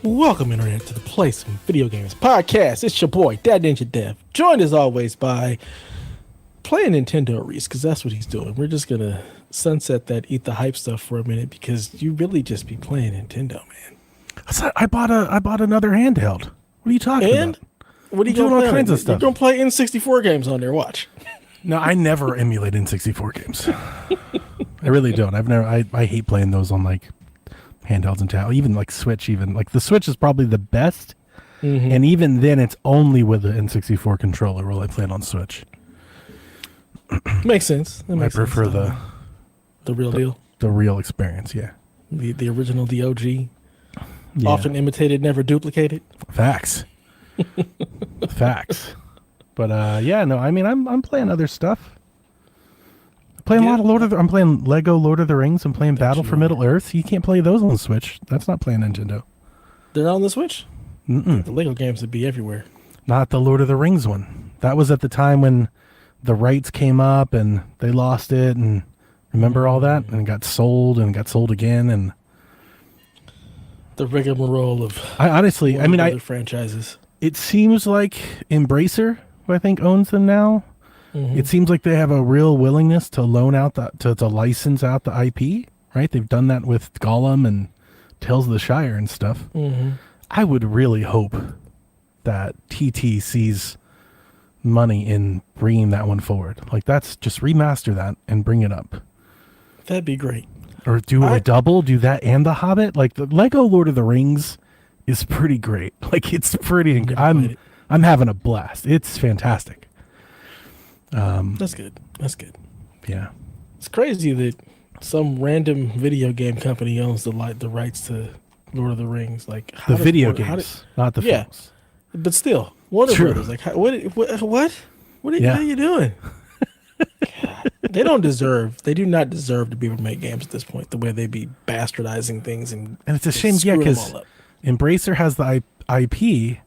Welcome, Internet, to the Play Some Video Games podcast. It's your boy, Dad Ninja Dev, joined as always by playing Nintendo Reese, because that's what he's doing. We're just going to sunset that eat the hype stuff for a minute, because you really just be playing Nintendo, man. I bought another handheld. What are you talking about? What are you doing going to all play? kinds of stuff. You're going to play N64 games on there, watch. No, I never emulate N64 games. I really don't. I hate playing those on like handhelds and tablet, even like Switch. Even like the Switch is probably the best, and even then, it's only with the N64 controller. Will I play it on Switch? Makes sense. I prefer the real deal, the real experience. Yeah, the original, the OG, yeah. often imitated, never duplicated. Facts. Facts. But yeah, no, I mean, I'm playing other stuff. I'm playing a lot of I'm playing Lego Lord of the Rings. I'm playing Battle for Middle Earth. You can't play those on the Switch. That's not playing Nintendo. They're not on the Switch? Mm-mm. The Lego games would be everywhere. Not the Lord of the Rings one. That was at the time when the rights came up and they lost it, and remember all that, and it got sold again, and the rigmarole of other franchises. It seems like Embracer, who I think owns them now. It seems like they have a real willingness to loan out to license out the IP, right? They've done that with Gollum and Tales of the Shire and stuff. I would really hope that TT sees money in bringing that one forward. Like, that's just remaster that and bring it up. That'd be great. Or do that and The Hobbit. Like, the Lego Lord of the Rings is pretty great. Like, it's pretty. I'm having a blast. It's fantastic. That's good. Yeah. It's crazy that some random video game company owns the rights to Lord of the Rings. Like the video games, not the films. But still, Warner Brothers. Like, what are you doing? God, they do not deserve to be able to make games at this point. The way they be bastardizing things and it's a shame, yeah, because Embracer has the IP,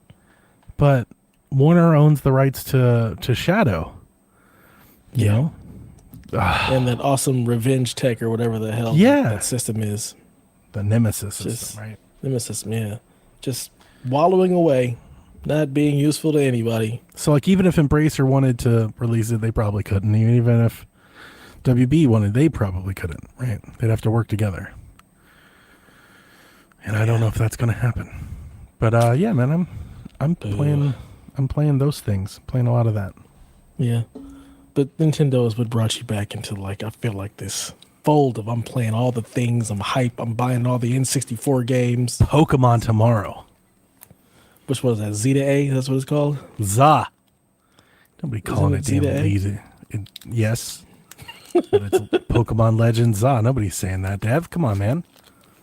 but Warner owns the rights to Shadow. You know? And that awesome Revenge Tech or whatever the hell that system is. The Nemesis system, right? Nemesis, yeah. Just wallowing away, not being useful to anybody. So, like, even if Embracer wanted to release it, they probably couldn't. Even if WB wanted, they probably couldn't, right? They'd have to work together. And I don't know if that's going to happen. But, yeah, man, I'm playing those things. Playing a lot of that. Yeah. But Nintendo is what brought you back into, like, I feel like this fold of I'm playing all the things, I'm hype, I'm buying all the N64 games. Pokemon tomorrow. Which one is that? Zeta A? That's what it's called? ZA. Nobody calling it damn Zeta. Yes. But it's Pokemon Legends ZA. Nobody's saying that, Dev. Come on, man.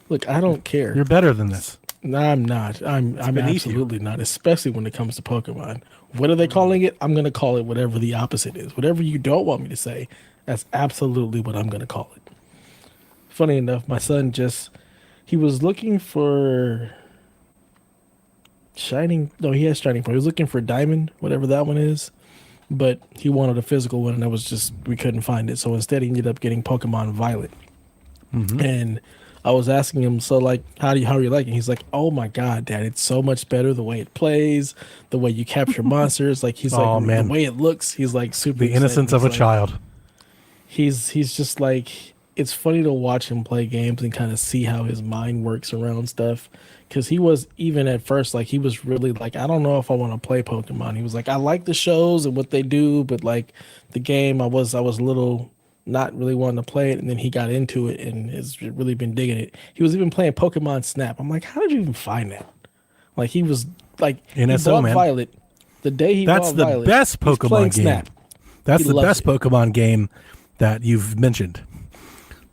Look, I don't care. You're better than this. No, I'm not. I'm absolutely not, especially when it comes to Pokemon. What are they calling it? I'm going to call it whatever the opposite is. Whatever you don't want me to say, that's absolutely what I'm going to call it. Funny enough, my son he was looking for Shining. No, he has Shining Pearl. He was looking for Diamond, whatever that one is. But he wanted a physical one, and we couldn't find it. So instead, he ended up getting Pokemon Violet. And I was asking him, so, like, how are you liking it? He's like, oh my God, Dad, it's so much better the way it plays, the way you capture monsters. Like, he's like, man, the way it looks, he's like super the innocence of a child. He's just like, it's funny to watch him play games and kind of see how his mind works around stuff. Because he was, even at first, like, he was really like, I don't know if I want to play Pokemon. He was like, I like the shows and what they do, but, like, the game, I was a little not really wanting to play it, and then he got into it and has really been digging it. He was even playing Pokemon Snap. I'm like, how did you even find that? Like, he was like, NSO, man. Violet the day he That's bought the Violet, best Pokemon game. Snap. That's the best Pokemon game that you've mentioned.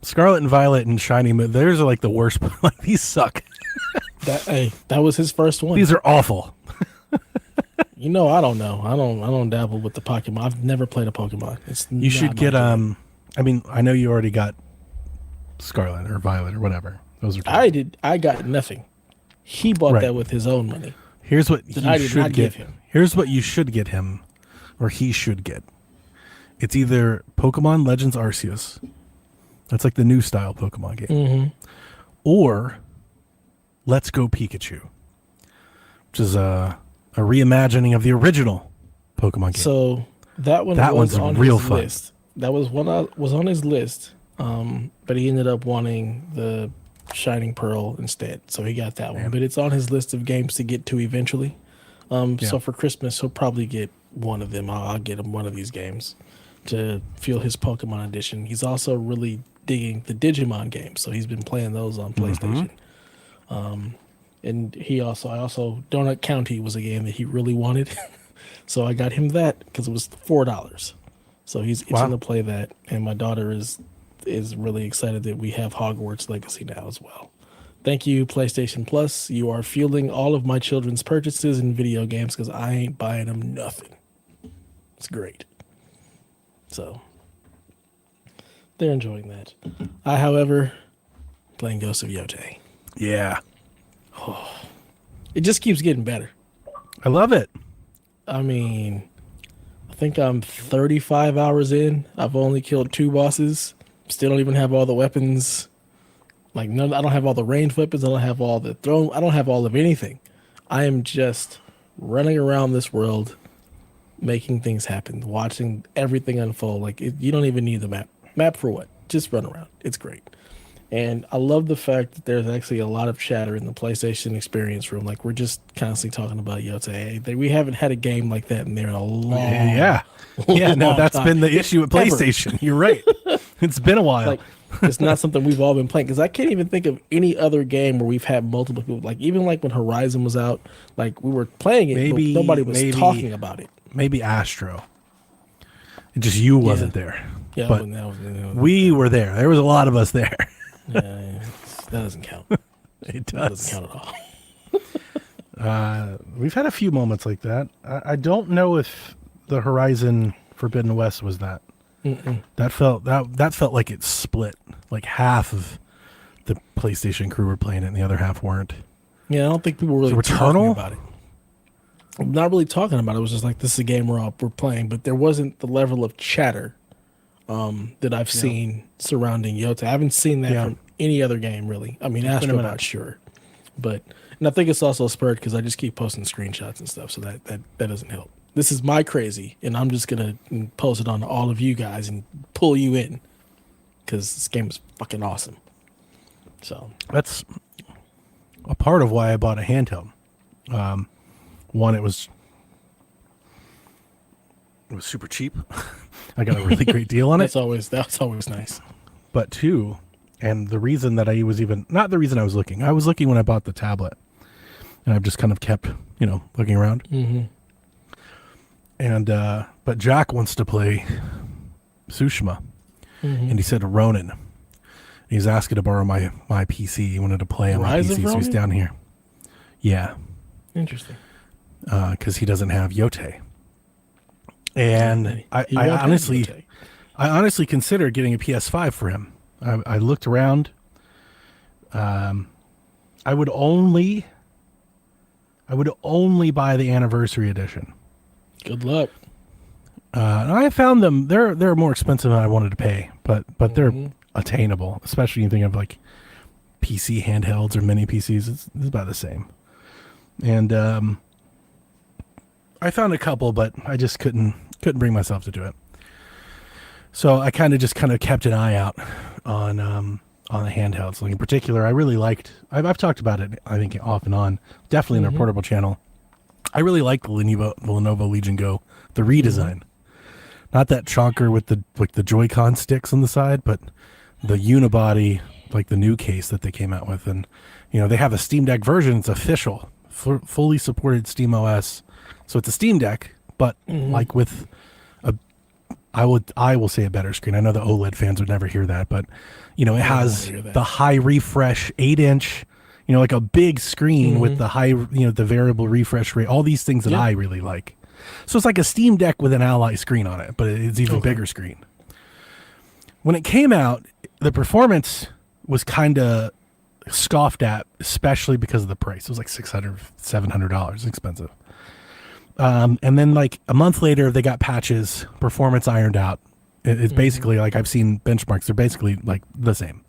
Scarlet and Violet and Shiny, theirs are like the worst. Like, these suck. That was his first one. These are awful. I don't know. I don't dabble with the Pokemon. I've never played a Pokemon. You should get I mean, I know you already got Scarlet or Violet or whatever. Those are. I did. I got nothing. He bought that with his own money. Here's what I did not give him. Here's what you should get him, or he should get. It's either Pokemon Legends Arceus. That's like the new style Pokemon game. Mm-hmm. Or Let's Go Pikachu. which is a reimagining of the original Pokemon game. So that one That was one's on real his fun. list. That was one was on his list. But he ended up wanting the Shining Pearl instead, so he got that one. But it's on his list of games to get to eventually. So for Christmas, he'll probably get one of them. I'll get him one of these games to feel his Pokemon edition. He's also really digging the Digimon games, so he's been playing those on PlayStation. And I also Donut County was a game that he really wanted, so I got him that because it was $4. So he's itching to play that, and my daughter is really excited that we have Hogwarts Legacy now as well. Thank you, PlayStation Plus. You are fueling all of my children's purchases in video games because I ain't buying them nothing. It's great. So they're enjoying that. I, however, playing Ghost of Yotei. Yeah. It just keeps getting better. I love it. I mean, I think I'm 35 hours in. I've only killed 2 bosses. Still don't even have all the weapons. Like, none. I don't have all the ranged weapons. I don't have all the throw. I don't have all of anything. I am just running around this world, making things happen, watching everything unfold. Like, you don't even need the map. Map for what? Just run around. It's great. And I love the fact that there's actually a lot of chatter in the PlayStation experience room. Like, we're just constantly talking about Yotei. We haven't had a game like that in there in a long Yeah. Yeah, no, long that's time. been the issue with Ever. PlayStation. You're right. It's been a while. Like, it's not something we've all been playing, because I can't even think of any other game where we've had multiple people. Like, even like when Horizon was out, like, we were playing it, but nobody was talking about it. Maybe Astro. Just you wasn't there. Yeah, but that we were there. There was a lot of us there. that doesn't count. It That does. doesn't count at all. We've had a few moments like that. I don't know if the Horizon Forbidden West was that. That felt like it split. Like half of the PlayStation crew were playing it, and the other half weren't. Yeah, I don't think people were really So talking Returnal? about it. Not really talking about it. It was just like, this is a game we're playing, but there wasn't the level of chatter that I've seen surrounding Yotei. I haven't seen that from any other game, really. I mean, Astro, not sure, and I think it's also spurred because I just keep posting screenshots and stuff, so that doesn't help. This is my crazy, and I'm just gonna post it on all of you guys and pull you in because this game is fucking awesome. So That's a part of why I bought a handheld. One, it was super cheap. I got a really great deal on it. that's always nice. But 2, and the reason that I was not the reason I was looking when I bought the tablet, and I've just kind of kept, looking around. Mm-hmm. And, but Jack wants to play Tsushima, and he said Ronin. He's asking to borrow my PC. He wanted to play on my Rise of PC, so he's Ronin? down here. Yeah. Interesting. Because he doesn't have Yotei. And I He won't have Yotei. honestly considered getting a PS5 for him. I looked around. I would only buy the anniversary edition. Good luck. And I found them. They're more expensive than I wanted to pay, but they're attainable. Especially when you think of like PC handhelds or mini PCs. It's about the same. And I found a couple, but I just couldn't bring myself to do it. So I kind of kept an eye out on the handhelds. Like in particular, I really liked. I've talked about it, I think, off and on. Definitely in our portable channel. I really liked the Lenovo Legion Go, the redesign. Not that chonker with the Joy-Con sticks on the side, but the unibody, like the new case that they came out with, and they have a Steam Deck version. It's official, fully supported Steam OS. So it's a Steam Deck, but like with I will say a better screen. I know the OLED fans would never hear that, but it has the high refresh 8-inch, like a big screen with the high, the variable refresh rate, all these things that I really like. So it's like a Steam Deck with an Ally screen on it, but it's even bigger screen. When it came out, the performance was kind of scoffed at, especially because of the price. It was like $600, $700, expensive. And then like a month later, they got patches, performance ironed out. It's basically like I've seen benchmarks. They're basically like the same.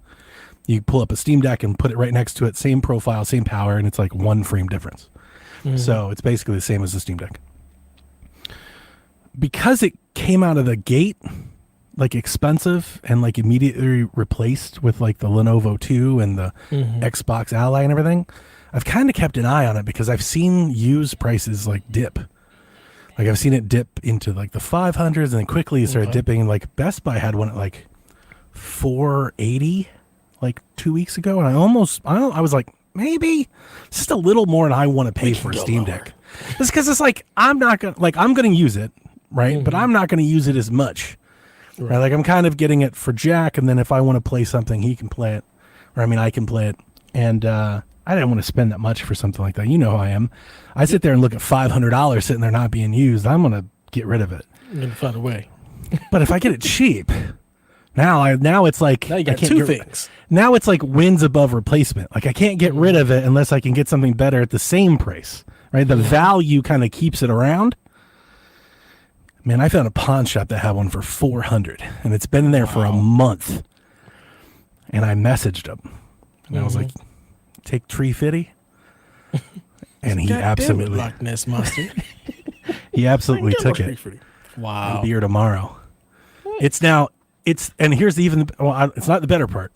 You pull up a Steam Deck and put it right next to it, same profile, same power, and it's like 1 frame difference. So it's basically the same as the Steam Deck. Because it came out of the gate like expensive and like immediately replaced with like the Lenovo 2 and the Xbox Ally and everything, I've kind of kept an eye on it because I've seen used prices like dip. Like I've seen it dip into like the 500s and then quickly it started dipping. Like Best Buy had one at like 480 like 2 weeks ago, and I was like, maybe it's just a little more than I want to pay for a Steam Deck. Just because it's like I'm gonna use it, right? But I'm not gonna use it as much. Right. Like I'm kind of getting it for Jack, and then if I want to play something, he can play it, or I mean I can play it. And I didn't want to spend that much for something like that. You know how I am. I sit there and look at $500 sitting there not being used. I'm gonna get rid of it. You're gonna find a way. But if I get it cheap, now it's like now you got two things. Now it's like wins above replacement. Like I can't get rid of it unless I can get something better at the same price. Right? The value kind of keeps it around. Man, I found a pawn shop that had one for $400, and it's been there for a month. And I messaged him, and I was like, "Take $350," and he absolutely Loch Ness Monster. He absolutely took it. Wow, I'll be here tomorrow. It's and here's it's not the better part.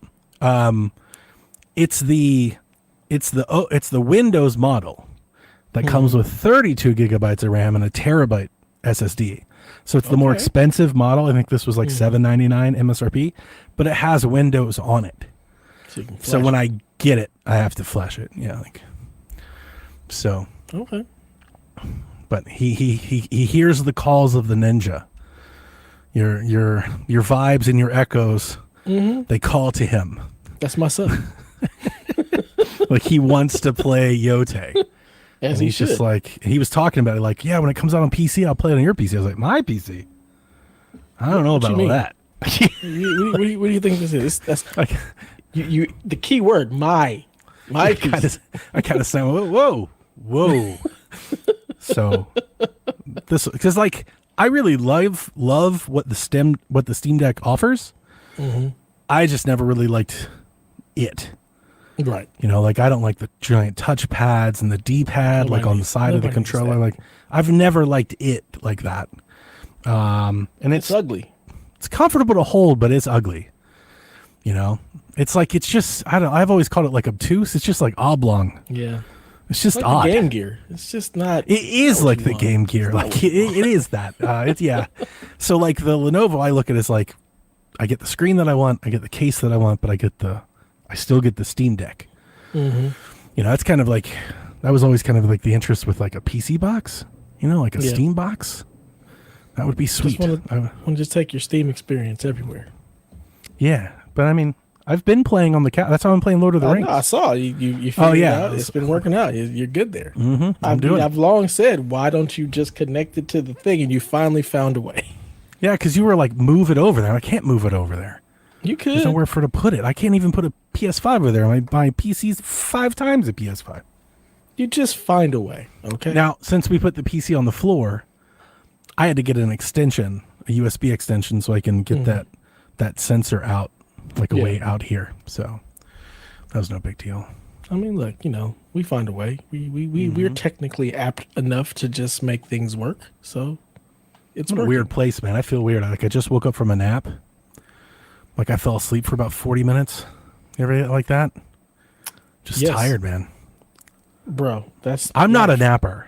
It's the Windows model that comes with 32 gigabytes of RAM and a terabyte SSD. So it's the more expensive model. I think this was like $799 MSRP, but it has Windows on it. So when I get it, I have to flash it. Yeah, so. Okay. But he hears the calls of the ninja. Your vibes and your echoes, they call to him. That's my son. Like he wants to play Yote. As and he's just like, he was talking about it like, yeah, when it comes out on PC, I'll play it on your PC. I was like, my PC? I don't know about all that. What do you think this is? That's like you. The key word, my PC. I kind of sound whoa. So this, because like I really love what the Steam Deck offers. I just never really liked it. Right. You know, like I don't like the giant touch pads and the D-pad like on the side of the controller. Like I've never liked it like that. And it's ugly. It's comfortable to hold, but it's ugly. You know, it's like, it's just, I've always called it like obtuse. It's just like oblong. Yeah. It's just like odd. The Game Gear. It's just not. It is like the Game Gear. Like it is that. It's yeah. So like the Lenovo, I look at it as like, I get the screen that I want, I get the case that I want, but I still get the Steam Deck. You know, it's kind of like, that was always kind of like the interest with like a PC box, you know, like a Steam box. That would be sweet. I want to just take your Steam experience everywhere. Yeah, but I mean, I've been playing on the couch. That's how I'm playing Lord of the Rings. I saw you figured it out. It's been working out. You're good there. I've long said, why don't you just connect it to the thing, and you finally found a way. Yeah, because you were like, move it over there. I can't move it over there. You could. There's nowhere for to put it. I can't even put a PS5 over there. My PC's 5 times a PS5. You just find a way, okay? Now, since we put the PC on the floor, I had to get an extension, a USB extension, so I can get that sensor out, like a way out here. So that was no big deal. I mean, look, you know, we find a way. We're technically apt enough to just make things work. So it's a weird place, man. I feel weird. Like I just woke up from a nap. Like I fell asleep for about 40 minutes. You ever get like that? Just tired, man. Bro, I'm not a napper.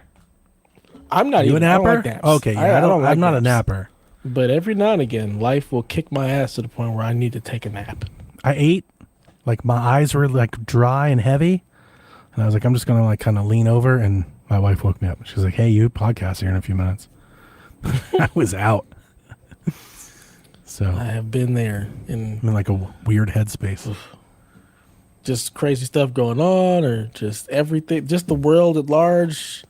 I'm not you even a napper. I don't like naps. Okay, yeah, I'm not a napper. But every now and again, life will kick my ass to the point where I need to take a nap. I ate, like my eyes were like dry and heavy, and I was like, I'm just gonna like kind of lean over, and my wife woke me up. She was like, "Hey, you podcast here in a few minutes." I was out. So I have been there I'm in like a weird headspace. Just crazy stuff going on, or just everything, just the world at large.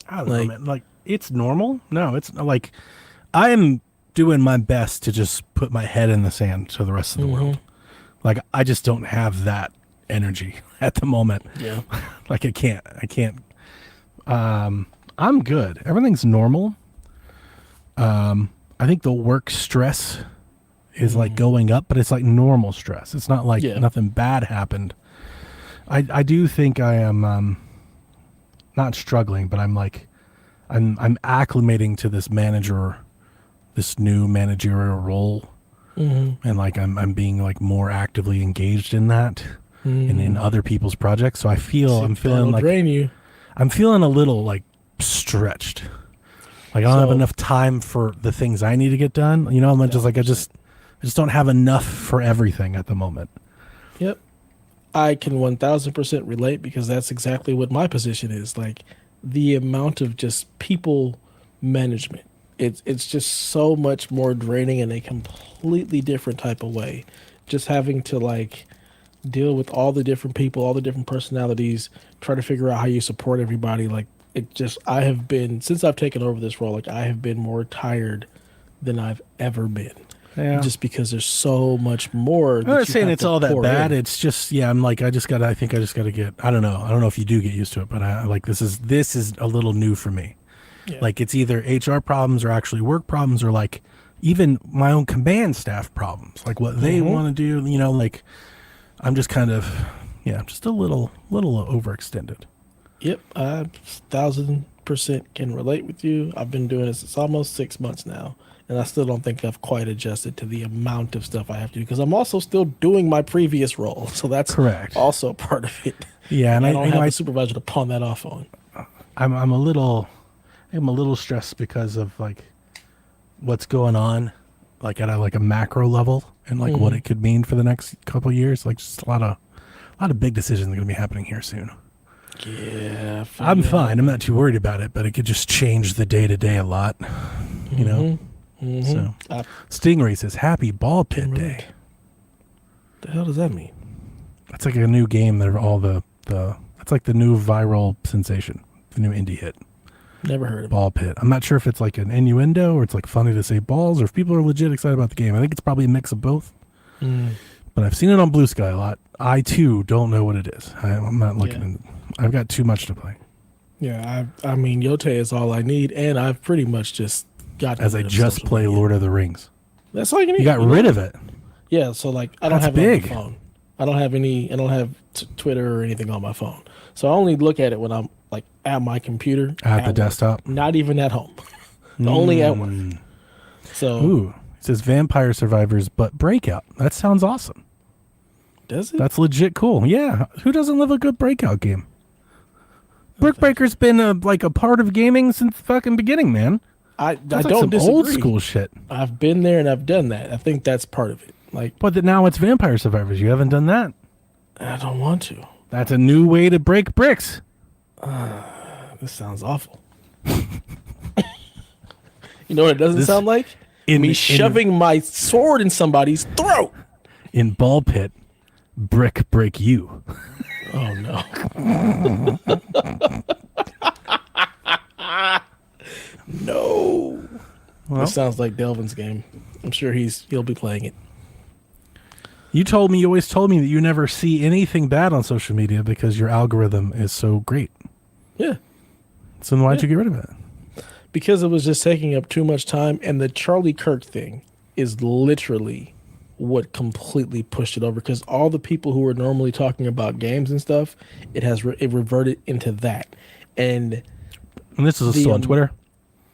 I don't know, man. Like it's normal. No, it's like I am doing my best to just put my head in the sand to the rest of the world. Like I just don't have that energy at the moment. Yeah. Like I can't. I'm good. Everything's normal. I think the work stress is like going up, but it's like normal stress. It's not like nothing bad happened. I do think I am not struggling, but I'm like, I'm acclimating to this new managerial role, and like I'm being like more actively engaged in that, and in other people's projects. So I'm feeling like drain you. I'm feeling a little like stretched. Like I don't have enough time for the things I need to get done. You know, I'm just like I just don't have enough for everything at the moment. Yep. I can 1000% relate because that's exactly what my position is. Like the amount of just people management. It's just so much more draining in a completely different type of way. Just having to like deal with all the different people, all the different personalities, try to figure out how you support everybody. Like I have been, since I've taken over this role, like I have been more tired than I've ever been. Yeah. Just because there's so much more. I'm not saying it's all that bad. In. It's just, I'm like, I think I just got to get, I don't know if you do get used to it, but I like, this is a little new for me. Yeah. Like it's either HR problems or actually work problems or like even my own command staff problems, like what they want to do, you know, like I'm just kind of, just a little overextended. Yep. I 1000% can relate with you. I've been doing this. It's almost 6 months now. And I still don't think I've quite adjusted to the amount of stuff I have to do because I'm also still doing my previous role. So that's correct. Also part of it. Yeah. And I don't have a supervisor to pawn that off on. I'm a little stressed because of like what's going on, like at a macro level and like what it could mean for the next couple of years. Like just a lot of big decisions are going to be happening here soon. Yeah. I'm fine. I'm not too worried about it, but it could just change the day to day a lot, you know? So, Stingray says, "Happy Ball Pit Day." The hell does that mean? That's like a new game. That all the that's like the new viral sensation, the new indie hit. Never heard of Ball Pit. I'm not sure if it's like an innuendo or it's like funny to say balls, or if people are legit excited about the game. I think it's probably a mix of both. But I've seen it on Blue Sky a lot. I too don't know what it is. I'm not looking. I've got too much to play. Yeah, I mean, Yote is all I need, and I've pretty much just got. As I just play Lord of the Rings. That's all you need. You got rid of it. Yeah, so like I don't have it on my phone. I don't have Twitter or anything on my phone. So I only look at it when I'm like at my computer. At the desktop. Not even at home. Only at work. So. Ooh, it says Vampire Survivors, but Breakout. That sounds awesome. Does it? That's legit cool. Yeah. Who doesn't love a good Breakout game? Brickbreaker's been a part of gaming since the fucking beginning, man. I don't some disagree. Old school shit. I've been there and I've done that. I think that's part of it. Like, but now it's Vampire Survivors. You haven't done that. I don't want to. That's a new way to break bricks. This sounds awful. You know what it doesn't sound like? Me shoving my sword in somebody's throat. In Ball Pit, brick break you. Oh no. No. Well, this sounds like Delvin's game. I'm sure he'll be playing it. You always told me that you never see anything bad on social media because your algorithm is so great. Yeah. So then why'd you get rid of it? Because it was just taking up too much time, and the Charlie Kirk thing is literally what completely pushed it over, because all the people who were normally talking about games and stuff, it reverted into that. And this is still on Twitter?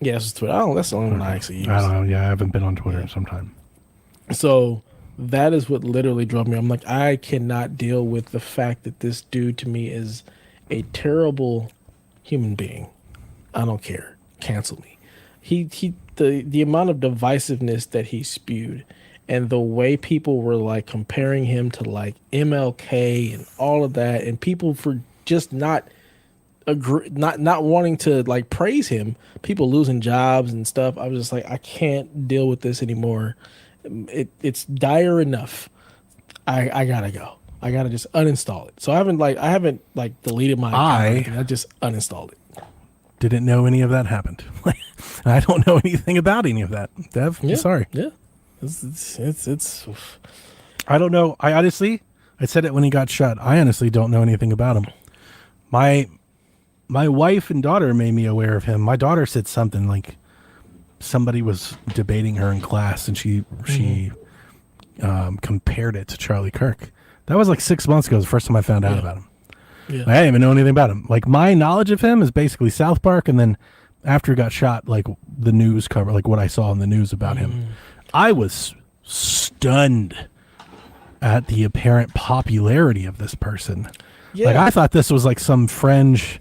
Yeah, this is Twitter. That's the only one I actually use. I don't know. Yeah, I haven't been on Twitter in some time. So that is what literally drove me. I'm like, I cannot deal with the fact that this dude to me is a terrible human being. I don't care. Cancel me. The amount of divisiveness that he spewed, and the way people were like comparing him to like MLK and all of that, and people for just not wanting to like praise him, people losing jobs and stuff. I was just like, I can't deal with this anymore. It's dire enough. I gotta go. I gotta just uninstall it. So I haven't deleted my account. I just uninstalled it. Didn't know any of that happened. I don't know anything about any of that. Dev, yeah, sorry. Yeah. It's I don't know. I said it when he got shot. I honestly don't know anything about him. My wife and daughter made me aware of him. My daughter said something like somebody was debating her in class, and she compared it to Charlie Kirk. That was like 6 months ago, the first time I found out about him. Yeah. I didn't even know anything about him. Like my knowledge of him is basically South Park, and then after he got shot, like the news cover, like what I saw in the news about him. I was stunned at the apparent popularity of this person. Yeah. Like I thought this was like some fringe,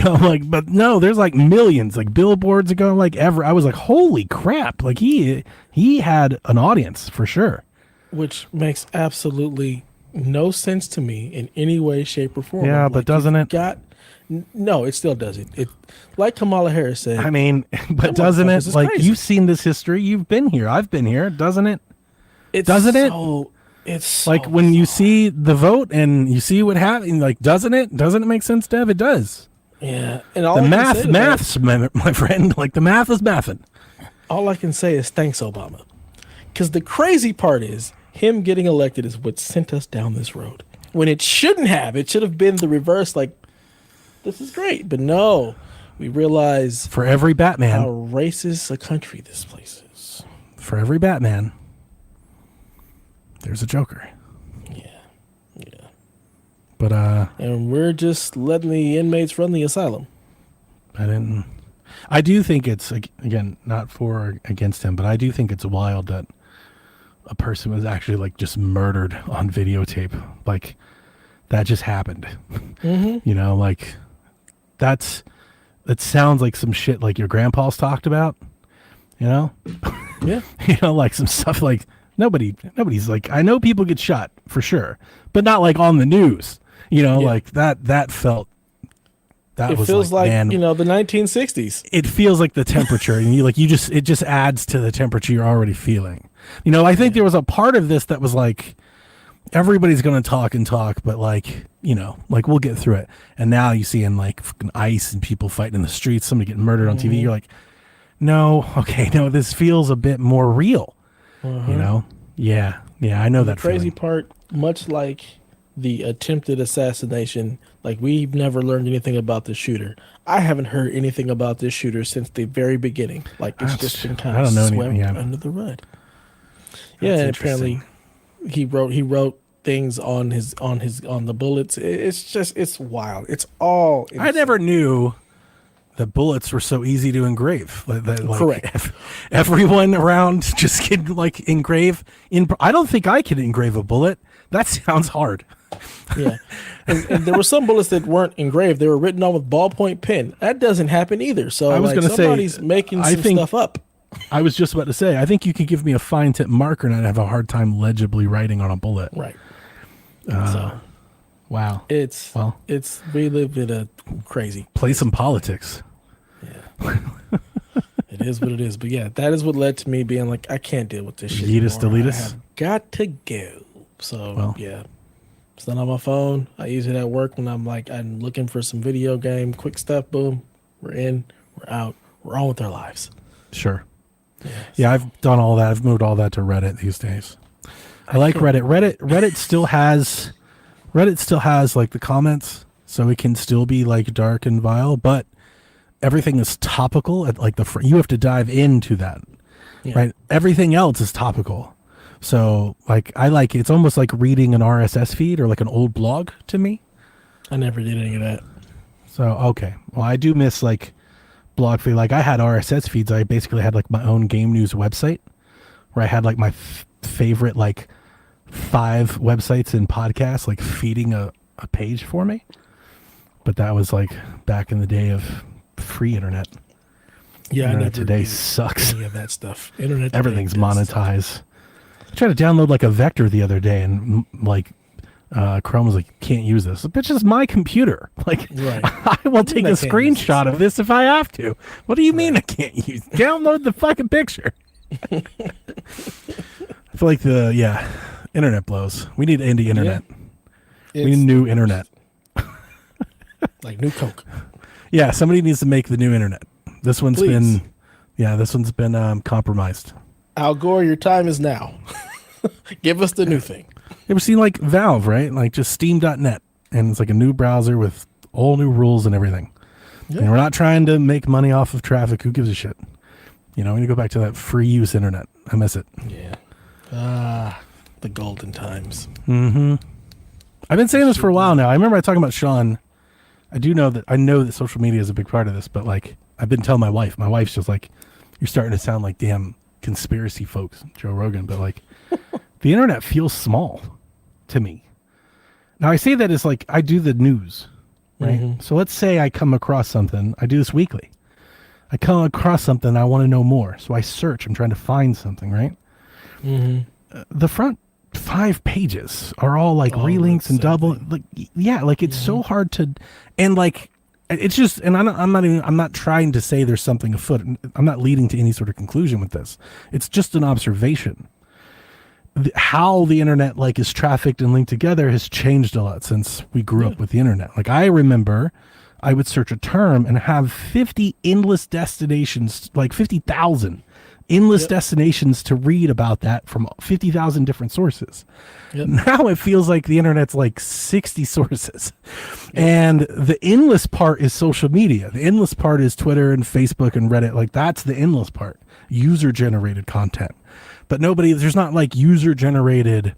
like, but no, there's like millions, like billboards ago, like ever. I was like, holy crap! Like he had an audience for sure. Which makes absolutely no sense to me in any way, shape, or form. Yeah, Like, but doesn't it? No, it still doesn't. It, like Kamala Harris said. I mean, but doesn't it? Like crazy. You've seen this history. You've been here. I've been here. Doesn't it? Doesn't it? It's so like when you see the vote and you see what happened. Like, doesn't it? Doesn't it make sense, Dev? It does. Yeah, and all the maths, my friend. Like the math is mathing. All I can say is thanks, Obama. Because the crazy part is him getting elected is what sent us down this road. When it shouldn't have. It should have been the reverse. Like, this is great, but no. We realize for every Batman, how racist a country this place is. For every Batman, there's a Joker. Yeah. But and we're just letting the inmates run the asylum. I do think it's, again, not for or against him, but I do think it's wild that a person was actually like just murdered on videotape. Like that just happened. Mm-hmm. Like it sounds like some shit like your grandpa's talked about, Yeah. Like some stuff like nobody's like, I know people get shot for sure, but not like on the news, like that felt, that it was feels like, man, the 1960s. It feels like the temperature and it just adds to the temperature you're already feeling. I think there was a part of this that was like, everybody's going to talk, but like, like we'll get through it. And now you see in like fucking ICE and people fighting in the streets, somebody getting murdered on TV. You're like, no, this feels a bit more real. Yeah, I know that crazy feeling. part, much like the attempted assassination, like we've never learned anything about the shooter. I haven't heard anything about this shooter since the very beginning. Like it's just been kind of swept under the rug. Yeah, and apparently he wrote things on the bullets. It's wild. It's all insane. I never knew the bullets were so easy to engrave. Correct. Everyone around just can like engrave. I don't think I can engrave a bullet. That sounds hard. Yeah, and there were some bullets that weren't engraved; they were written on with ballpoint pen. That doesn't happen either. So I was going to say somebody's making some stuff up. I was just about to say, I think you could give me a fine tip marker and I'd have a hard time legibly writing on a bullet. Right. Wow. We live in a crazy. Play some politics. Yeah. It is what it is. But yeah, that is what led to me being like, I can't deal with this shit. Delete I us. have got to go. So yeah. It's not on my phone. I use it at work when I'm looking for some video game, quick stuff. Boom. We're in, we're out, we're on with our lives. Sure. Yeah, I've done all that. I've moved all that to Reddit these days. I like Reddit. Reddit still has like the comments, so it can still be like dark and vile, but everything is topical at like you have to dive into that. Yeah. Right? Everything else is topical. So like I like it's almost like reading an RSS feed or like an old blog to me. I never did any of that. So okay. Well, I do miss like blog feed. Like I had RSS feeds. I basically had like my own game news website where I had like my favorite like 5 websites and podcasts like feeding a page for me. But that was like back in the day of free internet. Yeah, internet today sucks. Any of that stuff. Internet everything's monetized. I tried to download like a vector the other day and like Chrome was like, can't use this. Bitch, is my computer. Like, right. I will take a screenshot of this if I have to. What do you mean I can't use? Download the fucking picture. I feel like internet blows. We need indie internet. Yeah. We need new internet. Like new Coke. Yeah, somebody needs to make the new internet. This one's been compromised. Al Gore, your time is now. Give us the new thing. You ever seen like Valve, right? Like just Steam.net. And it's like a new browser with all new rules and everything. Yeah. And we're not trying to make money off of traffic. Who gives a shit? We need to go back to that free use internet. I miss it. Yeah. The golden times. Mm-hmm. I've been saying this for a while now. I remember I talking about Sean. I know that social media is a big part of this, but like I've been telling my wife. My wife's just like, you're starting to sound like damn conspiracy folks, Joe Rogan. But like, the internet feels small to me. Now I say that as like I do the news, right? Mm-hmm. So let's say I come across something. I do this weekly. I come across something. I want to know more, so I search. I'm trying to find something, right? Mm-hmm. The front 5 pages are all like relinks and double. Like, yeah, like it's so hard to, and like it's just. And I'm not trying to say there's something afoot. I'm not leading to any sort of conclusion with this. It's just an observation. How the internet like is trafficked and linked together has changed a lot since we grew up with the internet. Like I remember I would search a term and have 50 endless destinations, like 50,000 endless destinations to read about that from 50,000 different sources. Now it feels like the internet's like 60 sources. And the endless part is social media. The endless part is Twitter and Facebook and Reddit. Like that's the endless part, user generated content. But there's not like user generated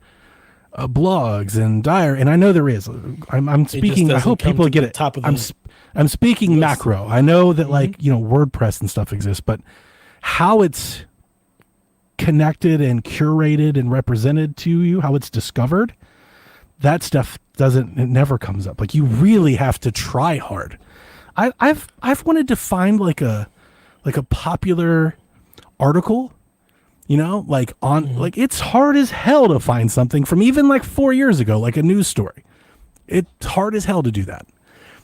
blogs and and I know there is. I'm speaking. I hope people get it. I'm speaking macro. I know that like WordPress and stuff exists, but how it's connected and curated and represented to you, how it's discovered, that stuff it never comes up. Like you really have to try hard. I've wanted to find like a popular article. Like like it's hard as hell to find something from even like 4 years ago, like a news story. It's hard as hell to do that.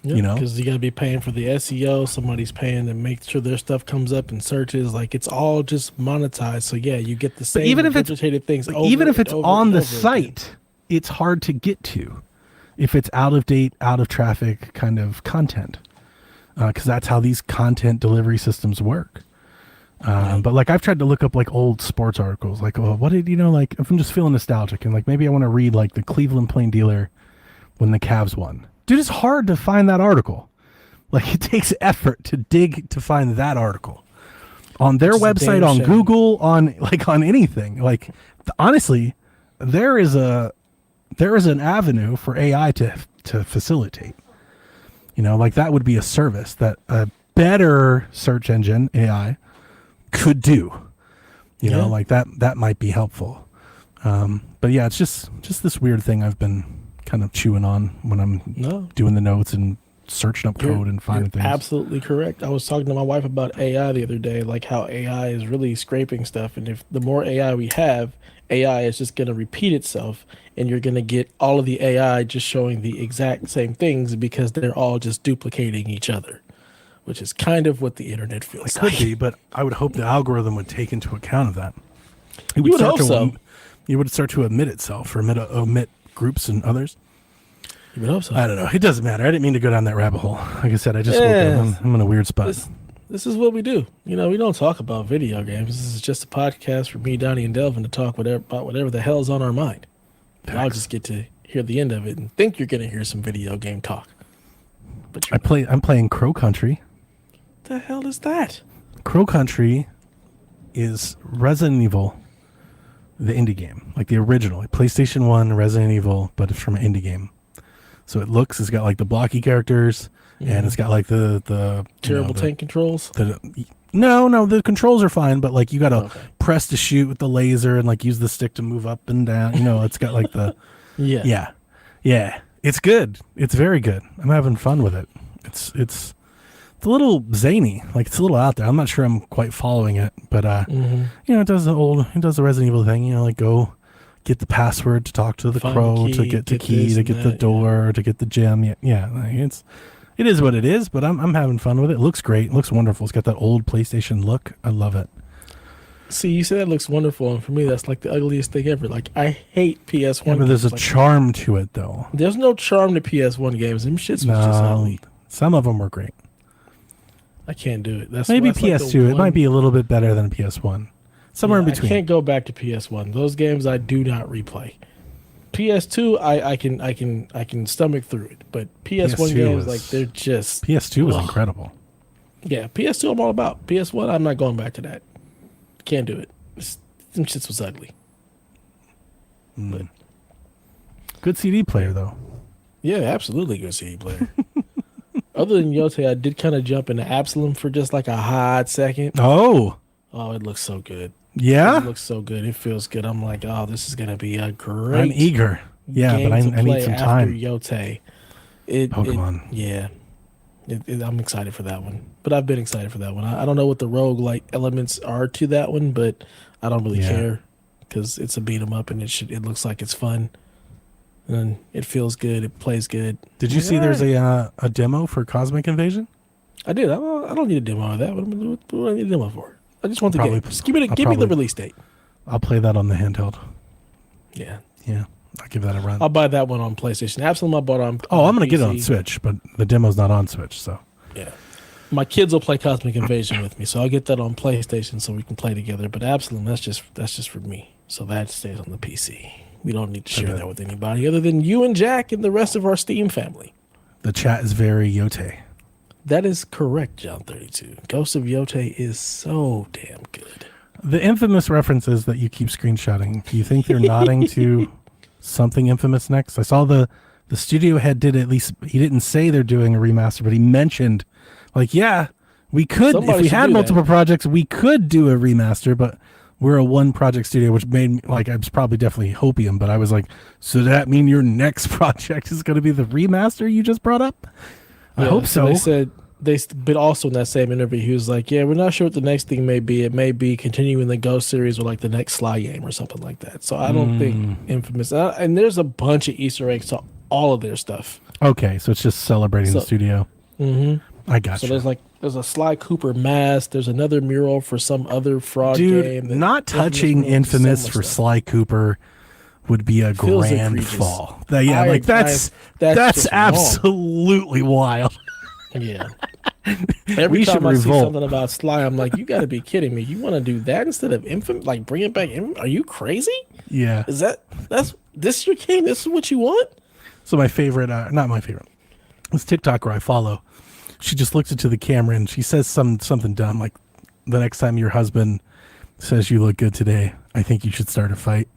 Because you got to be paying for the SEO. Somebody's paying to make sure their stuff comes up in searches. Like it's all just monetized. So yeah, you get the same regurgitated things. Even if it's on the site, it's hard to get to if it's out of date, out of traffic kind of content. Because that's how these content delivery systems work. But like I've tried to look up like old sports articles, like what did like if I'm just feeling nostalgic and like maybe I want to read like the Cleveland Plain Dealer when the Cavs won. Dude, it's hard to find that article. Like it takes effort to dig to find that article on their website, on Google, on anything. Like honestly, there is an avenue for AI to facilitate. Like that would be a service that a better search engine AI could do, like that might be helpful. But yeah, it's just this weird thing I've been kind of chewing on when I'm doing the notes and searching up code and finding things. Absolutely correct. I was talking to my wife about AI the other day, like how AI is really scraping stuff. And if the more AI we have, AI is just going to repeat itself and you're going to get all of the AI just showing the exact same things because they're all just duplicating each other. Which is kind of what the internet feels like. It could be, but I would hope the algorithm would take into account of that. You would hope so. It would start to omit itself or omit groups and others. You would hope so. I don't know. It doesn't matter. I didn't mean to go down that rabbit hole. Like I said, I just woke up. I'm in a weird spot. This is what we do. We don't talk about video games. This is just a podcast for me, Donnie, and Delvin to talk about whatever the hell's on our mind. And I'll just get to hear the end of it and think you're going to hear some video game talk. But I'm playing Crow Country. The hell is that? Crow Country is Resident Evil, the indie game, like the original, like PlayStation 1 Resident Evil, but it's from an indie game. So it's got like the blocky characters, and it's got like the terrible tank controls. No, the controls are fine, but like you got to press to shoot with the laser and like use the stick to move up and down. It's got like the yeah. It's good. It's very good. I'm having fun with it. It's a little zany, like it's a little out there. I'm not sure I'm quite following it, but it does the Resident Evil thing. Like go get the password to talk to the crow, to get the key, to get the door, to get the gem. Yeah. Like it is what it is, but I'm having fun with it. It looks great. It looks wonderful. It's got that old PlayStation look. I love it. See, you said that looks wonderful, and for me, that's like the ugliest thing ever. Like, I hate PS1 games. But there's a charm to it, though. There's no charm to PS1 games. Them shits was just ugly. Some of them were great. I can't do it. Maybe PS2. Like it might be a little bit better than PS1. Somewhere in between. I can't go back to PS1. Those games I do not replay. PS2, I can stomach through it, but PS1 games like they're just PS2 was incredible. Yeah, PS2 I'm all about. PS1 I'm not going back to that. Can't do it. Them shits was ugly. But good CD player though. Yeah, absolutely go see player. Other than Yote, I did kind of jump into Absalom for just like a hot second. Oh, Oh, it looks so good. It yeah. looks so good. It feels good. I'm like, oh, this is gonna be a great I'm eager. Yeah, but game to I need play some after time. Yote. It Pokemon. yeah. I'm excited for that one. But I've been excited for that one. I don't know what the rogue like elements are to that one, but I don't really Yeah. care because it's a beat 'em up and it looks like it's fun and it feels good. It plays good. Did you see there's a demo for Cosmic Invasion? I did. I don't need a demo of that. What do I need a demo for? I just want the Probably- game. Just give me I'll the probably- release date. I'll play that on the handheld. Yeah. Yeah, I'll give that a run. I'll buy that one on PlayStation. Absalom I bought on I'm gonna get it on PC. Switch, but the demo's not on Switch, so Yeah. My kids will play Cosmic Invasion with me, so I'll get that on PlayStation so we can play together. But Absalom, that's just for me. So that stays on the PC. We don't need to share Okay. that with anybody other than you and Jack and the rest of our Steam family. the chat is very Yote. That is correct, John 32. Ghost of Yote is so damn good. The infamous references that you keep screenshotting. Do you think they're nodding to something infamous next? I saw the studio head did at least. He didn't say they're doing a remaster, but he mentioned, like, yeah, we could Somebody if we should had do multiple that. projects, we could do a remaster, but we're a one project studio, which made me like I was probably definitely hopium, but I was like, so does that mean your next project is going to be the remaster you just brought up? I Yeah, hope so. They said but also in that same interview, he was like, "Yeah, we're not sure what the next thing may be. It may be continuing the Ghost series or like the next Sly game or something like that." So I don't think Infamous. And there's a bunch of Easter eggs to all of their stuff. Okay, so it's just celebrating the So- studio. Mm-hmm. I got So you. there's a Sly Cooper mask. There's another mural for some other fraud Dude, game. that not touching rules so Infamous much for stuff. Sly Cooper would be a Feels grand egregious. fall. Yeah, I- like that's that's just wrong. absolutely wild. Yeah. Every We time should I see revolt. something about Sly, I'm like, you got to be kidding me. You want to do that instead of Infamous? Like, bring it back? Are you crazy? Yeah. Is this your game? This is what you want? So my favorite, not my favorite, this TikToker I follow, she just looks into the camera and she says something dumb like, the next time your husband says you look good today, I think you should start a fight.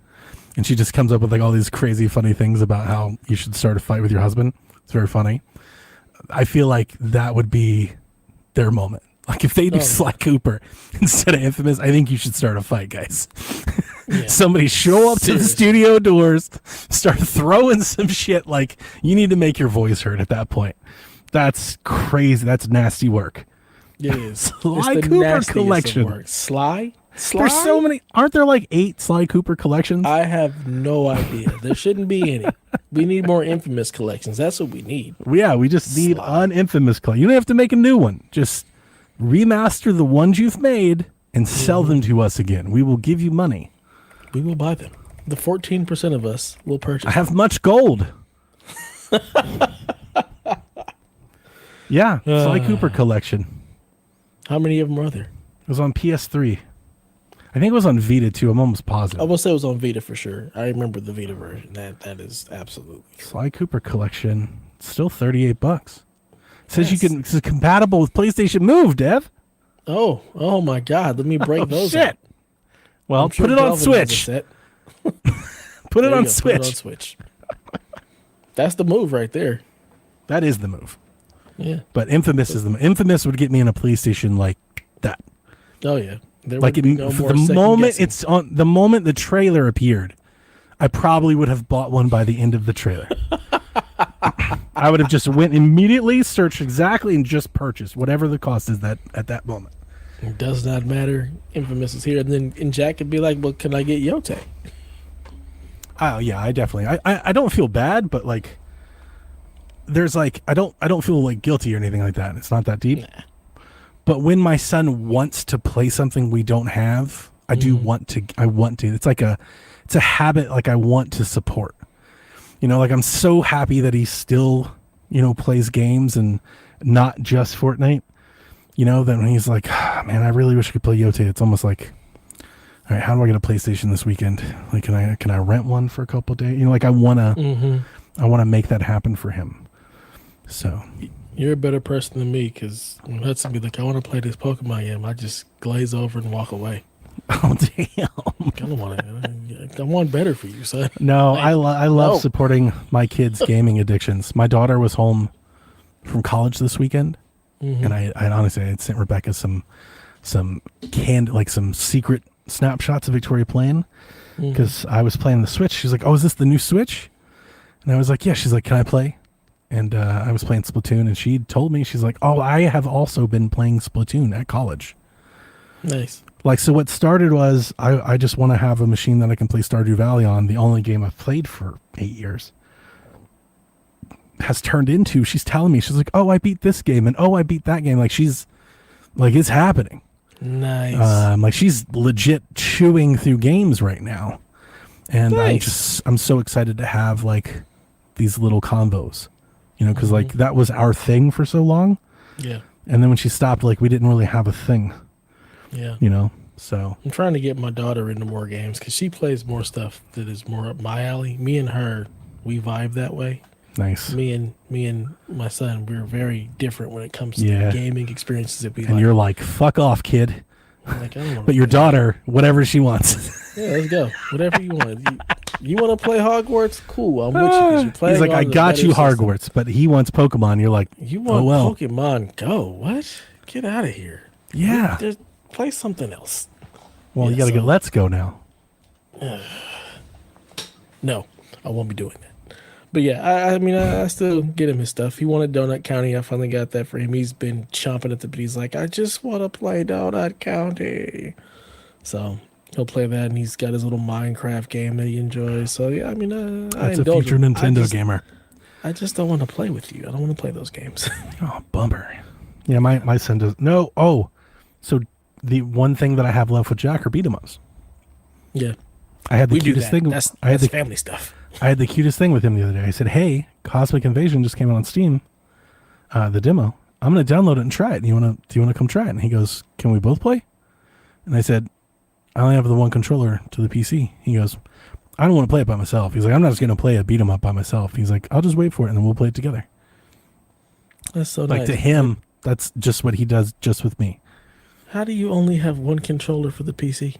And she just comes up with like all these crazy funny things about how you should start a fight with your husband. It's very funny. I feel like that would be their moment. Like if they do Oh. Sly Cooper instead of Infamous, I think you should start a fight, guys. Yeah. Somebody show up to the Seriously. studio doors, start throwing some shit. Like you need to make your voice heard at that point. That's crazy. That's nasty work. It is. Sly It's the Cooper nastiest of collection. work. Sly? There's so many. Aren't there like 8 Sly Cooper collections? I have no idea. There shouldn't be any. We need more Infamous collections. That's what we need. Yeah, we just need Sly. an Infamous collection. You don't have to make a new one. Just remaster the ones you've made and sell them to us again. We will give you money. We will buy them. The 14% of us will purchase. I have much gold. Yeah, Sly Cooper collection. How many of them are there? It was on PS3. I think it was on Vita too. I'm almost I positive. will say it was on Vita for sure. I remember the Vita version. That is absolutely. Sly Cooper collection, still $38. It says Yes. it's compatible with PlayStation Move, Dev. Oh my God! Let me break those. Shit. Out. Well, I'm sure put it on Delvin has a Switch. set. Put it There you on go, Switch. Put it on Switch. That's the move right there. That is the move. Yeah. But Infamous is the Infamous would get me in a PlayStation like that. Oh yeah. There Like would be no more the second moment guessing. it's on, the moment the trailer appeared, I probably would have bought one by the end of the trailer. I would have just went immediately, searched exactly, and just purchased whatever the cost is that at that moment. It does not matter. Infamous is here, and Jack could be like, "Well, can I get Yote?" Oh yeah, I definitely. I don't feel bad, but like, there's like I don't feel like guilty or anything like that. It's not that deep. Nah. But when my son wants to play something we don't have, I do want to. I want to. It's a habit. Like I want to support. You know, like I'm so happy that he still, plays games and not just Fortnite. You know, that when he's like, man, I really wish I could play Yote. It's almost like, all right, how do I get a PlayStation this weekend? Like, can I rent one for a couple days? You know, like I wanna make that happen for him. So You're a better person than me because when Hudson be like, "I want to play this Pokemon game," I just glaze over and walk away. oh damn. I don't want to. I want better for you, son. No, Like, I love no. supporting my kids' gaming addictions. My daughter was home from college this weekend, and I honestly I sent Rebecca some like some secret snapshots of Victoria playing because I was playing the Switch. She's like, "Oh, is this the new Switch?" And I was like, "Yeah." She's like, "Can I play?" And I was playing Splatoon, and she told me, she's like, "Oh, I have also been playing Splatoon at college." Nice. Like, so what started was I just want to have a machine that I can play Stardew Valley on, the only game I've played for 8 years, has turned into, she's telling me, she's like, "Oh, I beat this game, and oh, I beat that game." Like, she's, like, it's happening. Nice. Like, she's legit chewing through games right now. And Nice. I'm so excited to have, like, these little convos, you know, because, like, that was our thing for so long. Yeah. And then when she stopped, like, we didn't really have a thing. Yeah. You know, so I'm trying to get my daughter into more games because she plays more stuff that is more up my alley. Me and her, we vibe that way. nice. Me and my son, we're very different when it comes to Yeah. gaming experiences that we And like. you're like, "Fuck off, kid." I'm like, I don't wanna But your play. daughter, whatever she wants. Yeah, let's go. Whatever you want. You want to play Hogwarts? Cool. I'm with you because you're playing. He's like, on "I the got better you, system. Hogwarts," but he wants Pokemon. You're like, You want "Oh well." Pokemon Go? What? Get out of here. Yeah. Play something else. Well, Yeah, you got to so- get Let's Go now. No, I won't be doing that. But yeah, I mean, I still get him his stuff. He wanted Donut County. I finally got that for him. He's been chomping at the bit. He's like, I just want to play Donut County. So he'll play that, and he's got his little Minecraft game that he enjoys. So yeah, I mean, I That's a indulge future him. Nintendo gamer. I just don't want to play with you. I don't want to play those games. Oh, bummer. Yeah, my son does. No. Oh, so the one thing that I have left with Jack are beat 'em ups. Yeah, I had the we do cutest that. thing. That's I had the family stuff. I had the cutest thing with him the other day. I said, "Hey, Cosmic Invasion just came out on Steam, the demo. I'm gonna download it and try it. Do you wanna come try it?" And he goes, "Can we both play?" And I said, "I only have the one controller to the PC." He goes, "I don't want to play it by myself." He's like, "I'm not just gonna play a beat 'em up by myself." He's like, "I'll just wait for it and then we'll play it together." That's so Like nice. to him, that's just what he does, just with me. How do you only have one controller for the PC?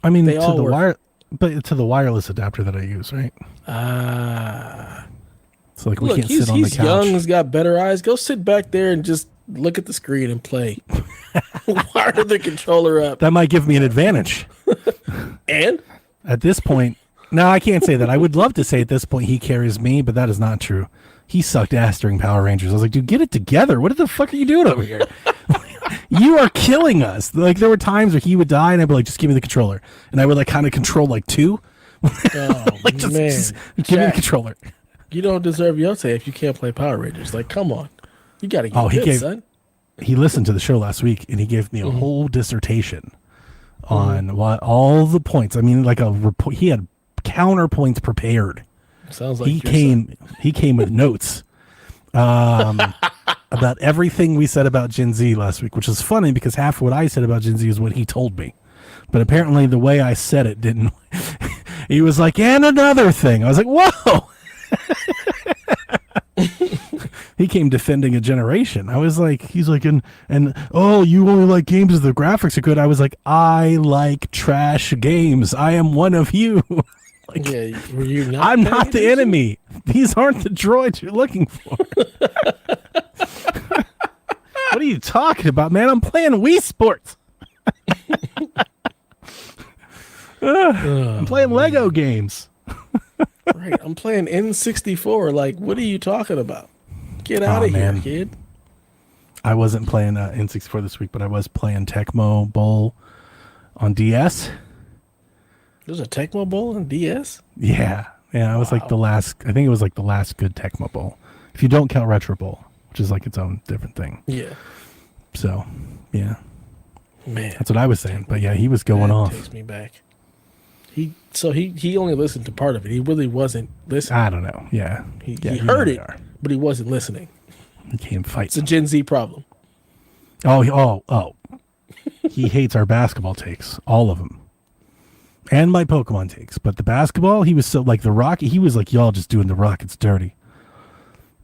I mean, They to all the work. but to the wireless adapter that I use, right? Ah. So like we Look, can't sit on the he's couch. young, he's got better eyes. Go sit back there and just look at the screen and play. Wire the controller up. That might give me an advantage. And At this point, no, I can't say that. I would love to say at this point he carries me, but that is not true. He sucked ass during Power Rangers. I was like, "Dude, get it together. What the fuck are you doing over here? You are killing us." Like there were times where he would die and I'd be like, "Just give me the controller." And I would like kind of control like two. oh Like just man, give me the Jack, controller. you don't deserve Yotei if you can't play Power Rangers. Like, come on, you got to get Oh, he good, gave- son. He listened to the show last week and he gave me a whole dissertation on what all the points. I mean, like a report. He had counterpoints prepared. Sounds like he your came he came with notes about everything we said about Gen Z last week, which is funny because half of what I said about Gen Z is what he told me, but apparently the way I said it didn't. He was like, "And another thing." I was like, "Whoa." He came defending a generation. I was like, he's like, and oh, you only like games if the graphics are good. I was like, I like trash games. I am one of you. son. Yeah, were you not? I'm paying not the attention? enemy. These aren't the droids you're looking for. What are you talking about, man? I'm playing Wii Sports. I'm playing Lego games. Right, I'm playing N64. Like, what are you talking about? Get out Oh, of here, man. kid. I wasn't playing N64 this week, but I was playing Tecmo Bowl on DS. There's a Tecmo Bowl on DS. Yeah. Yeah, it was like the last, I think it was like the last good Tecmo Bowl. If you don't count Retro Bowl, which is like its own different thing. Yeah, So, yeah, man. that's what I was saying. But yeah, he was going That off. takes me back. He only listened to part of it. He really wasn't listening. I don't know. Yeah. He Yeah, you heard know it, they are. but he wasn't listening. He can't fight. It's a Gen Z problem. Oh. He hates our basketball takes, all of them. And my Pokemon takes. But the basketball, he was so like the Rocket, he was like, y'all just doing the Rockets dirty.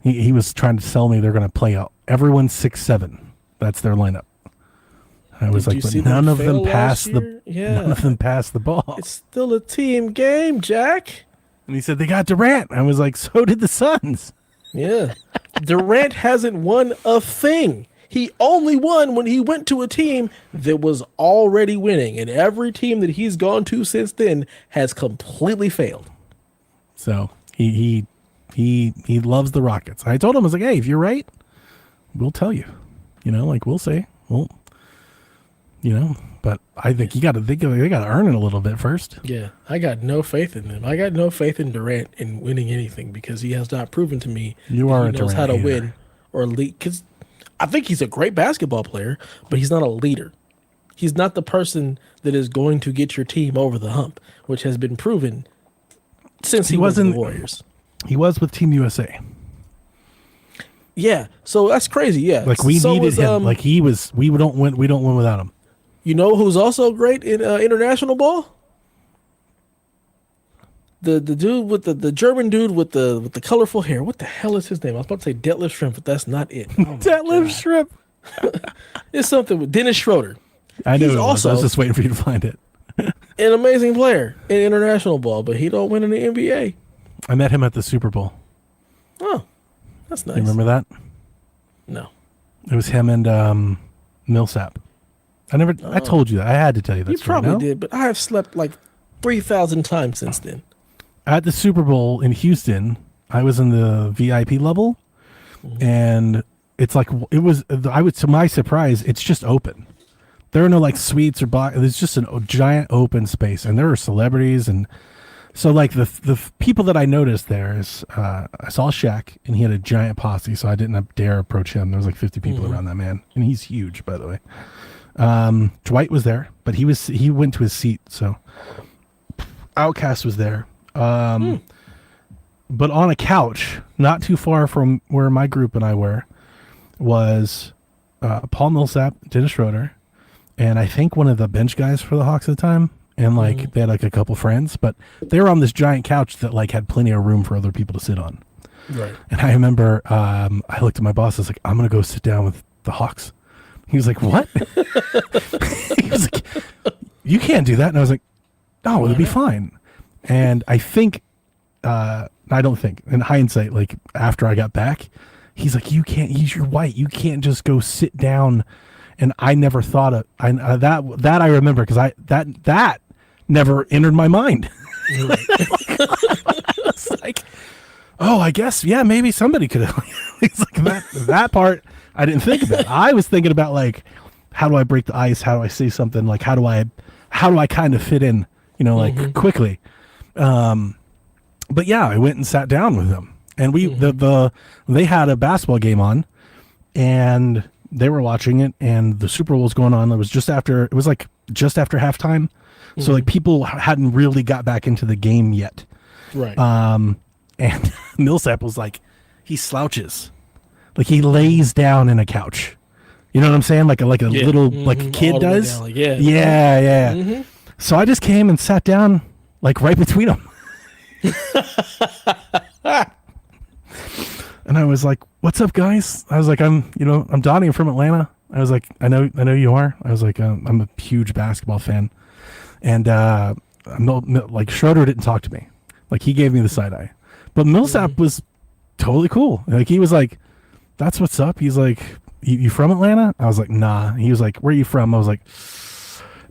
He was trying to sell me they're going to play out. Everyone's 6'7". That's their lineup. I was Did like, you but see none them of them fail passed last the year? Yeah. none of them passed the ball. It's still a team game, Jack. And he said they got Durant. I was like, so did the Suns. Yeah. Durant hasn't won a thing. He only won when he went to a team that was already winning, and every team that he's gone to since then has completely failed. So he loves the Rockets. I told him, I was like, hey, if you're right, we'll tell you. Like we'll say, well, but I think they got to earn it a little bit first. Yeah, I got no faith in them. I got no faith in Durant in winning anything because he has not proven to me You that are he a knows Durant how to hater. win or lead. Because I think he's a great basketball player, but he's not a leader. He's not the person that is going to get your team over the hump, which has been proven since he was in the Warriors. He was with Team USA. Yeah, so that's crazy. Yeah, Like we so needed him. Like he was. We don't win. We don't win without him. You know who's also great in international ball? The dude with the German dude with the colorful hair. What the hell is his name? I was about to say Detlef Schrempf, but that's not it. Oh my Detlef God. Schrempf. It's something with Dennis Schroeder. I knew He's it was. I was just waiting for you to find it. An amazing player in international ball, but he don't win in the NBA. I met him at the Super Bowl. Oh, that's nice. You remember that? No. It was him and Millsap. I told you that. I had to tell you that You story. probably No? did, but I have slept like 3,000 times since then. At the Super Bowl in Houston, I was in the VIP level, and it's like to my surprise, it's just open. There are no like suites or there's just a giant open space, and there are celebrities, and so like the people that I noticed there is I saw Shaq, and he had a giant posse, so I didn't dare approach him. There was like 50 people around that man, and he's huge, by the way. Dwight was there, but he went to his seat, so Outkast was there. But on a couch, not too far from where my group and I were, was Paul Millsap, Dennis Schroeder, and I think one of the bench guys for the Hawks at the time. And like they had like a couple friends, but they were on this giant couch that like had plenty of room for other people to sit on. Right. And I remember I looked at my boss. I was like, I'm gonna go sit down with the Hawks. He was like, what? He was like, you can't do that. And I was like, no, it'll be fine. And I think, I don't think, in hindsight, like after I got back, he's like, you can't, you're white. You can't just go sit down. And I never thought of that I remember because that never entered my mind. It's like, oh, I guess, yeah, maybe somebody could have. It's like that part I didn't think about. I was thinking about like, how do I break the ice? How do I say something? Like, how do I kind of fit in, quickly? But yeah, I went and sat down with them, and they had a basketball game on, and they were watching it, and the Super Bowl was going on. It was just after halftime. So like people hadn't really got back into the game yet. Right. And Millsap was like, he slouches, like he lays down in a couch. You know what I'm saying? Like a little like a kid All the way does. down, like, yeah. Yeah. So I just came and sat down like right between them. And I was like, "What's up, guys?" I was like, "I'm Donnie. I'm from Atlanta." I was like, "I know you are." I was like, "I'm a huge basketball fan," and like Schroeder didn't talk to me, like he gave me the side eye, but Millsap was totally cool. Like he was like, "That's what's up." He's like, "You from Atlanta?" I was like, "Nah." He was like, "Where are you from?" I was like,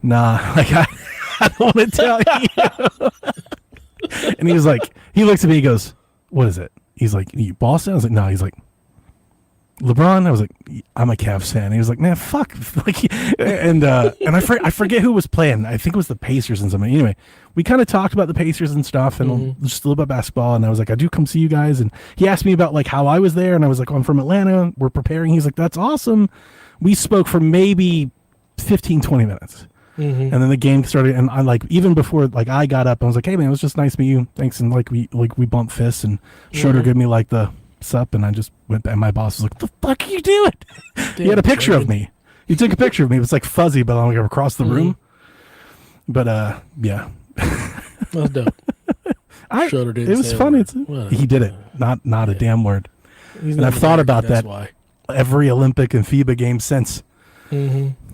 "Nah." Like I don't want to tell you. And he was like, he looks at me, he goes, "What is it?" He's like, "You Boston?" I was like, "No." He's like, "LeBron?" I was like, "I'm a Cavs fan." He was like, "Man, fuck." Like, and I forget who was playing. I think it was the Pacers and something. Anyway, we kind of talked about the Pacers and stuff, and just a little bit about basketball. And I was like, "I do come see you guys." And he asked me about like how I was there, and I was like, "Oh, I'm from Atlanta. We're preparing." He's like, "That's awesome." We spoke for maybe 15, 20 minutes. And then the game started, and I like even before like I got up, I was like, "Hey man, it was just nice to meet you. Thanks." And like we bumped fists, and Schroeder gave me like the sup, and I just went back. And my boss was like, "What the fuck are you doing?" He had a picture of me. He took a picture of me. It was like fuzzy, but I'm like across the room. But yeah, That's dope. Schroeder didn't it was say a funny. word. He did it. Not a damn word. He's And not I've thought American, about that's that why. every Olympic and FIBA game since.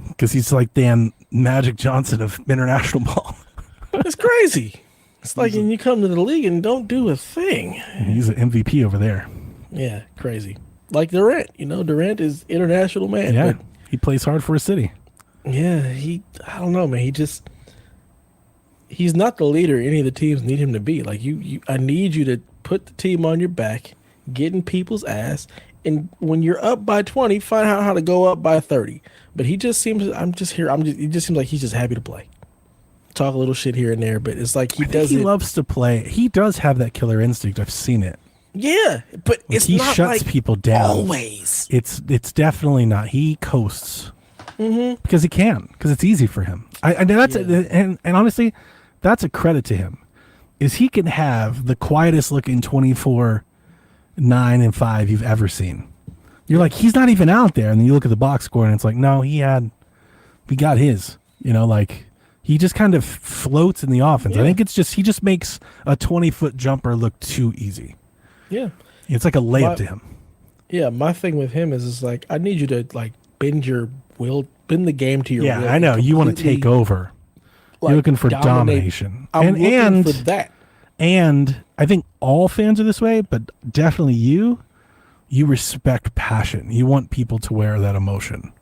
because he's like Dan Magic Johnson of international ball. It's crazy. It's like when you come to the league and don't do a thing. He's an MVP over there. Yeah, crazy. Like Durant, Durant is international man. Yeah, but he plays hard for his city. yeah, I don't know, man. He's not the leader any of the teams need him to be. Like I need you to put the team on your back, get in people's ass, and when you're up by 20, find out how to go up by 30. But he just seems, he just seems like he's just happy to play. Talk a little shit here and there, but it's like he loves to play. He does have that killer instinct. I've seen it. Yeah, but Like, it's he not shuts like people down. always. It's definitely not. He coasts because he can, because it's easy for him. And honestly, that's a credit to him. Is he can have the quietest looking 24, 9 and 5 you've ever seen. You're like, he's not even out there, and then you look at the box score and it's like, no, we got his. Like he just kind of floats in the offense. Yeah. I think it's just he just makes a 20-foot jumper look too easy. Yeah, it's like a layup to him. Yeah, my thing with him is like I need you to like bend the game to your will. Yeah, I know you want to take over. Like, you're looking for domination. I'm looking for that. And I think all fans are this way, but definitely you respect passion. You want people to wear that emotion.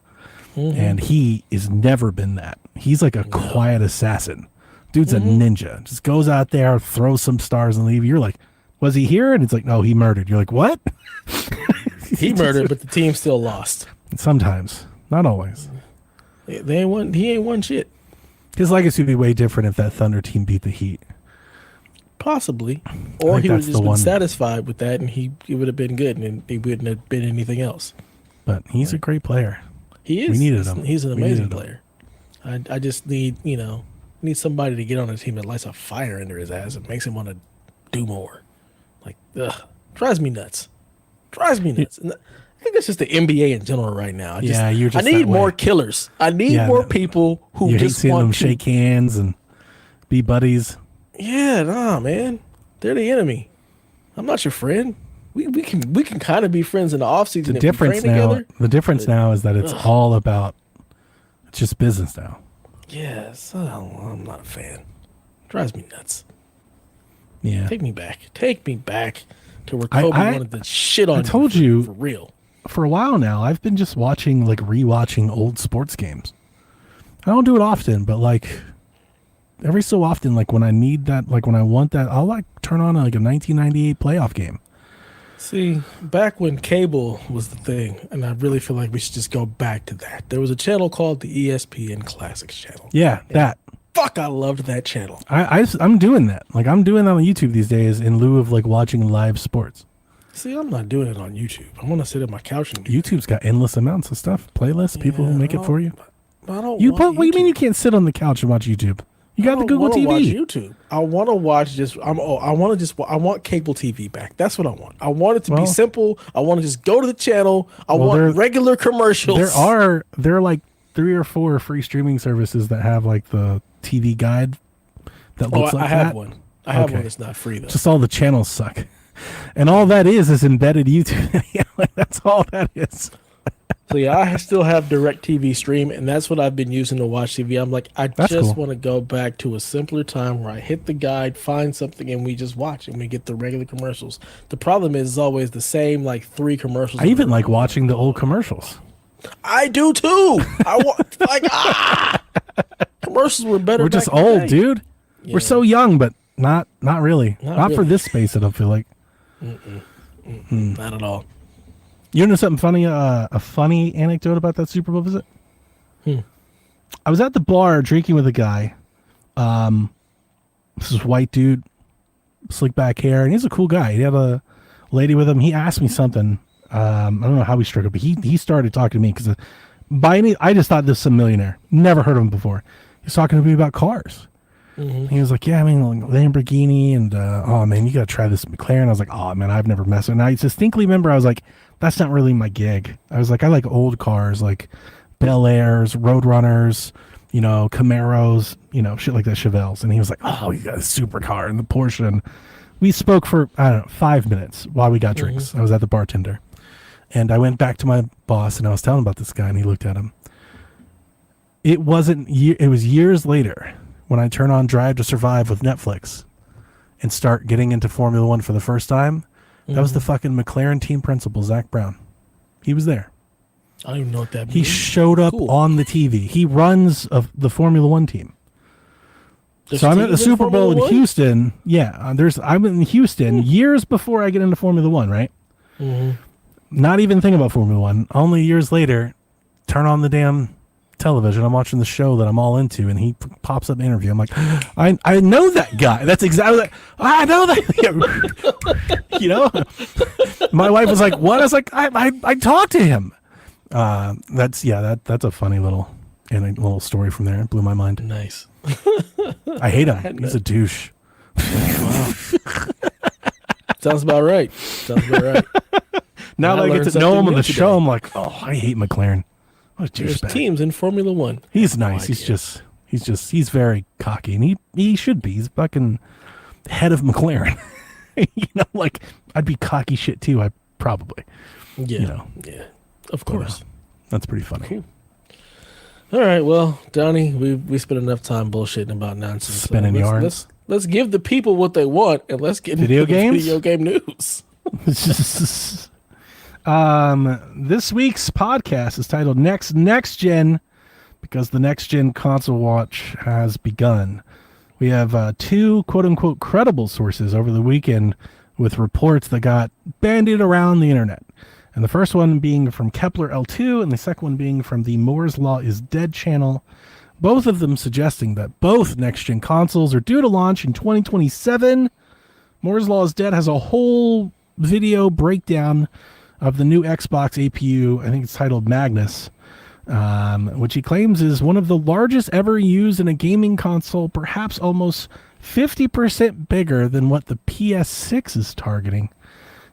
Mm-hmm. And he has never been that. He's like a quiet assassin. Dude's a ninja. Just goes out there, throws some stars and leave. You're like, was he here? And it's like, no, he murdered. You're like, what? He murdered, but the team still lost. Sometimes. Not always. He ain't won shit. His legacy would be way different if that Thunder team beat the Heat. Possibly. Or he would have just been satisfied with that, and it would have been good, and he wouldn't have been anything else. But he's a great player. He is. We needed him. He's an amazing player. I just need somebody to get on a team that lights a fire under his ass and makes him want to do more. Like, drives me nuts. And I think that's just the NBA in general right now. I need more killers. I need more people who just hate want them to shake hands and be buddies. Yeah, nah, man. They're the enemy. I'm not your friend. We can kind of be friends in the offseason. The difference now is that it's all about, it's just business now. Yes, I'm not a fan. Drives me nuts. Yeah. Take me back to where Kobe wanted to shit on. I told you for real. For a while now, I've been just rewatching old sports games. I don't do it often, but like every so often, like when I need that, like when I want that, I'll like turn on like a 1998 playoff game. See, back when cable was the thing, and I really feel like we should just go back to that. There was a channel called the ESPN Classics channel. Yeah, that. Fuck, I loved that channel. I'm doing that. Like I'm doing that on YouTube these days in lieu of like watching live sports. See, I'm not doing it on YouTube. I want to sit at my couch and YouTube's got endless amounts of stuff, playlists, people who make it for you. I don't. What do you mean you can't sit on the couch and watch YouTube? You got the Google TV. Watch YouTube. I want to watch I want cable TV back. That's what I want. I want it to be simple. I want to just go to the channel. I want regular commercials. There are like 3 or 4 free streaming services that have like the TV guide that looks like that. I have one. I have one that's not free though. Just all the channels suck. And all that is embedded YouTube. Like, that's all that is. So yeah, I still have DirecTV Stream, and that's what I've been using to watch TV. I'm like, I just want to go back to a simpler time where I hit the guide, find something, and we just watch, and we get the regular commercials. The problem is always the same, like 3 commercials. I even like watching the old commercials. I do too. Commercials were better. We're just old, dude. Yeah. We're so young, but not really. Not really. For this space, I don't feel like. Not at all. You know something funny? A funny anecdote about that Super Bowl visit? I was at the bar drinking with a guy. This is white dude, slick back hair, and he's a cool guy. He had a lady with him. He asked me something. I don't know how we struck it, but he started talking to me because I just thought this was a millionaire. Never heard of him before. He was talking to me about cars. Mm-hmm. He was like, yeah, I mean, like Lamborghini, and oh man, you gotta try this McLaren. I was like, oh man, I've never messed with it. And I distinctly remember I was like, that's not really my gig. I was like, I like old cars, like Bel Airs, Roadrunners, Camaros, shit like that, Chevelles. And he was like, oh, you got a supercar and the Porsche. And we spoke for, I don't know, 5 minutes while we got drinks. I was at the bartender. And I went back to my boss and I was telling him about this guy, and he looked at him. it wasn't. It was years later when I turn on Drive to Survive with Netflix and start getting into Formula One for the first time. That was the fucking McLaren team principal, Zach Brown. He was there. I don't even know what that means. He showed up on the TV. He runs the Formula One team. So I'm at the Super Bowl in Houston. Yeah, I'm in Houston years before I get into Formula One, right? Mm-hmm. Not even thinking about Formula One. Only years later, turn on the damn television. I'm watching the show that I'm all into, and he pops up in an interview. I'm like, I know that guy. That's exactly. I know that. You know, my wife was like, "What?" I was like, "I talked to him." That's a funny little story from there. It blew my mind. Nice. I hate him. He's a douche. Wow. Sounds about right. Now that I get to know him on the show, I'm like, oh, I hate McLaren. What a douchebag. There's teams in Formula One. He's nice. He's very cocky, and he should be. He's fucking head of McLaren. You know, like I'd be cocky shit too. I probably. Yeah. You know. Yeah. Of course. That's pretty funny. Cool. All right, well, Donnie, we spent enough time bullshitting about nonsense. Spinning yarns. Let's give the people what they want, and let's get video games. Video game news. This week's podcast is titled Next Gen, because the next gen console watch has begun. We have two quote unquote credible sources over the weekend with reports that got bandied around the internet. And the first one being from Kepler L2, and the second one being from the Moore's Law is Dead channel. Both of them suggesting that both next-gen consoles are due to launch in 2027. Moore's Law is Dead has a whole video breakdown of the new Xbox APU. I think it's titled Magnus, which he claims is one of the largest ever used in a gaming console, perhaps almost 50% bigger than what the PS6 is targeting.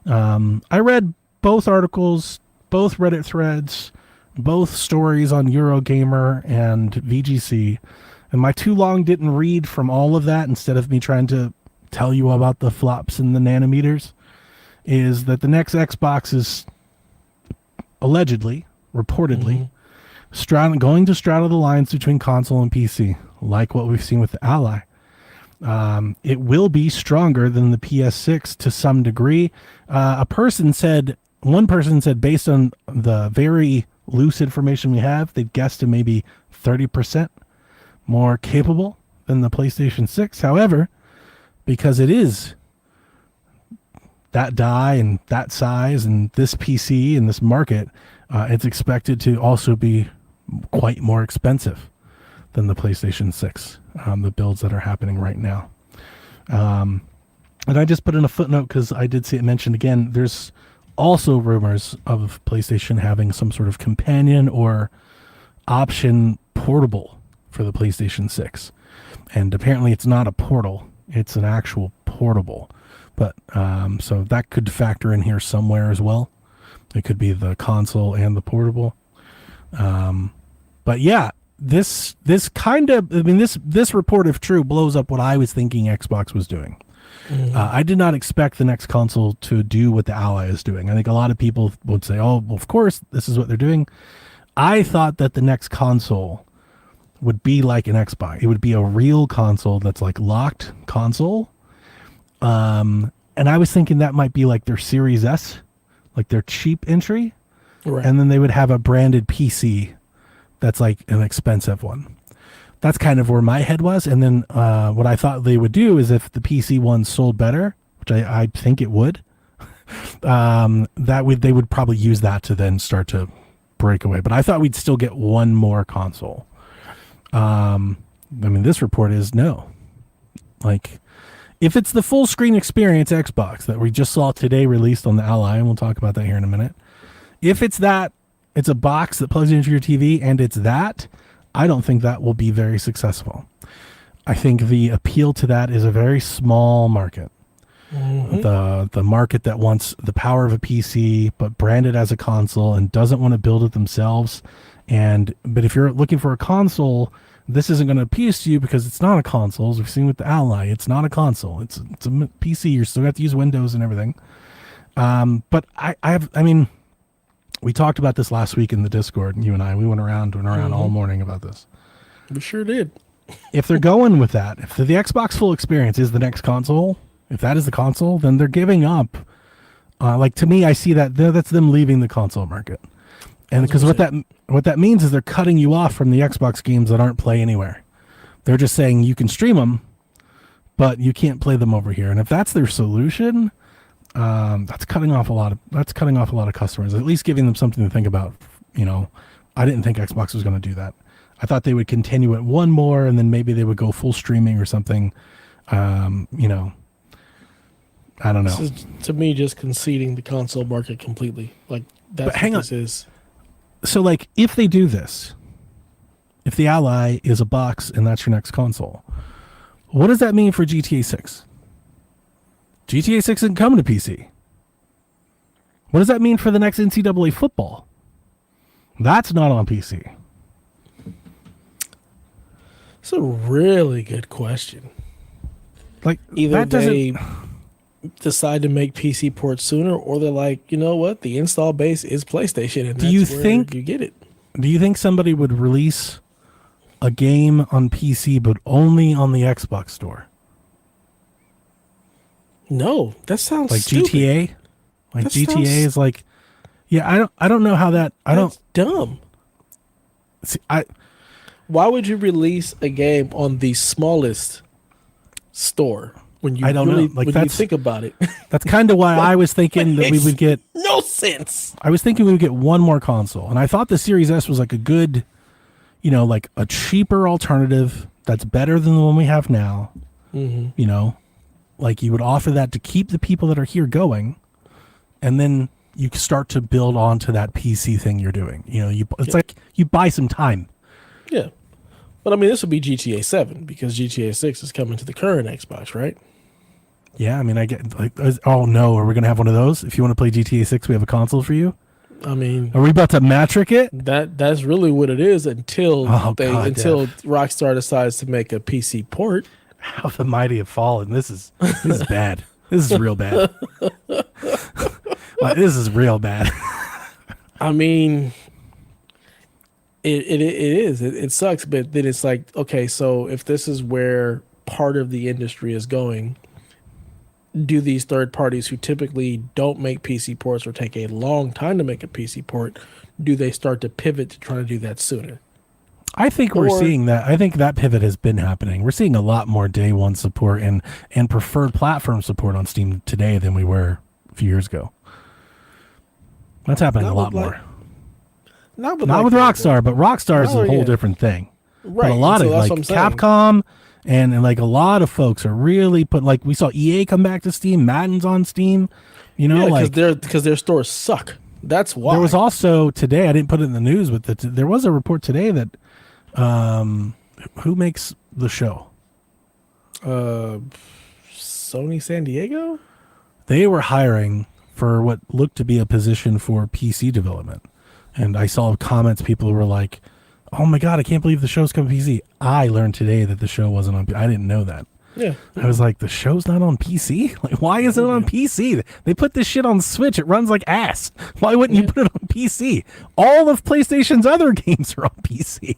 I read both articles, both Reddit threads, both stories on Eurogamer and VGC. And my too long didn't read from all of that, instead of me trying to tell you about the flops and the nanometers, is that the next Xbox is allegedly, reportedly, going to straddle the lines between console and PC, like what we've seen with the Ally. It will be stronger than the PS6 to some degree. One person said, based on the very loose information we have, they've guessed to maybe 30% more capable than the PlayStation 6. However, because it is that die and that size and this PC and this market, it's expected to also be quite more expensive than the PlayStation 6, the builds that are happening right now. And I just put in a footnote because I did see it mentioned again. There's also rumors of PlayStation having some sort of companion or option portable for the PlayStation 6. And apparently it's not a portal, it's an actual portable. But so that could factor in here somewhere as well. It could be the console and the portable. But yeah, this report, if true, blows up what I was thinking Xbox was doing. I did not expect the next console to do what the Ally is doing. I think a lot of people would say, oh, well, of course, this is what they're doing. I thought that the next console would be like an Xbox. It would be a real console that's like locked console. And I was thinking that might be like their Series S, like their cheap entry. Right. And then they would have a branded PC that's like an expensive one. That's kind of where my head was. And then what I thought they would do is, if the PC one sold better, which I think it would, they would probably use that to then start to break away. But I thought we'd still get one more console. This report is no. Like, if it's the full screen experience Xbox that we just saw today released on the Ally, and we'll talk about that here in a minute. If it's that, it's a box that plugs into your TV, and it's that, I don't think that will be very successful. I think the appeal to that is a very small market. The market that wants the power of a PC but branded as a console and doesn't want to build it themselves. But if you're looking for a console, this isn't going to appease to you because it's not a console. As we've seen with the Ally, it's not a console. It's a PC. You still have to use Windows and everything. But We talked about this last week in the Discord, you and I. We went around all morning about this. We sure did. If they're going with that, if the Xbox Full Experience is the next console, if that is the console, then they're giving up. Like, to me, I see that's them leaving the console market. And because what that means is they're cutting you off from the Xbox games that aren't Play Anywhere. They're just saying you can stream them, but you can't play them over here. And if that's their solution, that's cutting off a lot of customers. At least giving them something to think about. You know, I didn't think Xbox was going to do that. I thought they would continue it one more, and then maybe they would go full streaming or something. You know, I don't know. This is, to me, just conceding the console market completely. Like, that's what this is. So, like, if they do this, if the Ally is a box and that's your next console, what does that mean for GTA 6? GTA 6 isn't coming to PC. What does that mean for the next NCAA football? That's not on PC. It's a really good question. Like, either they decide to make PC ports sooner, or they're like, you know what, the install base is PlayStation, and that's where you get it. Do you think somebody would release a game on PC but only on the Xbox store? No, that sounds like stupid. GTA. Like that GTA is like, yeah. I don't know how that. That's dumb. See, why would you release a game on the smallest store when you really know. Like, when you think about it? That's kind of why I was thinking that we would get no sense. I was thinking we would get one more console, and I thought the Series S was like a good, you know, like a cheaper alternative that's better than the one we have now. Mm-hmm. You know, like you would offer that to keep the people that are here going, and then you start to build onto that PC thing you're doing. You know, it's like you buy some time. Yeah. But I mean, this would be GTA 7 because GTA 6 is coming to the current Xbox, right? Yeah, I mean, I get like, oh no, are we gonna have one of those? If you want to play GTA 6, we have a console for you. I mean, are we about to matric it? That's really what it is until Rockstar decides to make a PC port. How the mighty have fallen. This is bad. This is real bad. This is real bad. I mean, it is. It sucks, but then it's like, okay, so if this is where part of the industry is going, do these third parties who typically don't make PC ports or take a long time to make a PC port, do they start to pivot to try to do that sooner? I think we're seeing that. I think that pivot has been happening. We're seeing a lot more day one support and preferred platform support on Steam today than we were a few years ago. That's happening a lot more. Not with Rockstar, but Rockstar is a whole different thing. Right. But a lot of like Capcom and like a lot of folks are really like we saw EA come back to Steam, Madden's on Steam, you know, like because their stores suck. That's why. There was also today, I didn't put it in the news, but there was a report today that who makes the show? Sony San Diego? They were hiring for what looked to be a position for PC development. And I saw comments, people were like, oh my God, I can't believe the show's coming to PC. I learned today that the show wasn't on PC. I didn't know that. Yeah. I was like, the show's not on PC? Like, why is it on PC? They put this shit on Switch. It runs like ass. Why wouldn't you put it on PC? All of PlayStation's other games are on PC.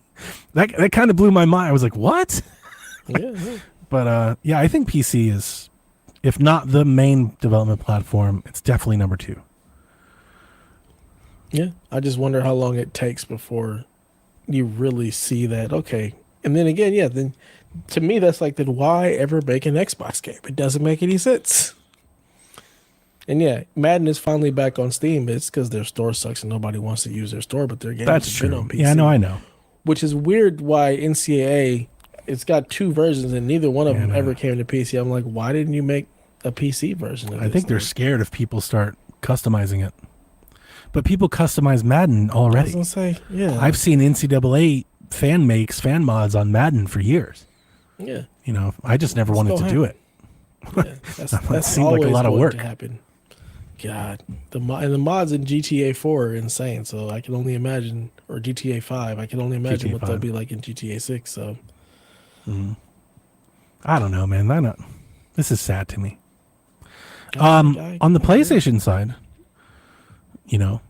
That kind of blew my mind. I was like, what? Yeah. But yeah, I think PC is, if not the main development platform, it's definitely number 2. Yeah. I just wonder how long it takes before you really see that. Okay. And then again, then to me, that's like, then why ever make an Xbox game? It doesn't make any sense. And yeah, Madden is finally back on Steam. It's because their store sucks and nobody wants to use their store, but their games have been on PC. Yeah, I know. Which is weird why NCAA, it's got 2 versions and neither one of them ever came to PC. I'm like, why didn't you make a PC version of this? I think they're scared if people start customizing it. But people customize Madden already. I was gonna say, yeah. I've seen NCAA fan mods on Madden for years. Yeah. You know, I just never wanted to do it. Yeah, that seemed like a lot of work. To happen. God, the mods in GTA 4 are insane. So I can only imagine, or GTA 5. I can only imagine what they'll be like in GTA 6. So, I don't know, man. This is sad to me. On the PlayStation side, you know,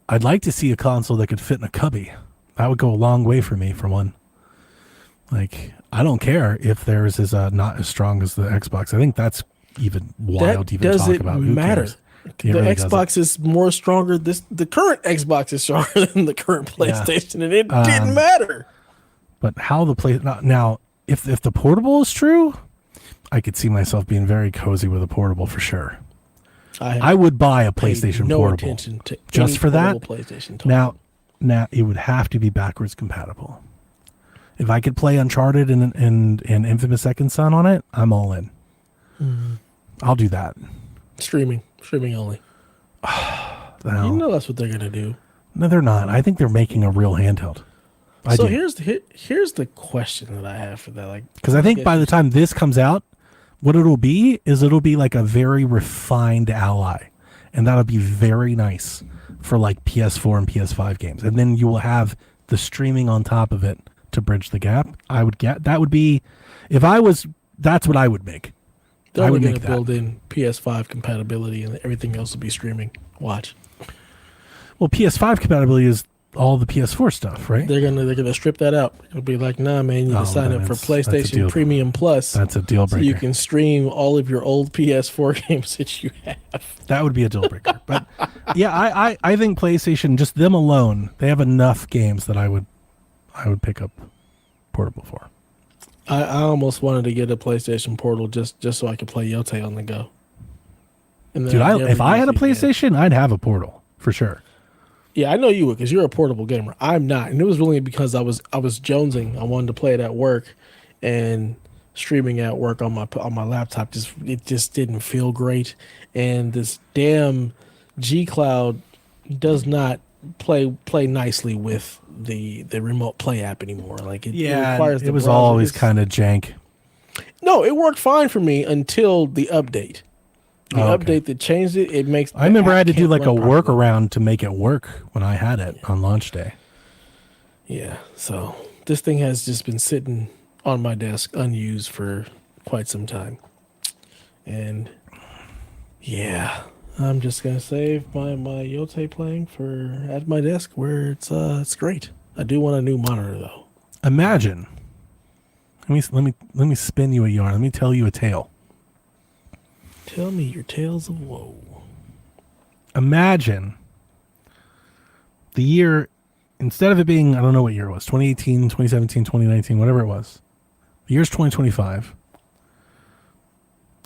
I'd like to see a console that could fit in a cubby. That would go a long way for me, for one. Like, I don't care if theirs is not as strong as the Xbox. I think that's even wild to even talk about. Who matter? cares? The really Xbox is more stronger. The current Xbox is stronger than the current PlayStation, and it didn't matter. But how the play now, if the portable is true, I could see myself being very cozy with a portable for sure. I would buy a PlayStation portable just for that. PlayStation now it would have to be backwards compatible. If I could play Uncharted and Infamous Second Son on it, I'm all in. I'll do that. Streaming only. No. You know that's what they're gonna do. No, they're not. I think they're making a real handheld. Here's the question that I have for that. Like, because I think by the time this comes out, what it'll be like a very refined Ally, and that'll be very nice for like PS4 and PS5 games. And then you will have the streaming on top of it to bridge the gap. I would get that would be, if I was, that's what I would make. They're going to build in PS5 compatibility, and everything else will be streaming. Watch. Well, PS5 compatibility is all the PS4 stuff, right? They're gonna strip that out. It'll be like, nah, man, you need to sign up for PlayStation Premium Plus. That's a deal breaker. So you can stream all of your old PS4 games that you have. That would be a deal breaker. But yeah, I think PlayStation, just them alone, they have enough games that I would pick up portable for. I almost wanted to get a PlayStation Portal just so I could play Yote on the go. And dude, if I had a PlayStation, I'd have a Portal for sure. Yeah, I know you would, because you're a portable gamer. I'm not, and it was really because I was jonesing. I wanted to play it at work, and streaming at work on my laptop just didn't feel great. And this damn G Cloud does not play nicely with the remote play app anymore. Like it requires the it was browser. always kind of jank. No, it worked fine for me until the update. The update that changed it, it makes. I remember I had to do like a workaround to make it work when I had it on launch day. Yeah, so this thing has just been sitting on my desk unused for quite some time. And yeah, I'm just gonna save my Yote playing for at my desk where it's great. I do want a new monitor though. Imagine. Let me spin you a yarn. Let me tell you a tale. Tell me your tales of woe. Imagine the year, instead of it being, I don't know what year it was, 2018, 2017, 2019, whatever it was. The year's 2025.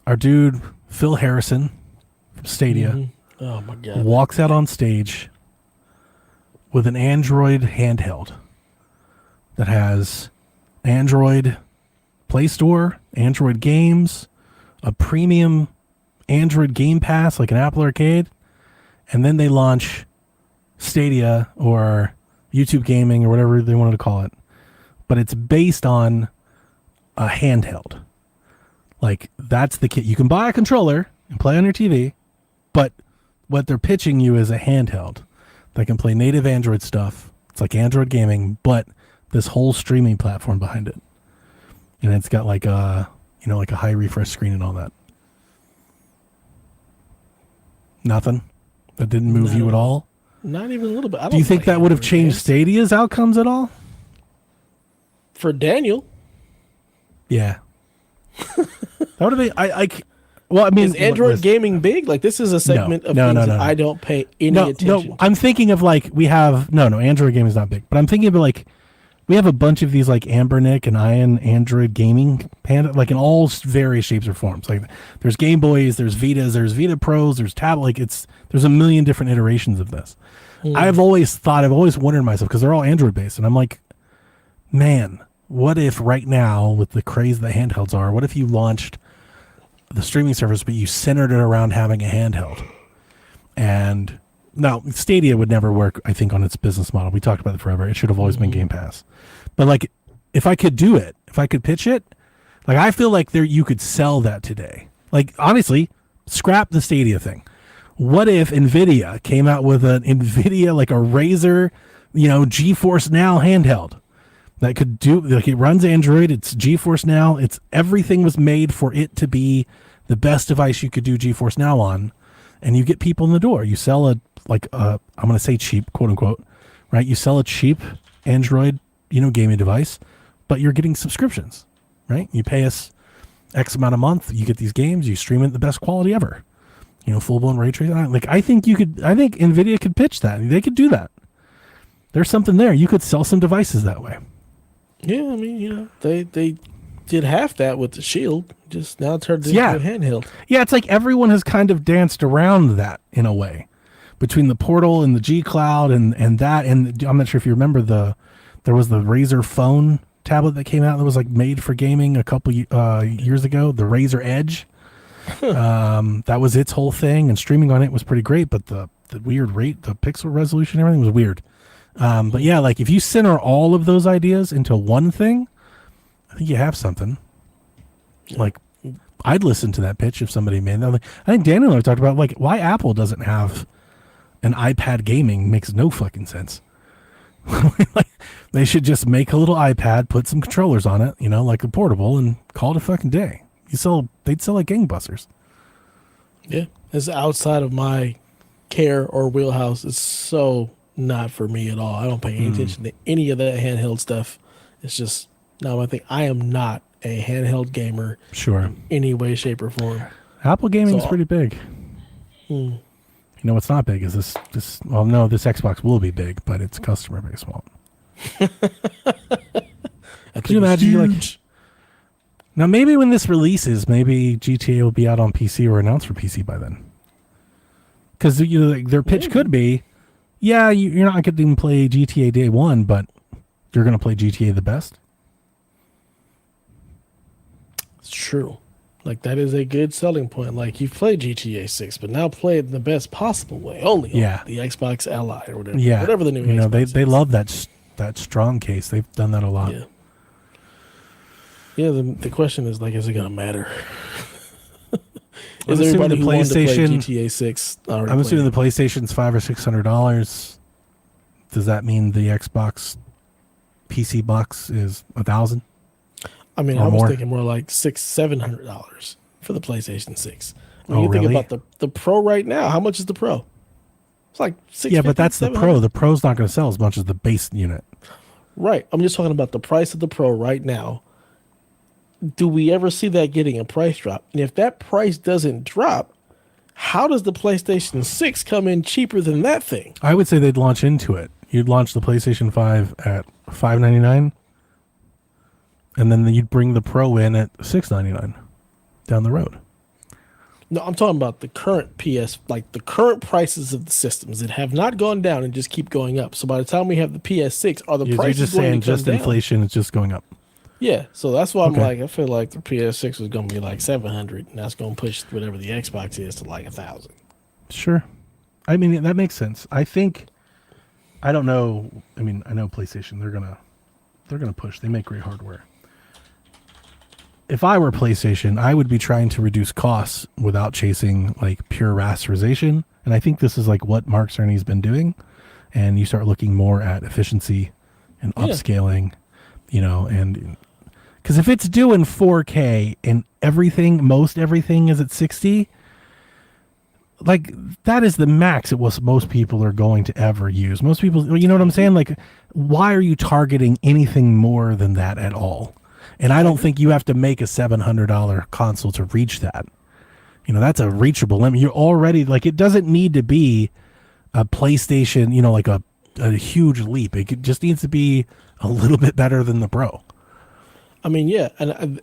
Our dude, Phil Harrison from Stadia, Oh my God, walks out on stage with an Android handheld that has Android Play Store, Android games, a premium Android Game Pass like an Apple Arcade, and then they launch Stadia or YouTube Gaming or whatever they wanted to call it. But it's based on a handheld. Like, that's the kit. You can buy a controller and play on your TV, but what they're pitching you is a handheld that can play native Android stuff. It's like Android Gaming, but this whole streaming platform behind it. And it's got like a high refresh screen and all that. Nothing? That didn't move you at all? Not even a little bit. Do you think that would have changed Stadia's outcomes at all? For Daniel? Yeah. That would have been, well, I mean, is Android gaming big? Like, this is a segment of things that I don't pay any attention to. I'm thinking of like, we have, Android gaming is not big, but I'm thinking of like, we have a bunch of these like Ambernick and Ion Android gaming panda, like in all various shapes or forms. Like there's Game Boys, there's Vitas, there's Vita Pros, there's tablet. Like there's a million different iterations of this. I've always wondered myself, because they're all Android based, and I'm like, man, what if right now with the craze that handhelds are, what if you launched the streaming service, but you centered it around having a handheld? And now Stadia would never work, I think, on its business model. We talked about it forever. It should have always been Game Pass. But like, if I could do it, if I could pitch it, like, I feel like you could sell that today. Like, honestly, scrap the Stadia thing. What if NVIDIA came out with like a Razer, GeForce Now handheld that could do, like, it runs Android, it's GeForce Now, everything was made for it to be the best device you could do GeForce Now on, and you get people in the door. You sell a like I'm going to say cheap, quote unquote, right? You sell a cheap Android, gaming device, but you're getting subscriptions, right? You pay us X amount a month, you get these games, you stream it the best quality ever. Full blown ray tracing. Like I think Nvidia could pitch that. They could do that. There's something there. You could sell some devices that way. Yeah, I mean, they did half that with the Shield. Just now turned into a handheld. Yeah, it's like everyone has kind of danced around that in a way, between the Portal and the G Cloud and that. And I'm not sure if you remember there was the Razer phone tablet that came out that was like made for gaming a couple years ago. The Razer Edge. That was its whole thing, and streaming on it was pretty great. But the weird rate, the pixel resolution, everything was weird. But yeah, like if you center all of those ideas into one thing, I think you have something. Like, I'd listen to that pitch if somebody made that. I think Daniel and I talked about like why Apple doesn't have an iPad gaming makes no fucking sense. Like, they should just make a little iPad, put some controllers on it, like a portable, and call it a fucking day. They'd sell like gangbusters. Yeah, it's outside of my care or wheelhouse. It's so not for me at all. I don't pay any attention to any of that handheld stuff. It's just not my thing. I am not a handheld gamer. Sure. In any way, shape, or form. Apple gaming is pretty big. What's not big is this. Well, no, this Xbox will be big, but its customer base won't. Can you imagine? Now, maybe when this releases, maybe GTA will be out on PC or announced for PC by then. Because their pitch could be, you're not going to play GTA Day 1, but you're going to play GTA the best. It's true. Like, that is a good selling point. Like, you've played GTA 6, but now play it in the best possible way. Only on the Xbox Ally or whatever. Yeah. Whatever the new Xbox they love that strong case. They've done that a lot. Yeah. Yeah, the question is, like, is it going to matter? Is everybody who wanted to play GTA 6 already I'm assuming the PlayStation's $500 or $600. Does that mean the Xbox PC box is $1,000? I mean, I was thinking more like $600-$700 for the PlayStation 6. I mean, really? Think about the Pro right now. How much is the Pro? It's like $650. Yeah, but that's the Pro. The Pro's not going to sell as much as the base unit. Right. I'm just talking about the price of the Pro right now. Do we ever see that getting a price drop? And if that price doesn't drop, how does the PlayStation 6 come in cheaper than that thing? I would say they'd launch into it. You'd launch the PlayStation 5 at $599, and then you'd bring the Pro in at $699 down the road. No, I'm talking about the current the current prices of the systems that have not gone down and just keep going up. So by the time we have the PS6, are the prices you're just going saying to come just down? Inflation is just going up. Yeah, so that's why I'm like, I feel like the PS6 was going to be like $700, and that's going to push whatever the Xbox is to like $1,000. Sure. I mean, that makes sense. I don't know. I mean, I know PlayStation, they're gonna push. They make great hardware. If I were PlayStation, I would be trying to reduce costs without chasing like pure rasterization. And I think this is like what Mark Cerny's been doing. And you start looking more at efficiency and upscaling, and because if it's doing 4K and most everything is at 60, like that is the max at what most people are going to ever use. Most people, you know what I'm saying? Like, why are you targeting anything more than that at all? And I don't think you have to make a $700 console to reach that. That's a reachable limit. You're already like, it doesn't need to be a PlayStation, like a huge leap. It just needs to be a little bit better than the Pro. I mean, yeah, and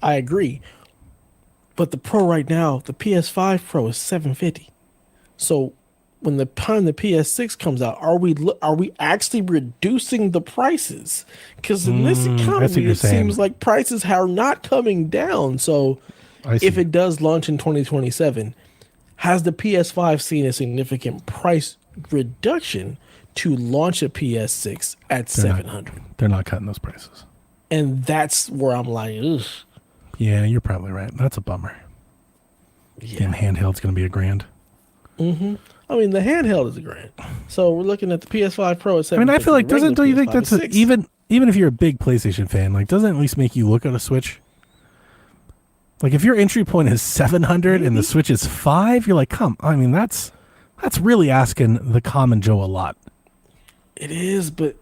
I agree. But the Pro right now, the PS5 Pro is $750. So when the time the PS6 comes out, are we actually reducing the prices? Because in this economy, it seems like prices are not coming down. So if it does launch in 2027, has the PS5 seen a significant price reduction to launch a PS6 at $700? They're not cutting those prices. And that's where I'm like, ugh. Yeah, you're probably right. That's a bummer. Yeah. Damn handheld's going to be $1,000. Mm-hmm. I mean, the handheld is $1,000. So we're looking at the PS5 Pro at $750. I mean, I feel like don't you think that's even if you're a big PlayStation fan, like doesn't it at least make you look at a Switch? Like if your entry point is $700 and the Switch is $500, you're like, I mean, that's That's really asking the common Joe a lot. It is, but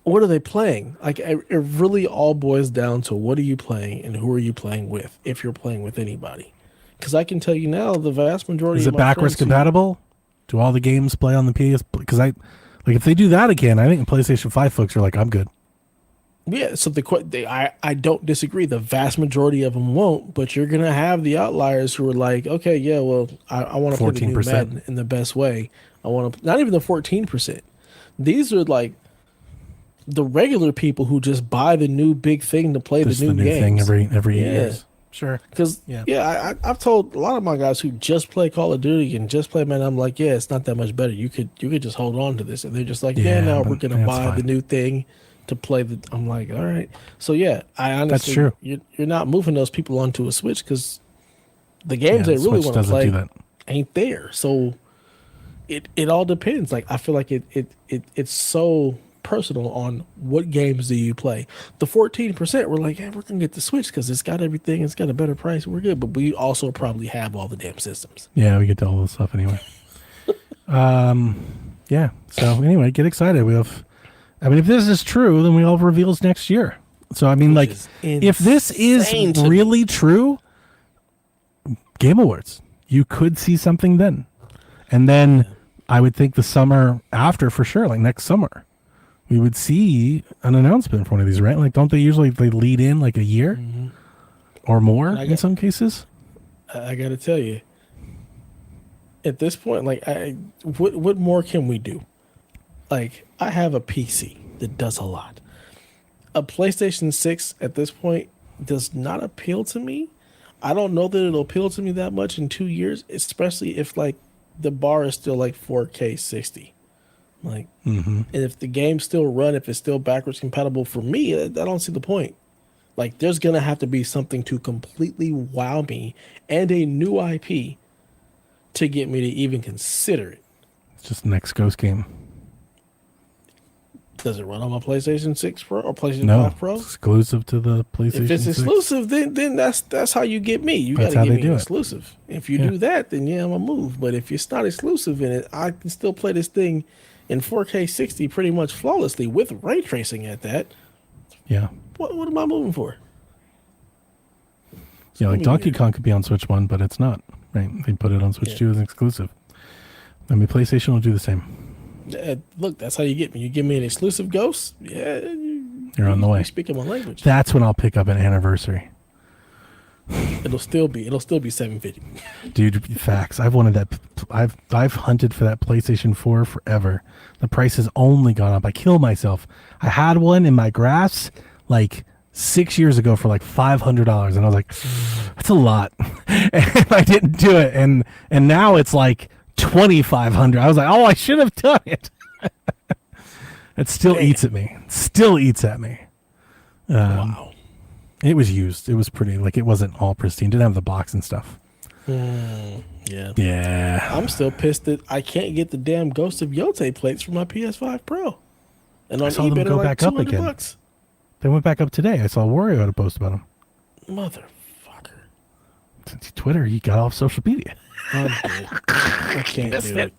what are they playing? Like, it really all boils down to what are you playing and who are you playing with, if you're playing with anybody. Because I can tell you now, the vast majority Is of it my backwards friends compatible? Do all the games play on the PS? Because like if they do that again, I think the PlayStation 5 folks are like, I'm good. yeah, so I don't disagree. The vast majority of them won't, but you're gonna have the outliers who are like, okay, yeah, well, I want to play the new 14%. Madden in the best way. I want to not even the 14%. These are like the regular people who just buy the new big thing to play Just the the new new thing games. every 8 Yeah. years. Sure. Because Yeah. I've told a lot of my guys who just play Call of Duty and just play Man, I'm like, yeah, it's not that much better. You could just hold on to this, and they're just like, yeah, Yeah, now we're but gonna that's buy the fine. new thing to play the. I'm like, all right, so yeah, I honestly, true. You're not moving those people onto a Switch because the Yeah, games the they really Switch want to doesn't do play that. ain't there. So it all depends. Like I feel like it's so personal on what games do you play. The 14% we're like, yeah, we're gonna get the Switch because it's got everything, it's got a better price, we're good. But we also probably have all the damn systems. Yeah, we get to all this stuff anyway. Yeah. So anyway, get excited. I mean, if this is true, then we all have reveals next year. So I mean, Which like, is if this is insane to me. really true, Game Awards, you could see something then, and then I would think the summer after for sure, like next summer, we would see an announcement for one of these, right? Like, don't they usually they lead in like a year or more in some cases? I gotta tell you, at this point, like, what more can we do? Like, I have a PC that does a lot. A PlayStation 6 at this point does not appeal to me. I don't know that it'll appeal to me that much in 2 years, especially if like the bar is still like 4K 60. Like, and if the games still run, if it's still backwards compatible for me, I don't see the point. Like, there's gonna have to be something to completely wow me and a new IP to get me to even consider it. It's just the next Ghost game. Does it run on my PlayStation 6 Pro or PlayStation No, 5 Pro? it's exclusive to the PlayStation. If it's 6. exclusive, then that's how you get me. You That's got how to give they me do an it. exclusive. If you Yeah. do that, then yeah, I'm gonna move. But if it's not exclusive in it, I can still play this thing in 4K 60 pretty much flawlessly with ray tracing at that. Yeah, What am I moving for? yeah. Like Ooh, Donkey yeah. Kong could be on Switch 1, but it's not. Right? They put it on Switch Yeah. 2 as an exclusive. I mean, PlayStation will do the same. Look, that's how you get me. You give me an exclusive Ghost, yeah, You're on the way. You speaking my language. That's when I'll pick up an Anniversary. It'll still be $750. Dude, facts. I've wanted that. I've hunted for that PlayStation 4 forever. The price has only gone up. I kill myself. I had one in my grasp like 6 years ago for like $500, and I was like, that's a lot, and I didn't do it. And now it's like 2,500. I was like, oh, I should have done it. It still Man. eats at me. Still eats at me. Wow. It was used. It was pretty. Like, it wasn't all pristine. Didn't have the box and stuff. Yeah. Yeah. I'm still pissed that I can't get the damn Ghost of Yote plates for my PS5 Pro. And on saw them eBay, they're go like back up $200. again. They went back up today. I saw Wario had a post about them. Motherfucker. Twitter, he got off social media. I'm good. I can't do it.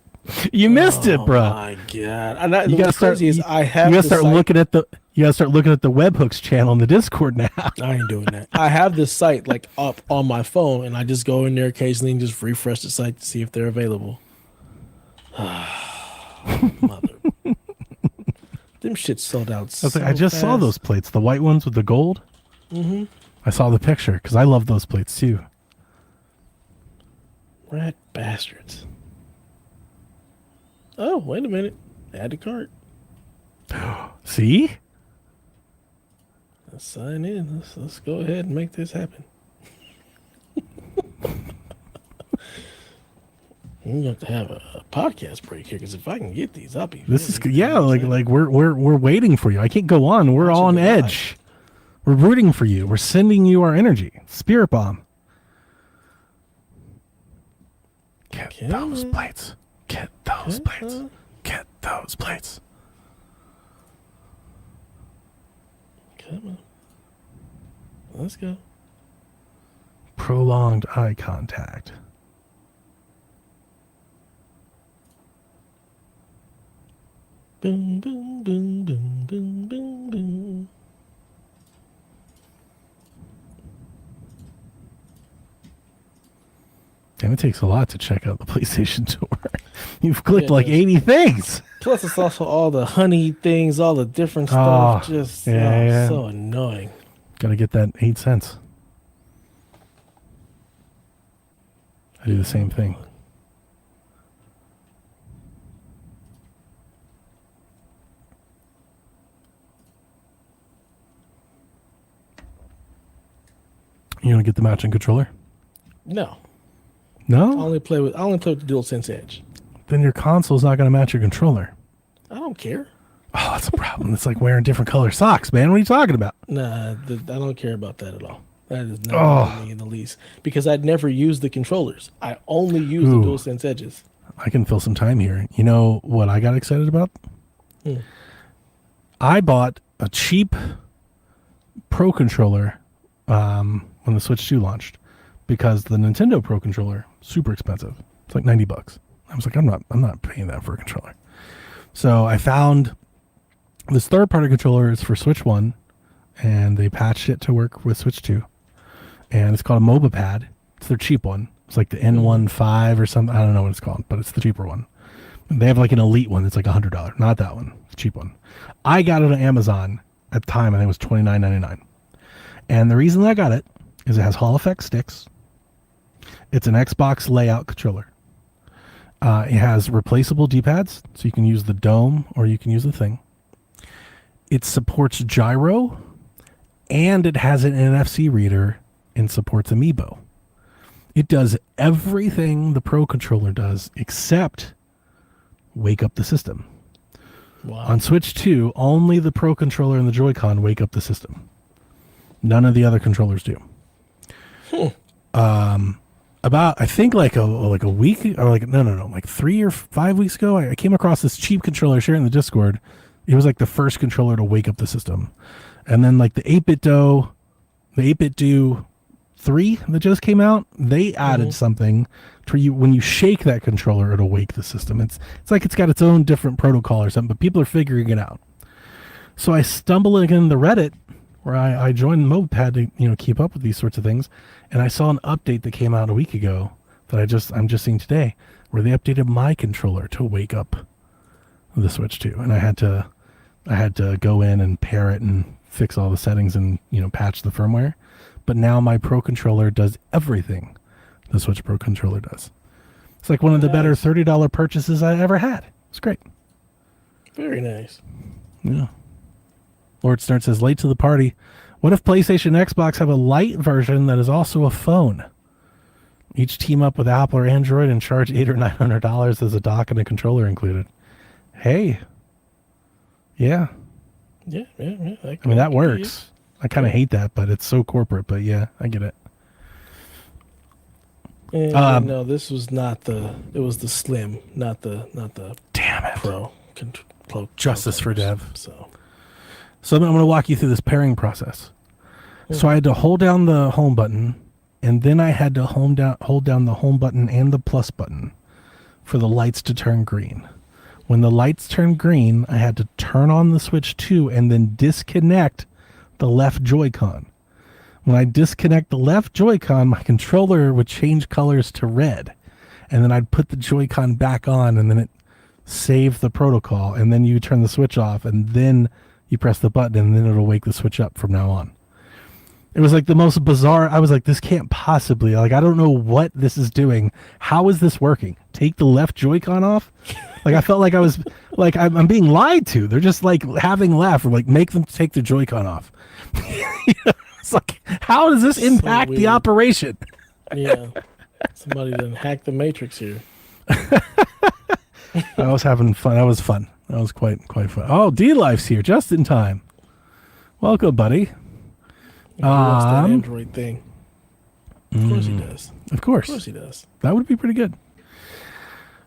You missed it, bro. My God. And You gotta start. Crazy is I have you gotta the start site- looking at the. You gotta start looking at the webhooks channel in the Discord now. I ain't doing that. I have this site like up on my phone, and I just go in there occasionally and just refresh the site to see if they're available. Mother. Them shits sold out. I was like, I just saw those plates, the white ones with the gold. Mm-hmm. I saw the picture because I love those plates too. Rat bastards. Oh, wait a minute. Add to cart. See, Let's sign in. Let's go ahead and make this happen. We have to have a podcast break here because if I can get these, I'll be. this is really yeah. Like excited. we're waiting for you. I can't go on. We're all on Watching it live. edge. We're rooting for you. We're sending you our energy. Spirit bomb. Get those Okay. plates. Get those plates. Okay. Get those plates. Come on. Let's go. Prolonged eye contact. Boom, boom, boom, boom, boom, boom, boom. Damn, it takes a lot to check out the PlayStation Store. You've clicked Yeah, it like does. 80 things. Plus, it's also all the honey things, all the different Oh, stuff. Just yeah. so annoying. Gotta get that 8 cents. I do the same thing. You want to get the matching controller? No, I No? only play with the DualSense Edge. Then your console's not going to match your controller. I don't care. Oh, that's a problem. It's like wearing different color socks, man. What are you talking about? Nah, I don't care about that at all. That is not Oh. bothering me in the least because I'd never use the controllers. I only use Ooh. the DualSense Edges. I can fill some time here. You know what I got excited about? Hmm. I bought a cheap Pro controller when the Switch 2 launched because the Nintendo Pro controller super expensive. It's like $90. I was like, I'm not paying that for a controller. So I found this third-party controller is for Switch 1, and they patched it to work with Switch 2. And it's called a MOBA pad. It's their cheap one. It's like the N15 or something. I don't know what it's called, but it's the cheaper one. And they have like an elite one that's like $100. Not that one. The cheap one. I got it on Amazon at the time. I think it was $29.99. And the reason that I got it is it has Hall Effect sticks. It's an Xbox layout controller. It has replaceable D-pads, so you can use the dome or you can use the thing. It supports gyro, and it has an NFC reader and supports Amiibo. It does everything the Pro controller does except wake up the system. Wow. On Switch 2, only the Pro controller and the Joy-Con wake up the system. None of the other controllers do. About I think like a week or like 3 or 5 weeks ago, I came across this cheap controller shared in the Discord. It was like the first controller to wake up the system, and then like the 8-bit do 3 that just came out. They added something to you when you shake that controller, it'll wake the system. It's like it's got its own different protocol or something, but people are figuring it out. So I stumble again the Reddit where I joined the Moped to keep up with these sorts of things, and I saw an update that came out a week ago that I'm just seeing today, where they updated my controller to wake up the Switch 2, and I had to go in and pair it and fix all the settings and patch the firmware. But now my Pro controller does everything the Switch Pro controller does. It's like one of the better $30 purchases I ever had. It's great. Very nice. Yeah. Lord Stern says, late to the party. What if PlayStation and Xbox have a light version that is also a phone? Each team up with Apple or Android and charge $800 or $900 as a dock and a controller included. Hey. Yeah. Yeah. I mean, that works. I kind of hate that, but it's so corporate. But yeah, I get it. And no, this was not it was the Slim, not the Damn it. Pro. Justice for Dev. So I'm going to walk you through this pairing process. So I had to hold down the home button, and then I had to hold down the home button and the plus button for the lights to turn green. When the lights turned green, I had to turn on the Switch 2 and then disconnect the left Joy-Con. When I disconnect the left Joy-Con, my controller would change colors to red. And then I'd put the Joy-Con back on, and then it saved the protocol. And then you turn the Switch off, and then you press the button, and then it'll wake the Switch up from now on. It was like the most bizarre. I was like, this can't possibly. Like, I don't know what this is doing. How is this working? Take the left Joy-Con off? Like, I felt like I was, like, I'm being lied to. They're just, like, having laugh or, like, make them take their Joy-Con off. It's like, how does this impact the operation? Yeah. Somebody done hacked the Matrix here. I was having fun. That was fun. That was quite fun. Oh, D-Life's here just in time. Welcome, buddy. He wants that Android thing. Of course he does. Of course. Of course he does. That would be pretty good.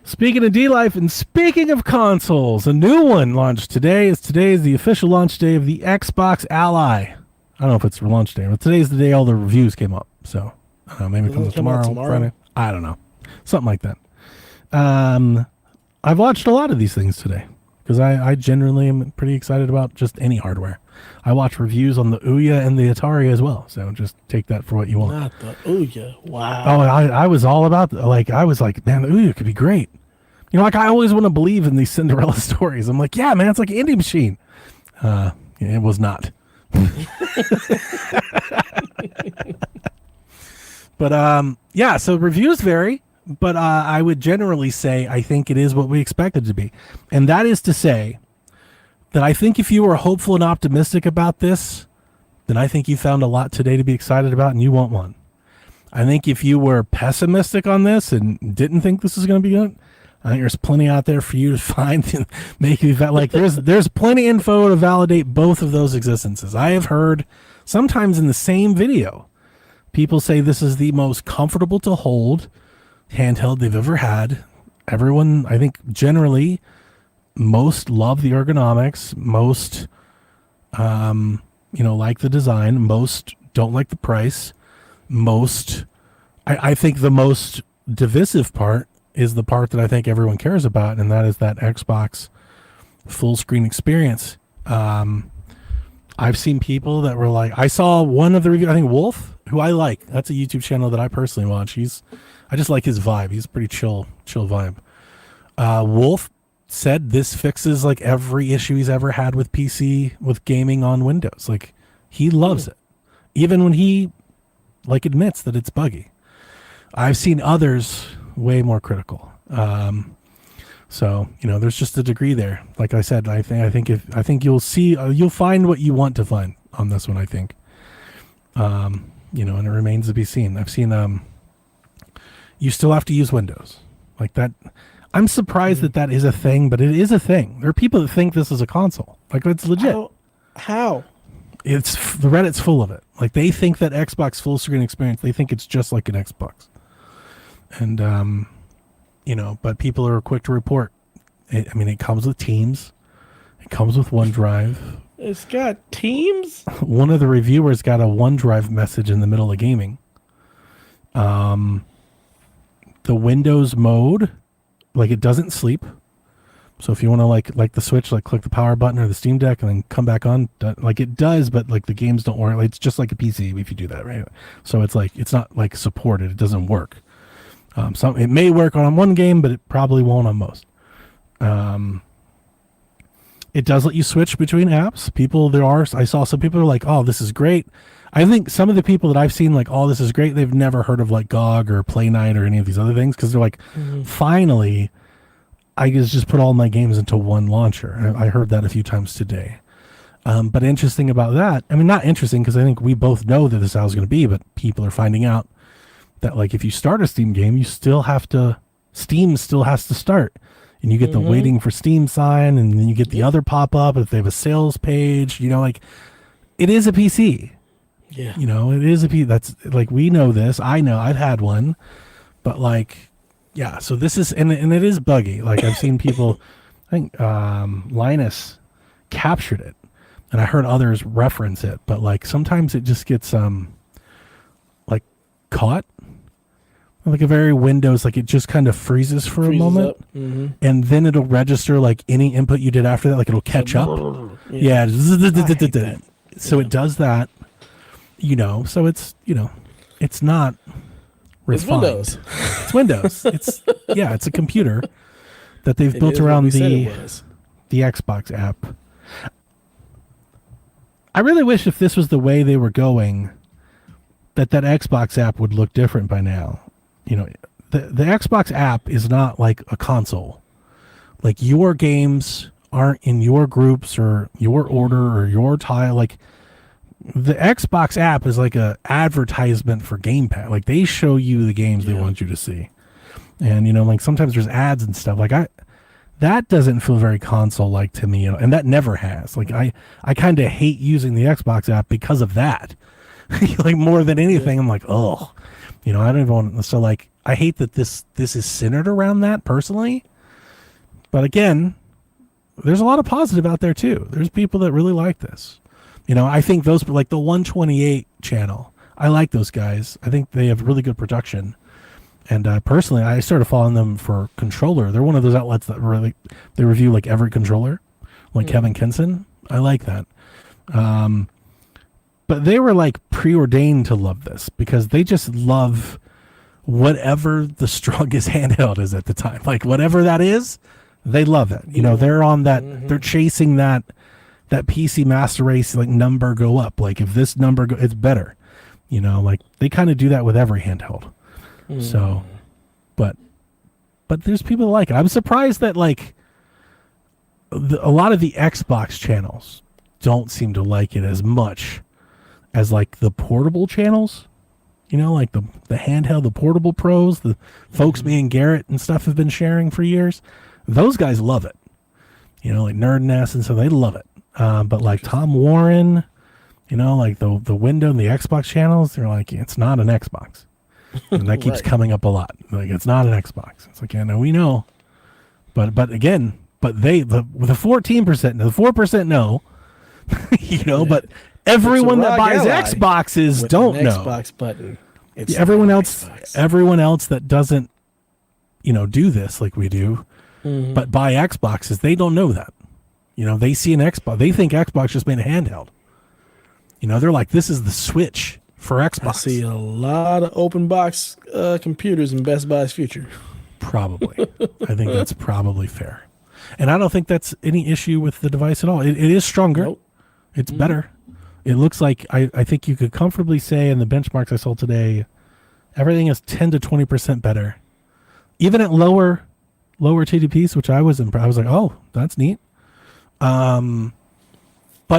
Speaking of D-Life and speaking of consoles, a new one launched today. Today is the official launch day of the Xbox Ally. I don't know if it's for launch day, but today's the day all the reviews came up. So, I don't know, maybe it comes out tomorrow, Friday. I don't know. Something like that. I've watched a lot of these things today. because I generally am pretty excited about just any hardware. I watch reviews on the Ouya and the Atari as well, so just take that for what you want. Not the Ouya. Wow. Oh, I was all about I was like, man, the Ouya could be great. You know, like I always want to believe in these Cinderella stories. I'm like, yeah, man, it's like an indie machine. It was not. But yeah, so reviews vary, but I would generally say I think it is what we expected it to be. And that is to say that I think if you were hopeful and optimistic about this, then I think you found a lot today to be excited about and you want one. I think if you were pessimistic on this and didn't think this is going to be good, I think there's plenty out there for you to find and make you like there's plenty of info to validate both of those existences. I have heard sometimes in the same video, people say this is the most comfortable to hold handheld they've ever had. Everyone, I think generally, most love the ergonomics, most like the design, most don't like the price, most I think the most divisive part is the part that I think everyone cares about, and that is that Xbox full screen experience. I've seen people that were like, I saw one of the reviews, I think Wolf, who I like. That's a YouTube channel that I personally watch. I just like his vibe. He's a pretty chill vibe. Wolf said this fixes like every issue he's ever had with PC, with gaming on Windows. Like he loves it. Even when he like admits that it's buggy. I've seen others way more critical. So, there's just a degree there. Like I said, I think you'll see, you'll find what you want to find on this one, I think. And it remains to be seen. I've seen, you still have to use Windows like that. I'm surprised that is a thing, but it is a thing. There are people that think this is a console. Like it's legit. How? The Reddit's full of it. Like they think that Xbox full screen experience, they think it's just like an Xbox. And, but people are quick to report. It comes with Teams. It comes with OneDrive. It's got Teams? One of the reviewers got a OneDrive message in the middle of gaming. The Windows mode, like it doesn't sleep. So if you want to like the Switch, like click the power button or the Steam Deck and then come back on, like it does, but like the games don't work. Like, it's just like a PC if you do that, right? So it's like, it's not like supported. It doesn't work. So it may work on one game, but it probably won't on most. It does let you switch between apps. I saw some people are like, oh, this is great. I think some of the people that I've seen like, oh, this is great, they've never heard of like GOG or Play Night or any of these other things because they're like, finally, I just put all my games into one launcher. I heard that a few times today. But interesting about that, not interesting because I think we both know that this is how it's going to be, but people are finding out that like if you start a Steam game, Steam still has to start. And you get the waiting for Steam sign, and then you get the other pop-up if they have a sales page, like it is a PC. Yeah. It is a PC. That's like, we know this. I know I've had one, but like, yeah, so this is, and it is buggy. Like I've seen people, I think Linus captured it and I heard others reference it, but like sometimes it just gets like caught. Like a very Windows, like it just kind of freezes for a moment, and then it'll register like any input you did after that, like it'll catch up. Yeah. So it does that, so it's, it's not refined. It's Windows. It's Windows. It's a computer that they've built around the Xbox app. I really wish if this was the way they were going, that Xbox app would look different by now. The Xbox app is not like a console. Like your games aren't in your groups or your order or your tile. Like the Xbox app is like a advertisement for Game Pass. Like they show you the games they want you to see. And, like sometimes there's ads and stuff. Like that doesn't feel very console-like to me. And that never has. Like I kind of hate using the Xbox app because of that. Like more than anything, I'm like, oh. I don't even want. So like, I hate that this is centered around that personally. But again, there's a lot of positive out there too. There's people that really like this. I think those like the 128 channel. I like those guys. I think they have really good production. And personally, I started following them for controller. They're one of those outlets that really they review like every controller, like Kevin Kinson. I like that. But they were like preordained to love this because they just love whatever the strongest handheld is at the time. Like whatever that is, they love it. You know, they're on that. They're chasing that PC Master Race like number go up. Like if this number it's better. You know, like they kind of do that with every handheld. So, but there's people that like it. I'm surprised that like a lot of the Xbox channels don't seem to like it as much as like the portable channels. You know, like the handheld, the portable pros, the folks me and Garrett and stuff have been sharing for years. Those guys love it. You know, like Nerd Nest and so they love it. But like Tom Warren, you know, like the window and the Xbox channels, they're like, it's not an Xbox. And that keeps coming up a lot. Like, it's not an Xbox. It's like, yeah, no, we know. But again, but the 14%, the 4% no, you know, but everyone that buys Xboxes don't know. Xbox button. It's everyone else that doesn't, you know, do this like we do, but buy Xboxes, they don't know that. You know, they see an Xbox, they think Xbox just made a handheld. You know, they're like, this is the Switch for Xbox. I see a lot of open box computers in Best Buy's future. Probably. I think that's probably fair. And I don't think that's any issue with the device at all. It is stronger. Nope. It's better. It looks like, I think you could comfortably say in the benchmarks I saw today, everything is 10 to 20% better. Even at lower TDPs, which I was impressed. I was like, oh, that's neat. But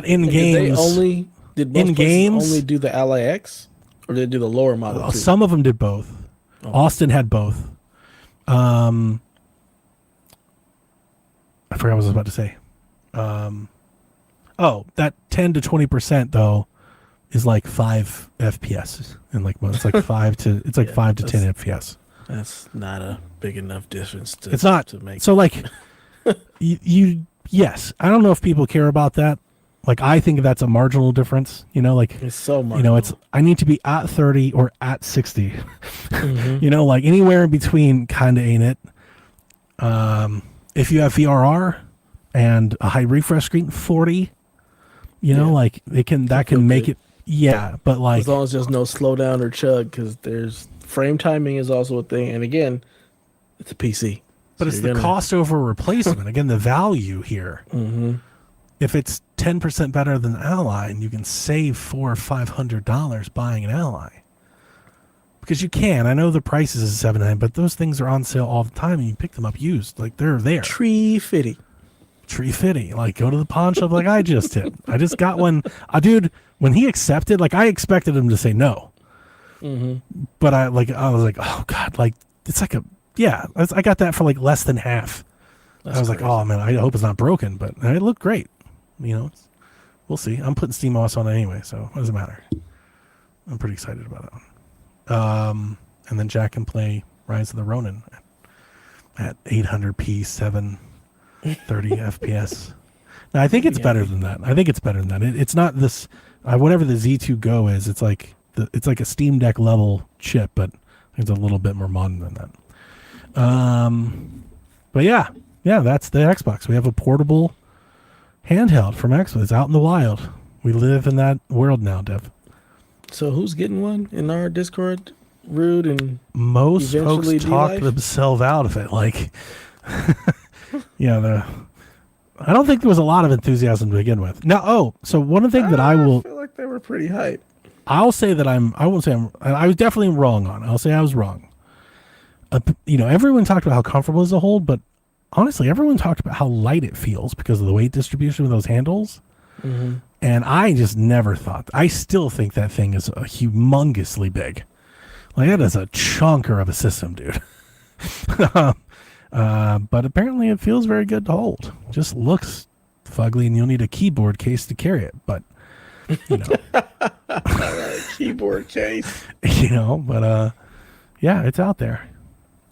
in games... Did most places only do the Ally X, or did they do the lower model too? Some of them did both. Oh. Austin had both. I forgot what I was about to say. That 10 to 20% though is like 5 FPS, and like it's like 5 to 10 FPS. That's not a big enough difference. It's not to make. So like yes, I don't know if people care about that. Like, I think that's a marginal difference, you know, like, it's so marginal. You know, I need to be at 30 or at 60, you know, like anywhere in between kind of ain't it. If you have VRR and a high refresh screen, 40, you know, like that can make it. Yeah. But like, as long as there's no slowdown or chug, because there's frame timing is also a thing. And again, it's a PC. But it's the cost over replacement. Again, the value here. If it's 10% better than Ally, and you can save $400 or $500 buying an Ally, because you can. I know the prices is $7.99, but those things are on sale all the time, and you pick them up used, like they're there. Tree fitty, like go to the pawn shop, like I just did. I just got one, dude. When he accepted, like I expected him to say no, but I was like, oh god, like it's like I got that for like less than half. I was crazy. Like, oh man, I hope it's not broken, but it looked great. You know, we'll see. I'm putting SteamOS on it anyway, so what does it matter? I'm pretty excited about that one. And then Jack can play Rise of the Ronin at 800p, 730 FPS. Now, I think it's better than that. It's not this, whatever the Z2 Go is. It's like a Steam Deck level chip, but it's a little bit more modern than that. But yeah, that's the Xbox. We have a portable handheld from Xbox. It's out in the wild. We live in that world now, Dev. So who's getting one in our Discord? Rude and most folks talk themselves out of it. Like, I don't think there was a lot of enthusiasm to begin with. Now, so one thing that I feel like they were pretty hype. I'll say that I was definitely wrong on it. I'll say I was wrong. Everyone talked about how comfortable is a hold, but honestly, everyone talked about how light it feels because of the weight distribution of those handles. And I just never thought. I still think that thing is humongously big. Like, that is a chunker of a system, dude. But apparently it feels very good to hold. Just looks fugly, and you'll need a keyboard case to carry it. But, keyboard case. But it's out there.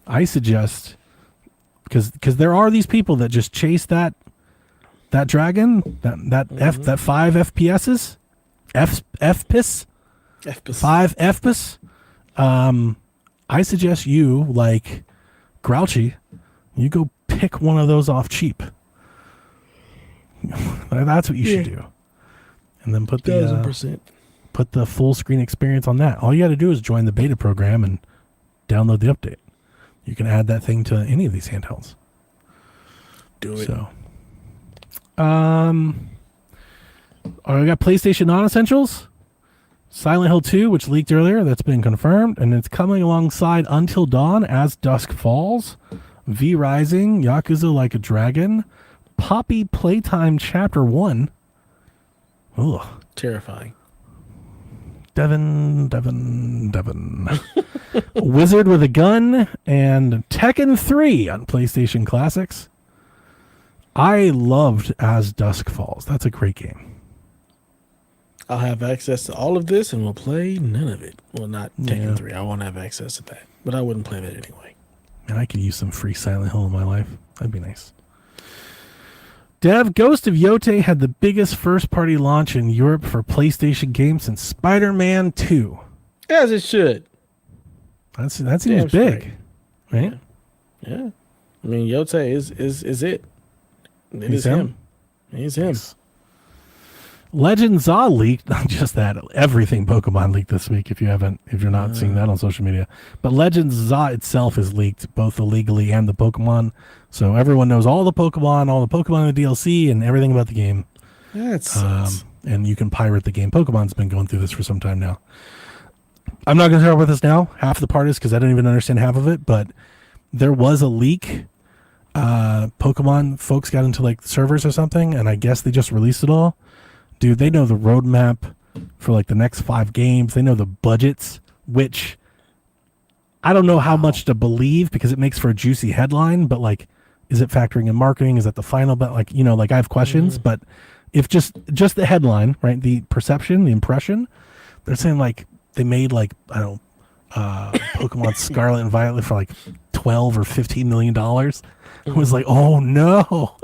I suggest... Because there are these people that just chase that dragon, that 5 FPSs, FPIS, 5 FPIS. I suggest you, like Grouchy, you go pick one of those off cheap. That's what you should do. And then put the 1000%. put the full screen experience on that. All you got to do is join the beta program and download the update. You can add that thing to any of these handhelds. Do it. So, we got PlayStation Non-Essentials, Silent Hill 2, which leaked earlier. That's been confirmed, and it's coming alongside Until Dawn, As Dusk Falls, V Rising, Yakuza Like a Dragon, Poppy Playtime Chapter 1. Ugh. Terrifying. Devin. Wizard with a Gun, and Tekken 3 on PlayStation Classics. I loved As Dusk Falls. That's a great game. I'll have access to all of this and we'll play none of it. Well, not Tekken 3. I won't have access to that. But I wouldn't play that anyway. And I could use some free Silent Hill in my life. That'd be nice. Dev, Ghost of Yote had the biggest first-party launch in Europe for PlayStation games since Spider-Man 2. As it should. That seems Damn big, straight. right? Yeah. I mean, Yote is it. He's him. He's him. Legend Za leaked, not just that, everything Pokemon leaked this week if you're not seeing that on social media. But Legend Za itself is leaked, both illegally and the Pokemon. So everyone knows all the Pokemon in the DLC, and everything about the game. That sucks. And you can pirate the game. Pokemon's been going through this for some time now. I'm not going to talk about this now. Half the part is because I don't even understand half of it, but there was a leak. Pokemon folks got into like servers or something, and I guess they just released it all. Dude, they know the roadmap for like the next 5 games. They know the budgets, which I don't know how much to believe because it makes for a juicy headline, but like, is it factoring in marketing? Is that the final? But like, like I have questions, but if just the headline, right? The perception, the impression, they're saying like they made like, I don't know, Pokemon Scarlet and Violet for like $12 or $15 million. It was like, oh no.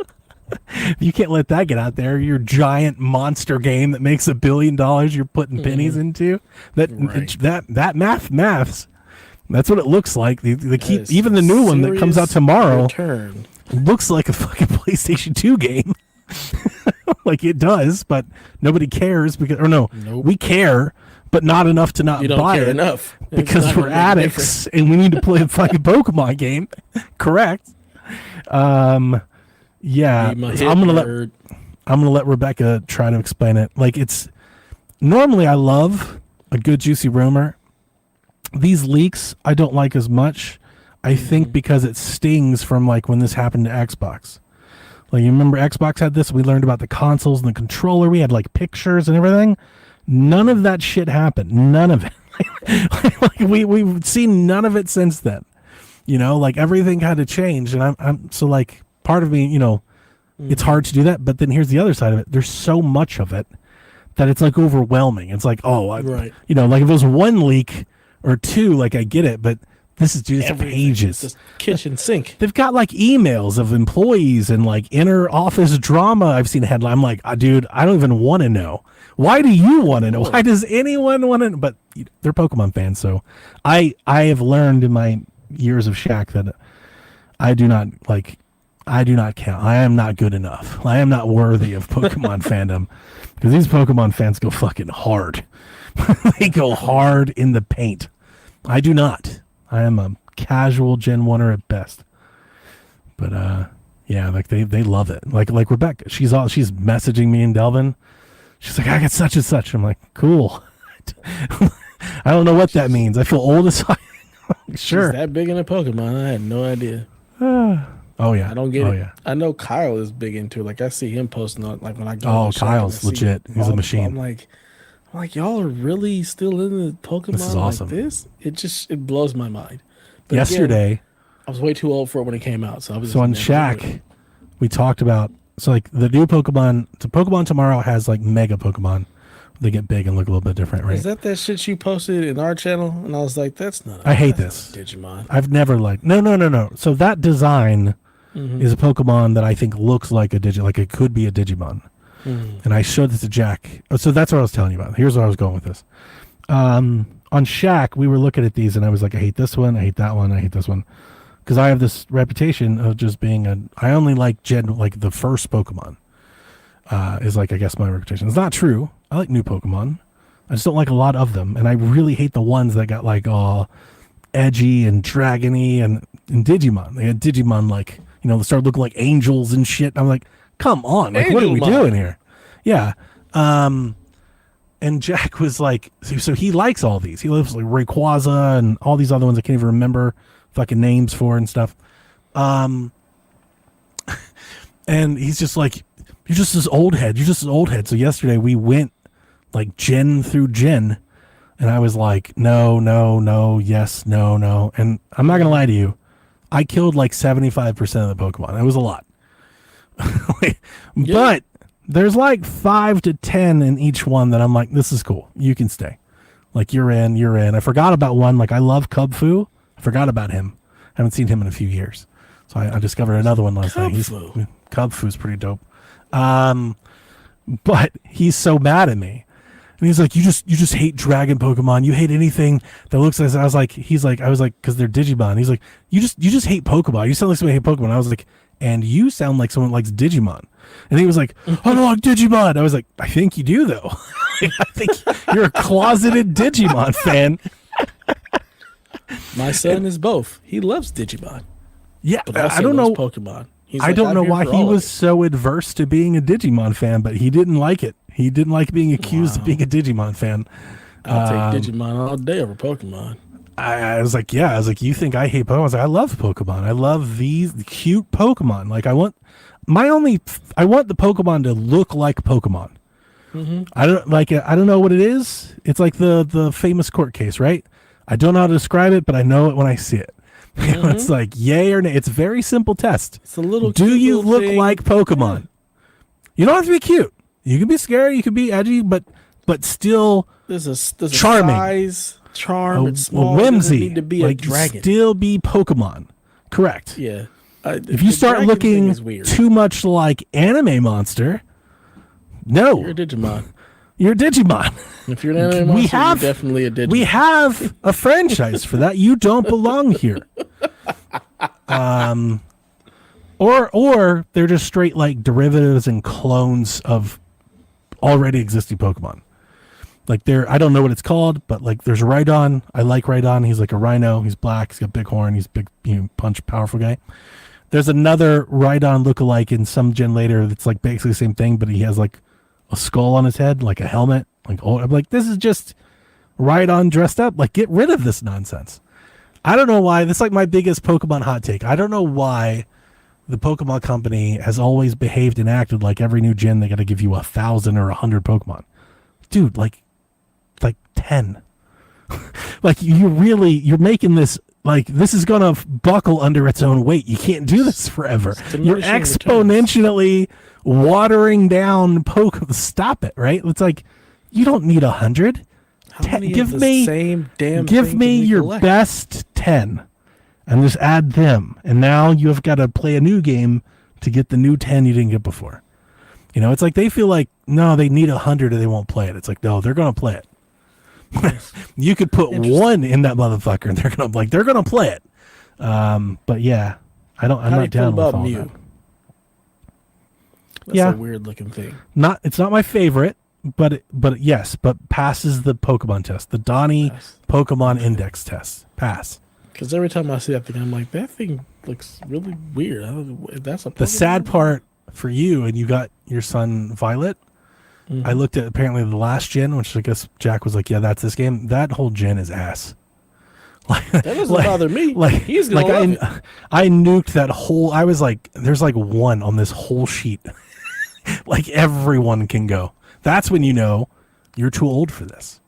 You can't let that get out there. Your giant monster game that makes $1 billion you're putting pennies into. That maths. That's what it looks like. They keep even the new one that comes out tomorrow looks like a fucking PlayStation 2 game. Like it does, but nobody cares because we care, but not enough to not buy it enough because we're addicts and we need to play a fucking Pokemon game. Correct. Yeah, I'm gonna let Rebecca try to explain it. Like it's normally I love a good juicy rumor. These leaks I don't like as much. I think because it stings from like when this happened to Xbox. Like you remember Xbox had this. We learned about the consoles and the controller. We had like pictures and everything. None of that shit happened. None of it. Like we've seen none of it since then. Like everything had to change, and I'm so like. Part of me, it's hard to do that. But then here's the other side of it. There's so much of it that it's like overwhelming. It's like, like if it was one leak or two, like I get it. But this is just pages. Just kitchen sink. They've got like emails of employees and like inner office drama. I've seen a headline. I'm like, dude, I don't even want to know. Why do you want to know? Why does anyone want to? But they're Pokemon fans. So I have learned in my years of Shaq that I do not count. I am not good enough. I am not worthy of Pokemon fandom because these Pokemon fans go fucking hard. They go hard in the paint. I do not. I am a casual Gen 1er at best. But like they love it. Like Rebecca, she's messaging me and Delvin. She's like, I got such and such. I'm like, cool. I don't know what that means. I feel old as fuck. Sure. She's that big in a Pokemon. I had no idea. Oh yeah, I don't get it. Yeah. I know Kyle is big into it. Like I see him posting on like when I go. Oh, Kyle's legit. He's a machine. I'm like y'all are really still in the Pokemon. This is awesome. Like this. It blows my mind. But yesterday, again, I was way too old for it when it came out. So on Shaq, we talked about like the new Pokemon. The Pokemon Tomorrow has like mega Pokemon. They get big and look a little bit different, right? Is that shit you posted in our channel? And I was like, that's not. I hate this. Digimon. I've never liked. No. So that design is a Pokemon that I think looks like a like it could be a Digimon. And I showed this to Jack. So that's what I was telling you about. Here's where I was going with this. On Shack, we were looking at these, and I was like, I hate this one, I hate that one, I hate this one, because I have this reputation of just being I only like like the first Pokemon. Is like, I guess, my reputation. It's not true. I like new Pokemon. I just don't like a lot of them, and I really hate the ones that got like all edgy and dragony and Digimon. They had Digimon like, they started looking like angels and shit. I'm like, come on, like, what are we doing here? Yeah. And Jack was like, so he likes all these. He loves like Rayquaza and all these other ones I can't even remember fucking names for and stuff. And he's just like, you're just this old head. You're just this old head. So yesterday we went like gen through gen, and I was like, no, yes, no. And I'm not going to lie to you. I killed like 75% of the Pokemon. It was a lot. But there's like 5 to 10 in each one that I'm like, this is cool. You can stay. Like, you're in. I forgot about one. Like, I love Cubfu. I forgot about him. Haven't seen him in a few years. So I discovered another one last night. Cubfu's pretty dope. But he's so mad at me. And he's like, you just hate dragon Pokemon. You hate anything that looks like. I was like, because they're Digimon. He's like, you just hate Pokemon. You sound like somebody hate Pokemon. I was like, and you sound like someone likes Digimon. And he was like, I don't like Digimon. I was like, I think you do though. I think you're a closeted Digimon fan. My son is both. He loves Digimon. Yeah, but also I don't know Pokemon. I don't know why he was so adverse to being a Digimon fan, but he didn't like it. He didn't like being accused of being a Digimon fan. I'll take Digimon all day over Pokemon. I was like, you think I hate Pokemon? I was like, I love Pokemon. I love these cute Pokemon. Like, I want the Pokemon to look like Pokemon. Mm-hmm. I don't know what it is. It's like the famous court case, right? I don't know how to describe it, but I know it when I see it. Mm-hmm. It's like yay or nay. It's a very simple test. It's a little. Do you look like Pokemon? You don't have to be cute. You can be scary. You can be edgy, but still there's a charming. Size, charm. It's small. Whimsy. Need to be like, a dragon. Still be Pokemon. Correct. Yeah. If you start looking too much like Anime Monster, no, you're a Digimon. You're a Digimon. If you're an anime monster, you're definitely a Digimon. We have a franchise for that. You don't belong here. Or they're just straight like derivatives and clones of already existing Pokemon. Like I don't know what it's called, but like there's a Rhydon. I like Rhydon. He's like a rhino. He's black. He's got big horn. He's big, punch, powerful guy. There's another Rhydon lookalike in some gen later that's like basically the same thing, but he has like a skull on his head, like a helmet. Like, I'm like, this is just Rhydon dressed up. Like, get rid of this nonsense. I don't know why. This is like my biggest Pokemon hot take. I don't know why the Pokemon company has always behaved and acted like every new gen they got to give you 1,000 or 100 Pokemon. Dude, like 10. Like, you're making this, like, this is going to buckle under its own weight. You can't do this forever. You're exponentially watering down Pokemon. Stop it, right? It's like, you don't need 100. Give me your best 10 and just add them. And now you have got to play a new game to get the new 10 you didn't get before. It's like they feel like, no, they need 100 or they won't play it. It's like, no, they're going to play it. You could put one in that motherfucker and they're going to play it. But yeah, I'm not down with all that. That's a weird looking thing. It's not my favorite, but passes the Pokemon test, the Donnie Pokemon Index test. Pass. Because every time I see that thing, I'm like, that thing looks really weird. I don't know if that's a Pokemon. The sad part for you, and you got your son Violet. Mm-hmm. I looked at apparently the last gen, which I guess Jack was like, yeah, that's this game. That whole gen is ass. That doesn't bother me. Like, he's gonna love it. I nuked that whole. I was like, there's like one on this whole sheet. Like, everyone can go. That's when you know you're too old for this.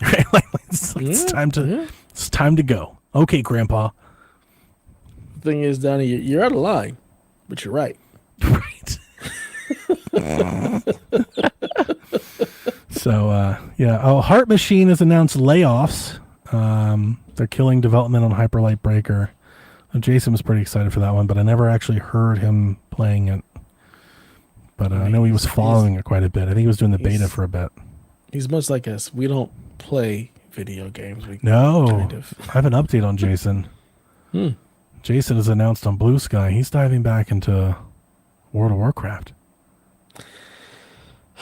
Right? It's time to go. Okay, Grandpa. The thing is, Donnie, you're out of line, but you're right. Right. So, Heart Machine has announced layoffs. They're killing development on Hyper Light Breaker. Jason was pretty excited for that one, but I never actually heard him playing it. But I know he was following it quite a bit. I think he was doing the beta for a bit. He's much like us. We don't play video games. We No, kind of. I have an update on Jason. Hmm. Jason is announced on Blue Sky. He's diving back into World of Warcraft.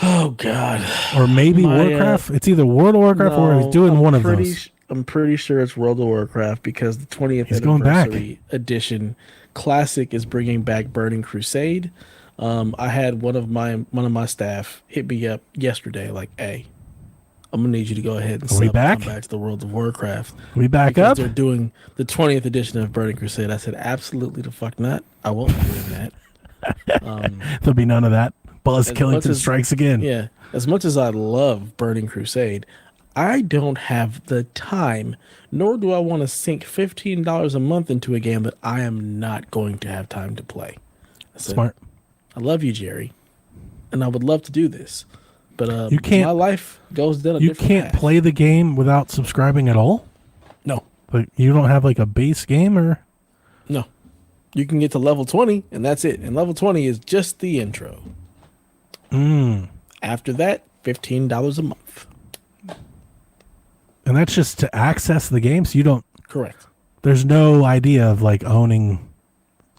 Oh God. Or maybe Warcraft. It's either World of Warcraft or he's doing one of those. I'm pretty sure it's World of Warcraft because the 20th He's going anniversary edition classic is bringing back Burning Crusade. I had one of my staff hit me up yesterday, like, "Hey, I'm gonna need you to go ahead and Are we come back? back to the World of Warcraft." We back because up? they're doing the 20th edition of Burning Crusade. I said, "Absolutely the fuck not. I won't be doing that." There'll be none of that. Buzz As Killington much as- strikes again. Yeah, as much as I love Burning Crusade, I don't have the time, nor do I want to sink $15 a month into a game that I am not going to have time to play. I said, Smart. I love you, Jerry, and I would love to do this, but You can't- my life goes down a You different can't path. play the game without subscribing at all? No, Like you don't have like a base game or no. You can get to level 20, and that's it. And level 20 is just the intro. After that, $15 a month. and that's just to access the game, so you don't Correct. there's no idea of like owning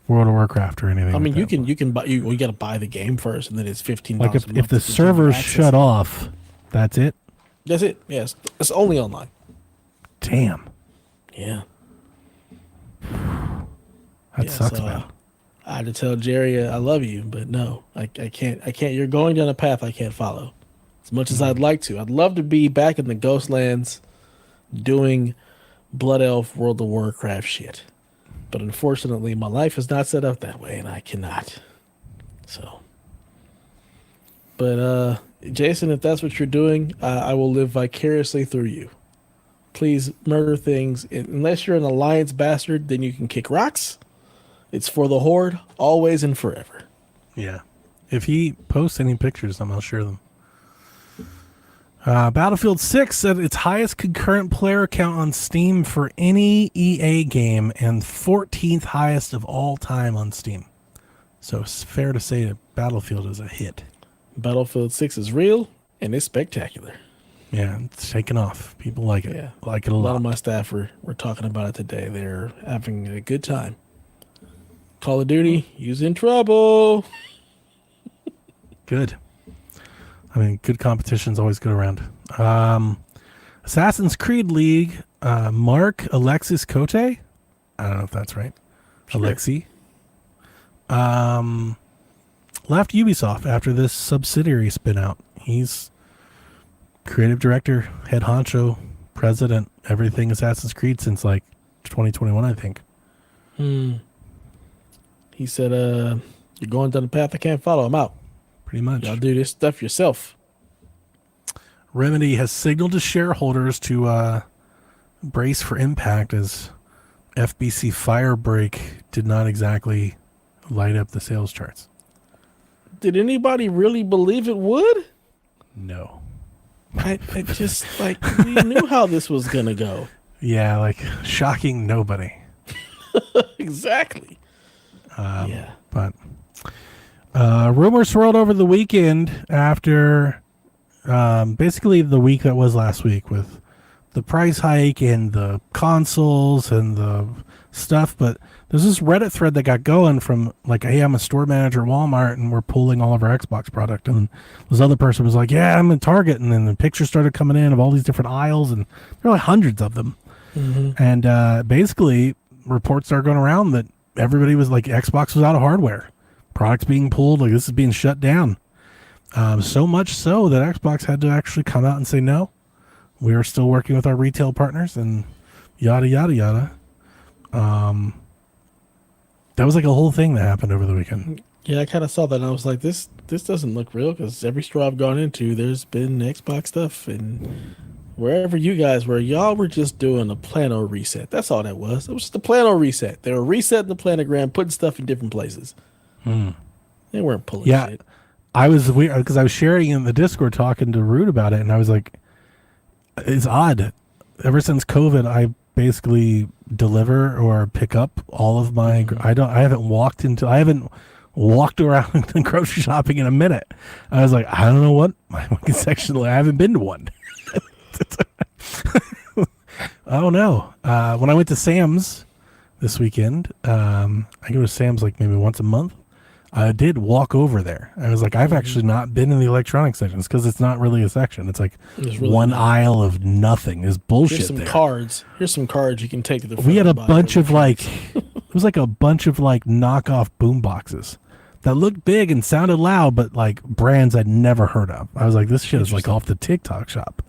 World of Warcraft or anything. I mean, like you can buy. You got to buy the game first, and then it's $15. like a if month the to servers access shut it. off, that's it. That's it. Yes, it's only online. Damn. Yeah, That yeah, sucks, so, man. I had to tell Jerry I love you, but no, I can't. I can't. You're going down a path I can't follow. As much as I'd like to, I'd love to be back in the Ghostlands, doing Blood Elf World of Warcraft shit. But unfortunately, my life is not set up that way, and I cannot. So, but Jason, if that's what you're doing, I will live vicariously through you. Please murder things. Unless you're an alliance bastard, then you can kick rocks. It's for the Horde, always and forever. Yeah. If he posts any pictures, I'll share them. Battlefield 6 at its highest concurrent player count on Steam for any EA game and 14th highest of all time on Steam. So it's fair to say that Battlefield is a hit. Battlefield 6 is real, and it's spectacular. Yeah, it's taken off. People like it. Yeah. Like it a A lot lot. of my staff were talking about it today. They're having a good time. Call of Duty, he's in trouble. Good. I mean, good competition's always good around. Assassin's Creed League, Mark Alexis Cote. I don't know if that's right. Sure. Alexi. Left Ubisoft after this subsidiary spin out. He's creative director, head honcho, president, everything Assassin's Creed since like 2021, I think. He said, you're going down the path I can't follow. I'm out. Pretty much. Y'all do this stuff yourself. Remedy has signaled to shareholders to brace for impact as FBC Firebreak did not exactly light up the sales charts. Did anybody really believe it would? No. I just, like, we knew how this was going to go. Yeah, like shocking nobody. Exactly. Yeah. But rumors swirled over the weekend after basically the week that was last week with the price hike and the consoles and the stuff. But there's this Reddit thread that got going from like, hey, I'm a store manager at Walmart and we're pulling all of our Xbox product. And this other person was like, yeah, I'm in Target. And then the pictures started coming in of all these different aisles and there were like hundreds of them. And basically reports are going around that everybody was like, Xbox was out of hardware. Products being pulled, like this is being shut down. So much so that Xbox had to actually come out and say, no, we are still working with our retail partners and yada, yada, yada. That was like a whole thing that happened over the weekend. Yeah, I kind of saw that and I was like, this doesn't look real because every store I've gone into, there's been Xbox stuff. And wherever you guys were, y'all were just doing a plano reset. That's all that was. It was just a plano reset. They were resetting the planogram, putting stuff in different places. They weren't pulling shit. I was weird because I was sharing in the Discord talking to Root about it, and I was like, it's odd. Ever since COVID, I basically deliver or pick up all of my. I haven't walked around grocery shopping in a minute. I was like, I don't know what my section. I haven't been to one. Oh no! When I went to Sam's this weekend, I go to Sam's like maybe once a month. I did walk over there. I was like, I've actually not been in the electronics sections because it's not really a section. It's like It's really one not. aisle of nothing. There's bullshit Here's some there. cards. Here's some cards you can take to the front. We had a and buy bunch of like, electronics. it was like a bunch of like knockoff boom boxes that looked big and sounded loud, but like brands I'd never heard of. I was like, this shit is like off the TikTok shop.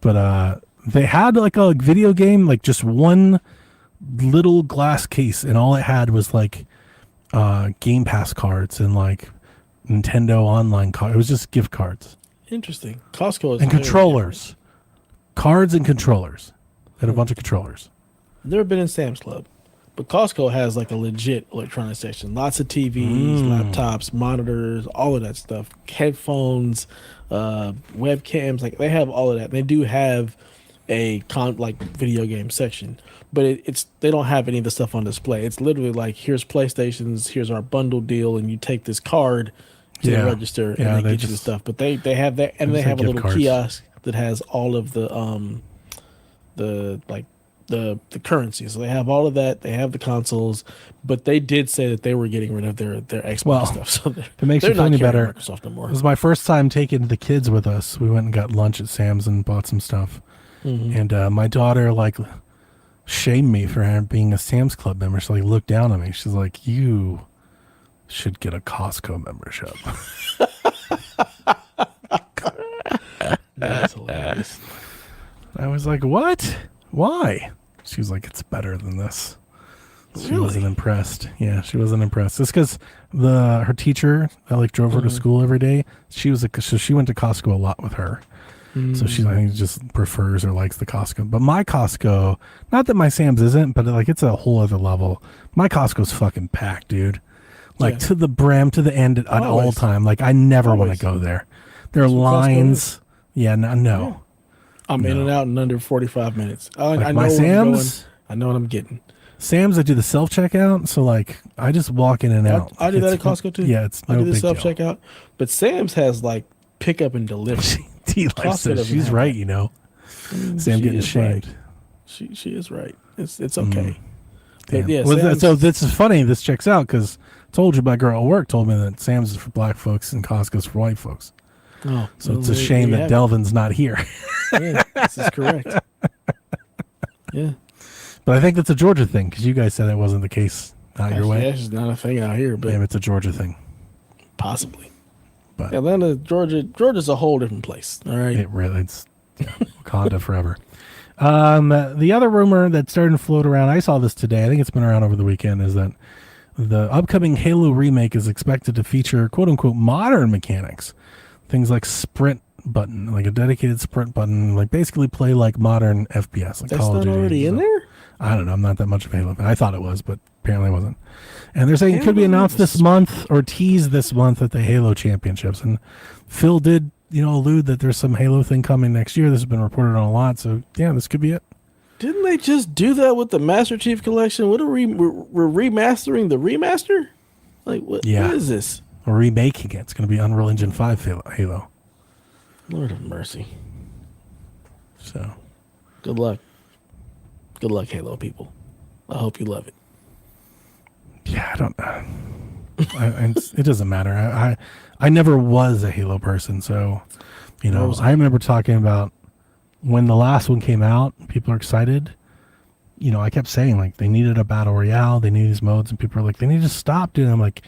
But they had like a video game, like just one little glass case, and all it had was like Game Pass cards and like Nintendo Online cards. It was just gift cards Interesting. Costco is and very controllers, cards and controllers. They had a bunch of controllers. different. Never been in Sam's Club, but Costco has like a legit electronics section. Lots of TVs, laptops, monitors, all of that stuff. Headphones, webcams. Like they have all of that. They do have a video game section, but it's they don't have any of the stuff on display. It's literally like, here's PlayStations, here's our bundle deal, and you take this card to the register and they get you the stuff. But they have that, and they have a little kiosk that has all of the currency. So they have all of that. They have the consoles, but they did say that they were getting rid of their Xbox stuff. So it makes they're you feel not any carrying better. Microsoft no more. It was my first time taking the kids with us. We went and got lunch at Sam's and bought some stuff. And my daughter like shamed me for being a Sam's Club member. She like looked down on me. She's like, "You should get a Costco membership." That's hilarious. I was like, "What? Why?" She was like, "It's better than this." She Really? wasn't impressed. Yeah, she wasn't impressed. It's because her teacher that like drove her to school every day. She went to Costco a lot with her. So she, I think, just prefers or likes the Costco. But my Costco, not that my Sam's isn't, but like it's a whole other level. My Costco's fucking packed, dude. Like to the brim, to the end at all time. Like I never want to go there. There are lines. Yeah, no. I'm in and out in under 45 minutes. I know my where I'm Sam's, going. I know what I'm getting. Sam's, I do the self checkout, so like I just walk in and out. I do that at Costco too. Yeah, it's no I do the big self deal. checkout, but Sam's has like pickup and delivery. T-Life Costco says doesn't she's have right, that. you know. Sam She getting is shamed. right. She is right. It's okay. Damn. But yeah, Well, Sam's- so this is funny. This checks out because I told you my girl at work told me that Sam's is for black folks and Costco's for white folks. Oh, So well, it's a there shame you that have Delvin's not here. it. Yeah, this is correct. Yeah. But I think that's a Georgia thing because you guys said that wasn't the case out your way. That's just not a thing out here, but Maybe it's a Georgia thing. possibly. But Atlanta, Georgia's a whole different place. All right. it's Wakanda forever. The other rumor that's starting to float around, I saw this today, I think it's been around over the weekend, is that the upcoming Halo remake is expected to feature quote unquote modern mechanics. Things like sprint button, like a dedicated sprint button, like basically play like modern FPS. Like That's Call of not Duty. already in there? I don't know. I'm not that much of a Halo fan. I thought it was, but apparently it wasn't. And they're saying it could be Halo announced was- this month or teased this month at the Halo Championships. And Phil did, allude that there's some Halo thing coming next year. This has been reported on a lot. So yeah, this could be it. Didn't they just do that with the Master Chief Collection? What are we're remastering the remaster? Like what? Yeah. What is this? We're remaking it. It's going to be Unreal Engine 5 Halo. Lord have mercy. So Good luck. Good luck, Halo people. I hope you love it. yeah, I don't know. It doesn't matter. I never was a Halo person. So, I remember talking about when the last one came out, people are excited. I kept saying like they needed a battle royale, they need these modes, and people are like, they need to stop doing. I'm like,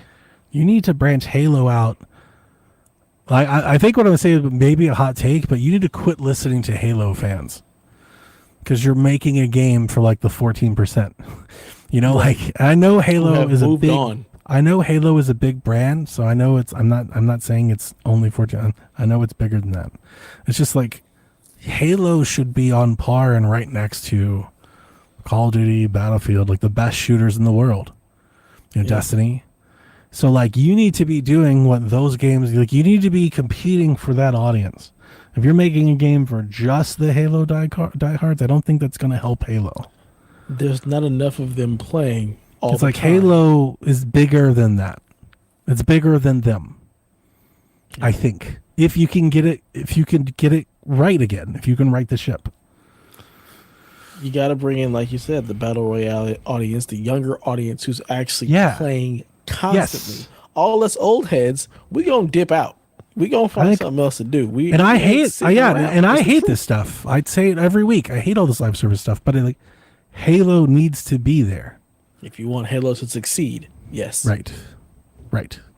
you need to branch Halo out. I think what I'm gonna say is maybe a hot take, but you need to quit listening to Halo fans because you're making a game for like the 14%. Like I know Halo is a moved big. on. I know Halo is a big brand, so I know I'm not saying it's only 14. I know it's bigger than that. It's just like Halo should be on par and right next to Call of Duty, Battlefield, like the best shooters in the world. Destiny. So like you need to be doing what those games like. You need to be competing for that audience. If you're making a game for just the Halo diehards, I don't think that's going to help Halo. There's not enough of them playing all It's the like time. Halo is bigger than that. It's bigger than them. I think if you can get it right again, if you can right the ship. You got to bring in, like you said, the battle royale audience, the younger audience who's actually Yeah. playing constantly. Yes. All us old heads, we gonna dip out. We gonna find think- something else to do. And I we ain't hate, sitting yeah, around. and I It's the hate truth. this stuff. I'd say it every week. I hate all this live service stuff, but like, Halo needs to be there. If you want Halo to succeed, yes, Right.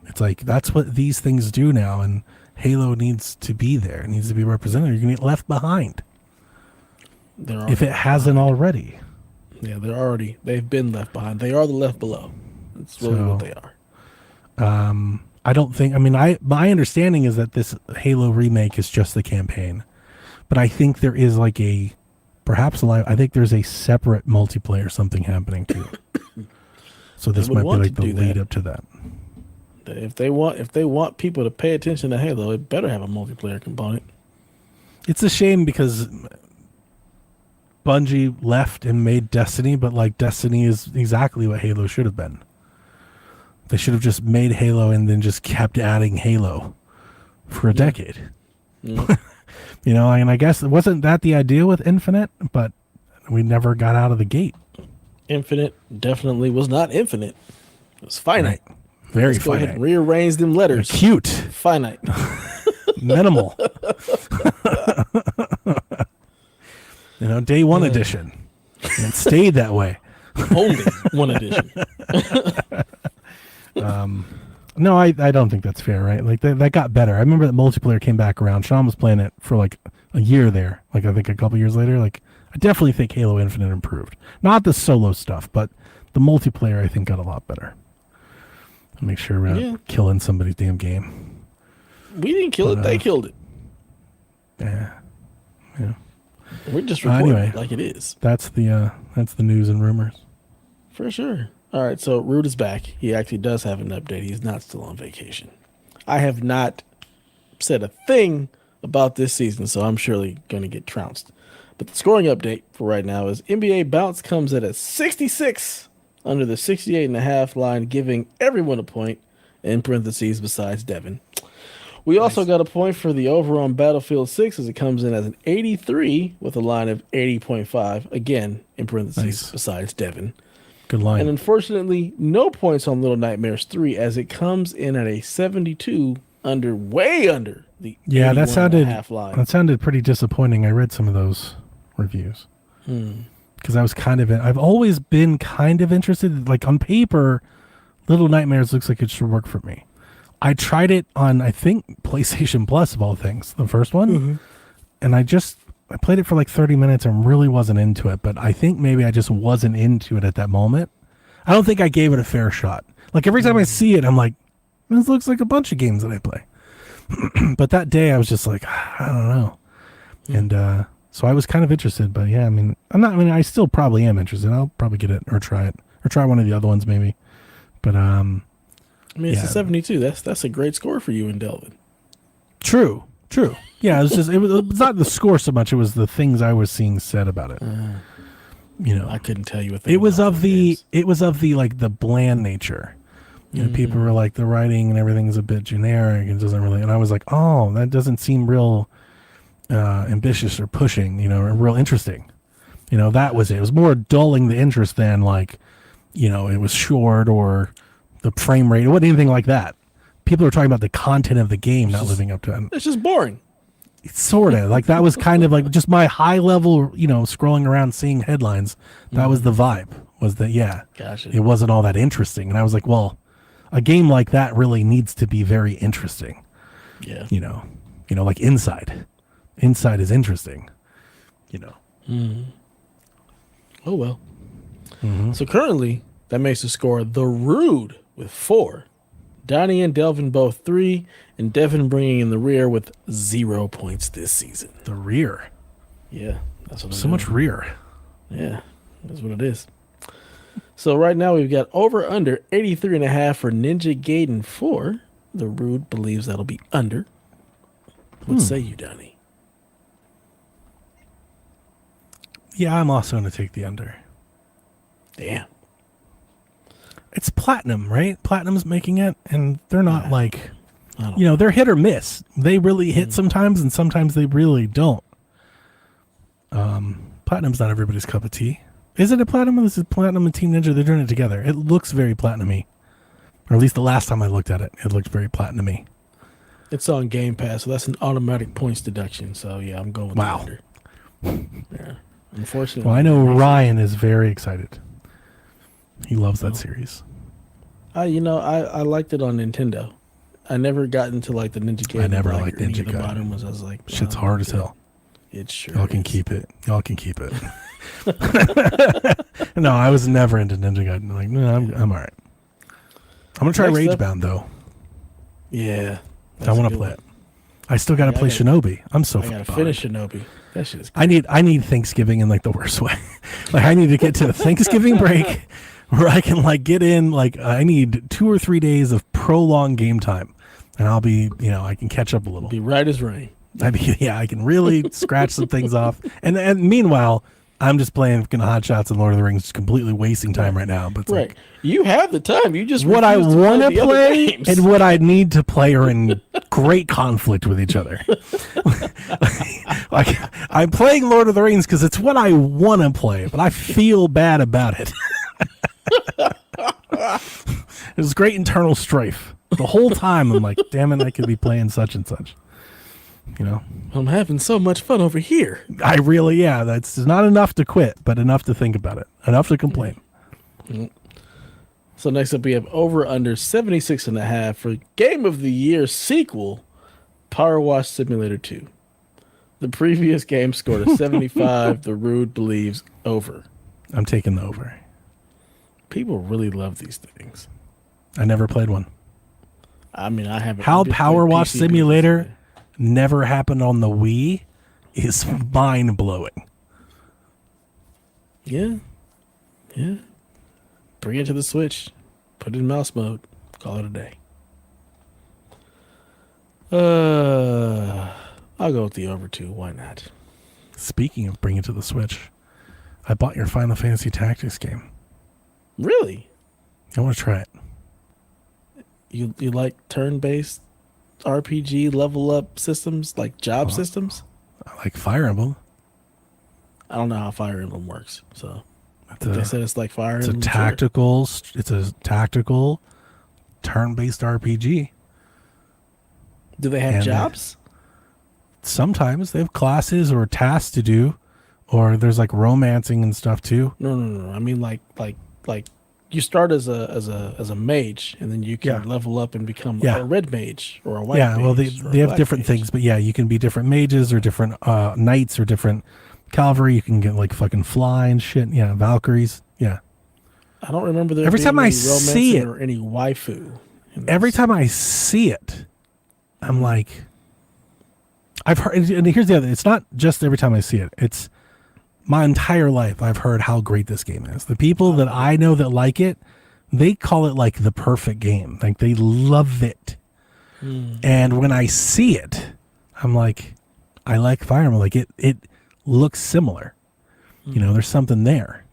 It's like that's what these things do now, and Halo needs to be there. It needs to be represented. You're gonna get left behind if it hasn't already. Yeah, they've been left behind. They are the left below. That's really So- what they are. I don't think. I mean, my understanding is that this Halo remake is just the campaign, but I think there is like perhaps a live. I think there's a separate multiplayer something happening too. So this would might be want like to the do lead that. up to that. If they want people to pay attention to Halo, it better have a multiplayer component. It's a shame because Bungie left and made Destiny, but like Destiny is exactly what Halo should have been. They should have just made Halo and then just kept adding Halo for a decade. Mm. You know, and I guess wasn't that the idea with Infinite, but we never got out of the gate. Infinite definitely was not infinite. It was finite. Right. Very Let's go ahead finite. and rearrange them letters. Cute. Finite. Minimal. You know, day one edition. And it stayed that way. Only one edition. No, I don't think that's fair, right? Like that got better. I remember that multiplayer came back around. Sean was playing it for like a year there. Like I think a couple years later. Like I definitely think Halo Infinite improved. Not the solo stuff, but the multiplayer I think got a lot better. Make sure we're Yeah. not killing somebody's damn game. We didn't kill it. They killed it. Yeah. We're just reporting Anyway. it like it is. That's the news and rumors. For sure. All right, so Root is back. He actually does have an update. He's not still on vacation. I have not said a thing about this season, so I'm surely going to get trounced. But the scoring update for right now is NBA Bounce comes at a 66 under the 68.5 line, giving everyone a point in parentheses besides Devin. We also got a point for the over on Battlefield 6 as it comes in as an 83 with a line of 80.5, again in parentheses Nice. besides Devin. Good line. And unfortunately, no points on Little Nightmares 3 as it comes in at a 72 way under the Yeah, that 81.5 line. that sounded pretty disappointing. I read some of those reviews because I was I've always been kind of interested. Like on paper, Little Nightmares looks like it should work for me. I tried it on I think PlayStation Plus of all things, the first one, and I played it for like 30 minutes and really wasn't into it. But I think maybe I just wasn't into it at that moment. I don't think I gave it a fair shot. Like every time I see it, I'm like, this looks like a bunch of games that I play. But that day I was just like, I don't know. And so I was kind of interested, but yeah, I still probably am interested. I'll probably get it or try one of the other ones maybe. But It's yeah. a 72. That's a great score for you and Delvin. True. Yeah, it was not the score so much, it was the things I was seeing said about it. I couldn't tell you a thing. It was about of games. the like the bland nature. You know, people were like the writing and everything's a bit generic and doesn't really. And I was like, oh, that doesn't seem real ambitious or pushing. You know, or real interesting. You know, that was it. It was more dulling the interest than like, you know, it was short or the frame rate. It wasn't anything like that. People are talking about the content of the game not living up to it. It's just boring. Sort of like that was kind of like just my high level, you know, scrolling around seeing headlines. That was the vibe. Was that Gotcha. it wasn't all that interesting, and I was like, well, a game like that really needs to be very interesting. Yeah. You know, like Inside. Inside is interesting. You know. Oh well. So currently, that makes the score the Rude with 4, Donnie and Delvin both 3, and Devin bringing in the rear with 0 points this season. The rear. Yeah, that's what. So much rear. Yeah, that's what it is. So right now we've got over under 83.5 for Ninja Gaiden 4. The Rude believes that'll be under. What say you, Donnie? Yeah, I'm also going to take the under. Damn. It's Platinum, right? Platinum's making it, and they're not like, I don't you know, they're hit or miss. They really hit sometimes, and sometimes they really don't. Platinum's not everybody's cup of tea. Is it a Platinum? Or is it Platinum and Team Ninja? They're doing it together. It looks very Platinum-y. Or at least the last time I looked at it, it looked very Platinum-y. It's on Game Pass, so that's an automatic points deduction. So yeah, I'm going with the Wow. under. Yeah. Unfortunately. Well, I know Ryan is very excited. He loves that series. I liked it on Nintendo. I never got into like the Ninja Gaiden. I never Black liked or any Ninja of the Gaiden. modern ones. I was like, Shit's wow, hard as okay. hell. It sure Y'all can is. keep it. Y'all can keep it. No, I was never into Ninja Gaiden. Like, no, I'm all right. I'm gonna try Next up- Ragebound though. Yeah. I want to play it. I still got to play Shinobi. I'm so I gotta fucking finish Shinobi. That shit is good. I need Thanksgiving in like the worst way. Like I need to get to the Thanksgiving break where I can like get in. Like I need 2 or 3 days of prolonged game time, and I'll be I can catch up a little. Be right as rain. I can really scratch some things off. And meanwhile, I'm just playing fucking Hot Shots and Lord of the Rings, just completely wasting time right now. But it's Right. like, You have the time. You just what I refuse want to the other play games. and what I need to play are in great conflict with each other. Like I'm playing Lord of the Rings because it's what I want to play, but I feel bad about it. There's great internal strife the whole time. I'm like, damn it, I could be playing such and such. I'm having so much fun over here. I really, that's not enough to quit, but enough to think about it, enough to complain. So next up we have over under 76.5 for Game of the Year sequel, Power Wash Simulator 2. The previous game scored a 75. The Rude believes over. I'm taking the over. People really love these things. I never played one. I mean, I haven't. How I've been Power playing Wash PC Simulator games. never happened on the Wii is mind blowing. Yeah. Bring it to the Switch. Put it in mouse mode. Call it a day. I'll go with the over 2. Why not? Speaking of bring it to the Switch, I bought your Final Fantasy Tactics game. Really? I want to try it. You like turn-based RPG level up systems, like job systems? I like Fire Emblem. I don't know how Fire Emblem works, so It's they a, said it's like Fire it's a Emblem. tactical. It's a tactical turn-based RPG. Do they have and, jobs? Sometimes they have classes or tasks to do, or there's like romancing and stuff too. No. I mean, like you start as a mage, and then you can level up and become a red mage or a white mage. Well, they or a have black different mage. things, but you can be different mages or different knights or different cavalry. You can get like fucking fly and shit. Yeah, Valkyries. Yeah. I don't remember there Every being time I any see romancing it- or any waifu. in Every this. time I see it, I'm like, I've heard, and here's the other, it's not just every time I see it, it's my entire life I've heard how great this game is. The people that I know that like it, they call it like the perfect game. Like they love it. And when I see it, I'm like, I like Fire Emblem. Like it looks similar. There's something there.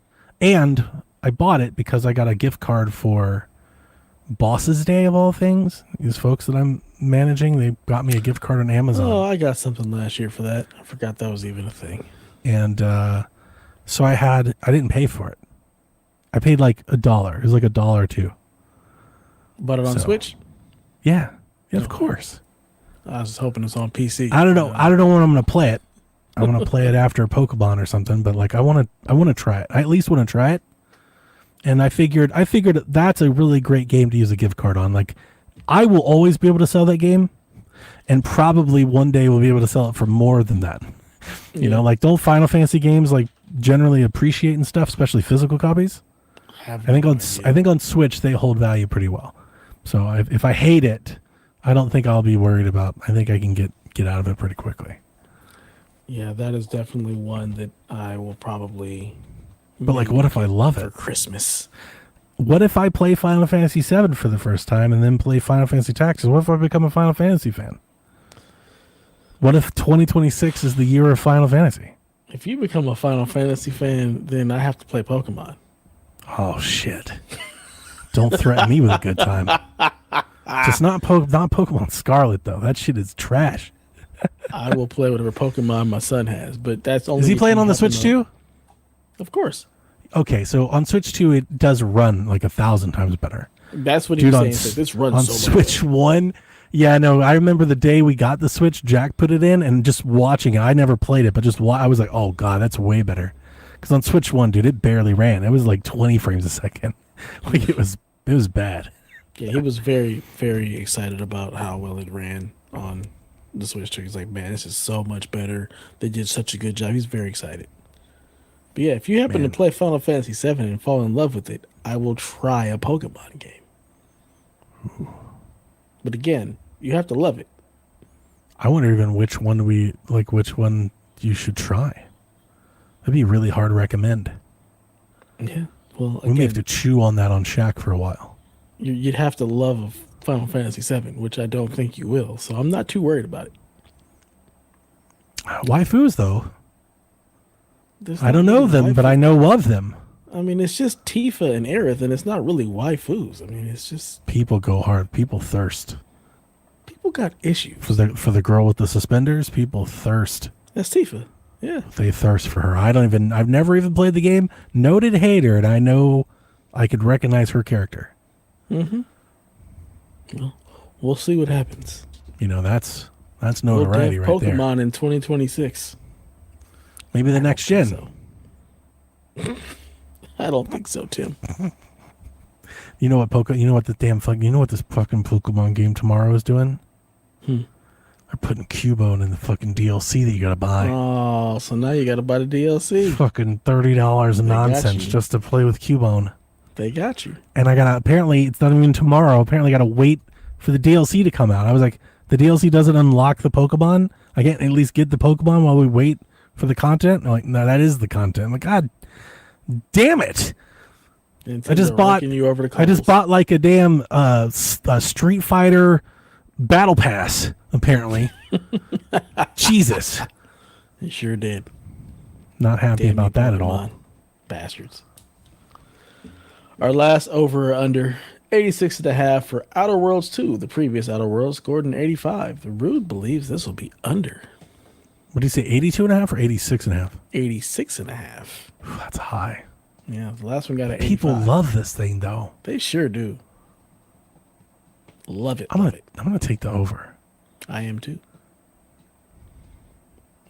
And I bought it because I got a gift card for Boss's Day of all things. These folks that I'm managing, they got me a gift card on Amazon. Oh, I got something last year for that. I forgot that was even a thing. And so I didn't pay for it. I paid like $1. It was like $1 or $2. Bought it on So- Switch? Yeah, of course. I was hoping it's on PC. I don't know when I'm gonna play it. I want to play it after Pokemon or something, but like I want to try it. I at least want to try it. And I figured that's a really great game to use a gift card on. Like I will always be able to sell that game, and probably one day we'll be able to sell it for more than that. You know, like don't Final Fantasy games like generally appreciate and stuff, especially physical copies. I think on Switch they hold value pretty well. So if I hate it, I don't think I'll be worried about. I think I can get out of it pretty quickly. Yeah, that is definitely one that I will probably. But like, what if I love for it? Christmas? What if I play Final Fantasy VII for the first time and then play Final Fantasy Tactics? What if I become a Final Fantasy fan? What if 2026 is the year of Final Fantasy? If you become a Final Fantasy fan, then I have to play Pokemon. Oh shit! Don't threaten me with a good time. Just not Pokemon Scarlet though. That shit is trash. I will play whatever Pokemon my son has, but that's only. Is he if playing you on the happen Switch to- too? Of course. Okay, so on Switch 2, it does run like 1,000 times better. That's what he Dude, was on, saying. He said, this runs on so Switch much. 1, yeah, no, I remember the day we got the Switch, Jack put it in, and just watching it. I never played it, but I was like, oh, God, that's way better. Because on Switch 1, dude, it barely ran. It was like 20 frames a second. Like, it was bad. Yeah, he was very, very excited about how well it ran on the Switch 2. He's like, man, this is so much better. They did such a good job. He's very excited. But yeah, if you happen to play Final Fantasy VII and fall in love with it, I will try a Pokemon game. Ooh. But again, you have to love it. I wonder even which one you should try. That'd be really hard to recommend. Yeah. Well, we may have to chew on that on Shaq for a while. You'd have to love Final Fantasy VII, which I don't think you will. So I'm not too worried about it. Waifus, though. I don't know them, but I know of them. I mean, it's just Tifa and Aerith, and it's not really waifus. I mean, it's just... People go hard. People thirst. People got issues. For the girl with the suspenders, people thirst. That's Tifa. Yeah. They thirst for her. I've never even played the game. Noted hater, and I know I could recognize her character. Mm-hmm. Well, we'll see what happens. You know, that's notoriety right there. Pokemon in 2026. Maybe the next gen. So. I don't think so, Tim. You know what this fucking Pokemon game tomorrow is doing? They're putting Cubone in the fucking DLC that you gotta buy. Oh, so now you gotta buy the DLC. Fucking $30 of nonsense just to play with Cubone. They got you. And apparently it's not even tomorrow. Apparently I gotta wait for the DLC to come out. I was like, the DLC doesn't unlock the Pokemon? I can't at least get the Pokemon while we wait for the content? I'm like, no, that is the content. I'm like, God damn it. I just bought like a damn Street Fighter Battle Pass, apparently. Jesus. He sure did. Not happy about that at all. Bastards. Our last over or under 86.5 for Outer Worlds 2. The previous Outer Worlds scored an 85. The Rude believes this will be under. What did you say, 82.5 or 86.5? 86.5. That's high. Yeah, the last one got an 85. People love this thing, though. They sure do. Love it. I'm gonna take the over. I am too.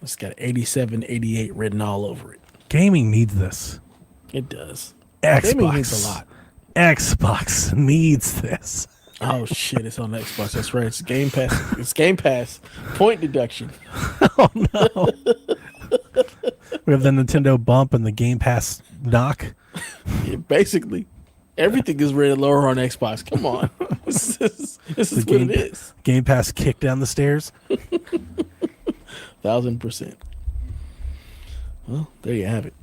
It's got 87, 88 written all over it. Gaming needs this. It does. Gaming needs a lot. Xbox needs this. Oh shit! It's on Xbox. That's right. It's Game Pass. It's Game Pass. Point deduction. Oh no. We have the Nintendo bump and the Game Pass knock. Yeah, basically, everything is rated lower on Xbox. Come on, this is what it is. Game Pass kick down the stairs. 1000%. Well, there you have it.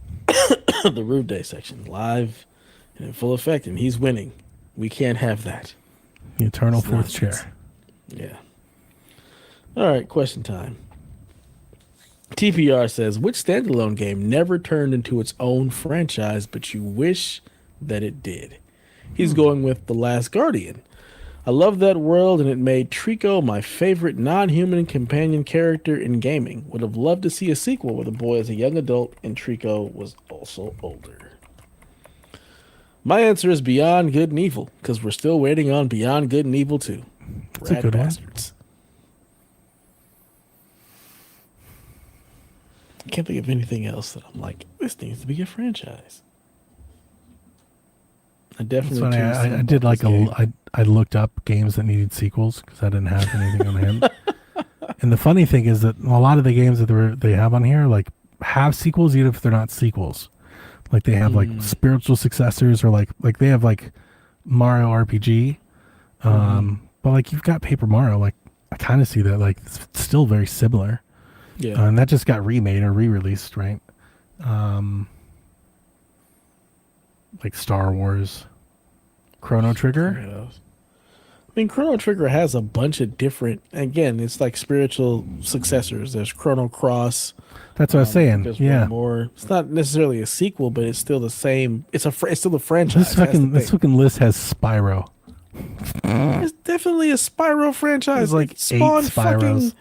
The Rude Day section live and in full effect, and he's winning. We can't have that. The eternal fourth chair. Yeah. All right, question time. TPR says, which standalone game never turned into its own franchise, but you wish that it did? He's going with The Last Guardian. I love that world, and it made Trico my favorite non-human companion character in gaming. Would have loved to see a sequel where the boy is a young adult and Trico was also older. My answer is Beyond Good and Evil, because we're still waiting on Beyond Good and Evil 2. That's a good bastards. I can't think of anything else that I'm like, this needs to be a franchise. I definitely. I did like I looked up games that needed sequels because I didn't have anything on hand. And the funny thing is that a lot of the games that they have on here like have sequels even if they're not sequels. Like they have like spiritual successors or like they have like Mario RPG. But like you've got Paper Mario. Like I kind of see that like it's still very similar. Yeah. And that just got remade or re-released, right? Like Star Wars, Chrono Trigger. I mean, Chrono Trigger has a bunch of different. Again, it's like spiritual successors. There's Chrono Cross. That's what I was saying. There's yeah. one more. It's not necessarily a sequel, but it's still the same. It's still a franchise. This fucking list has Spyro. It's definitely a Spyro franchise. There's like 8 Spyros.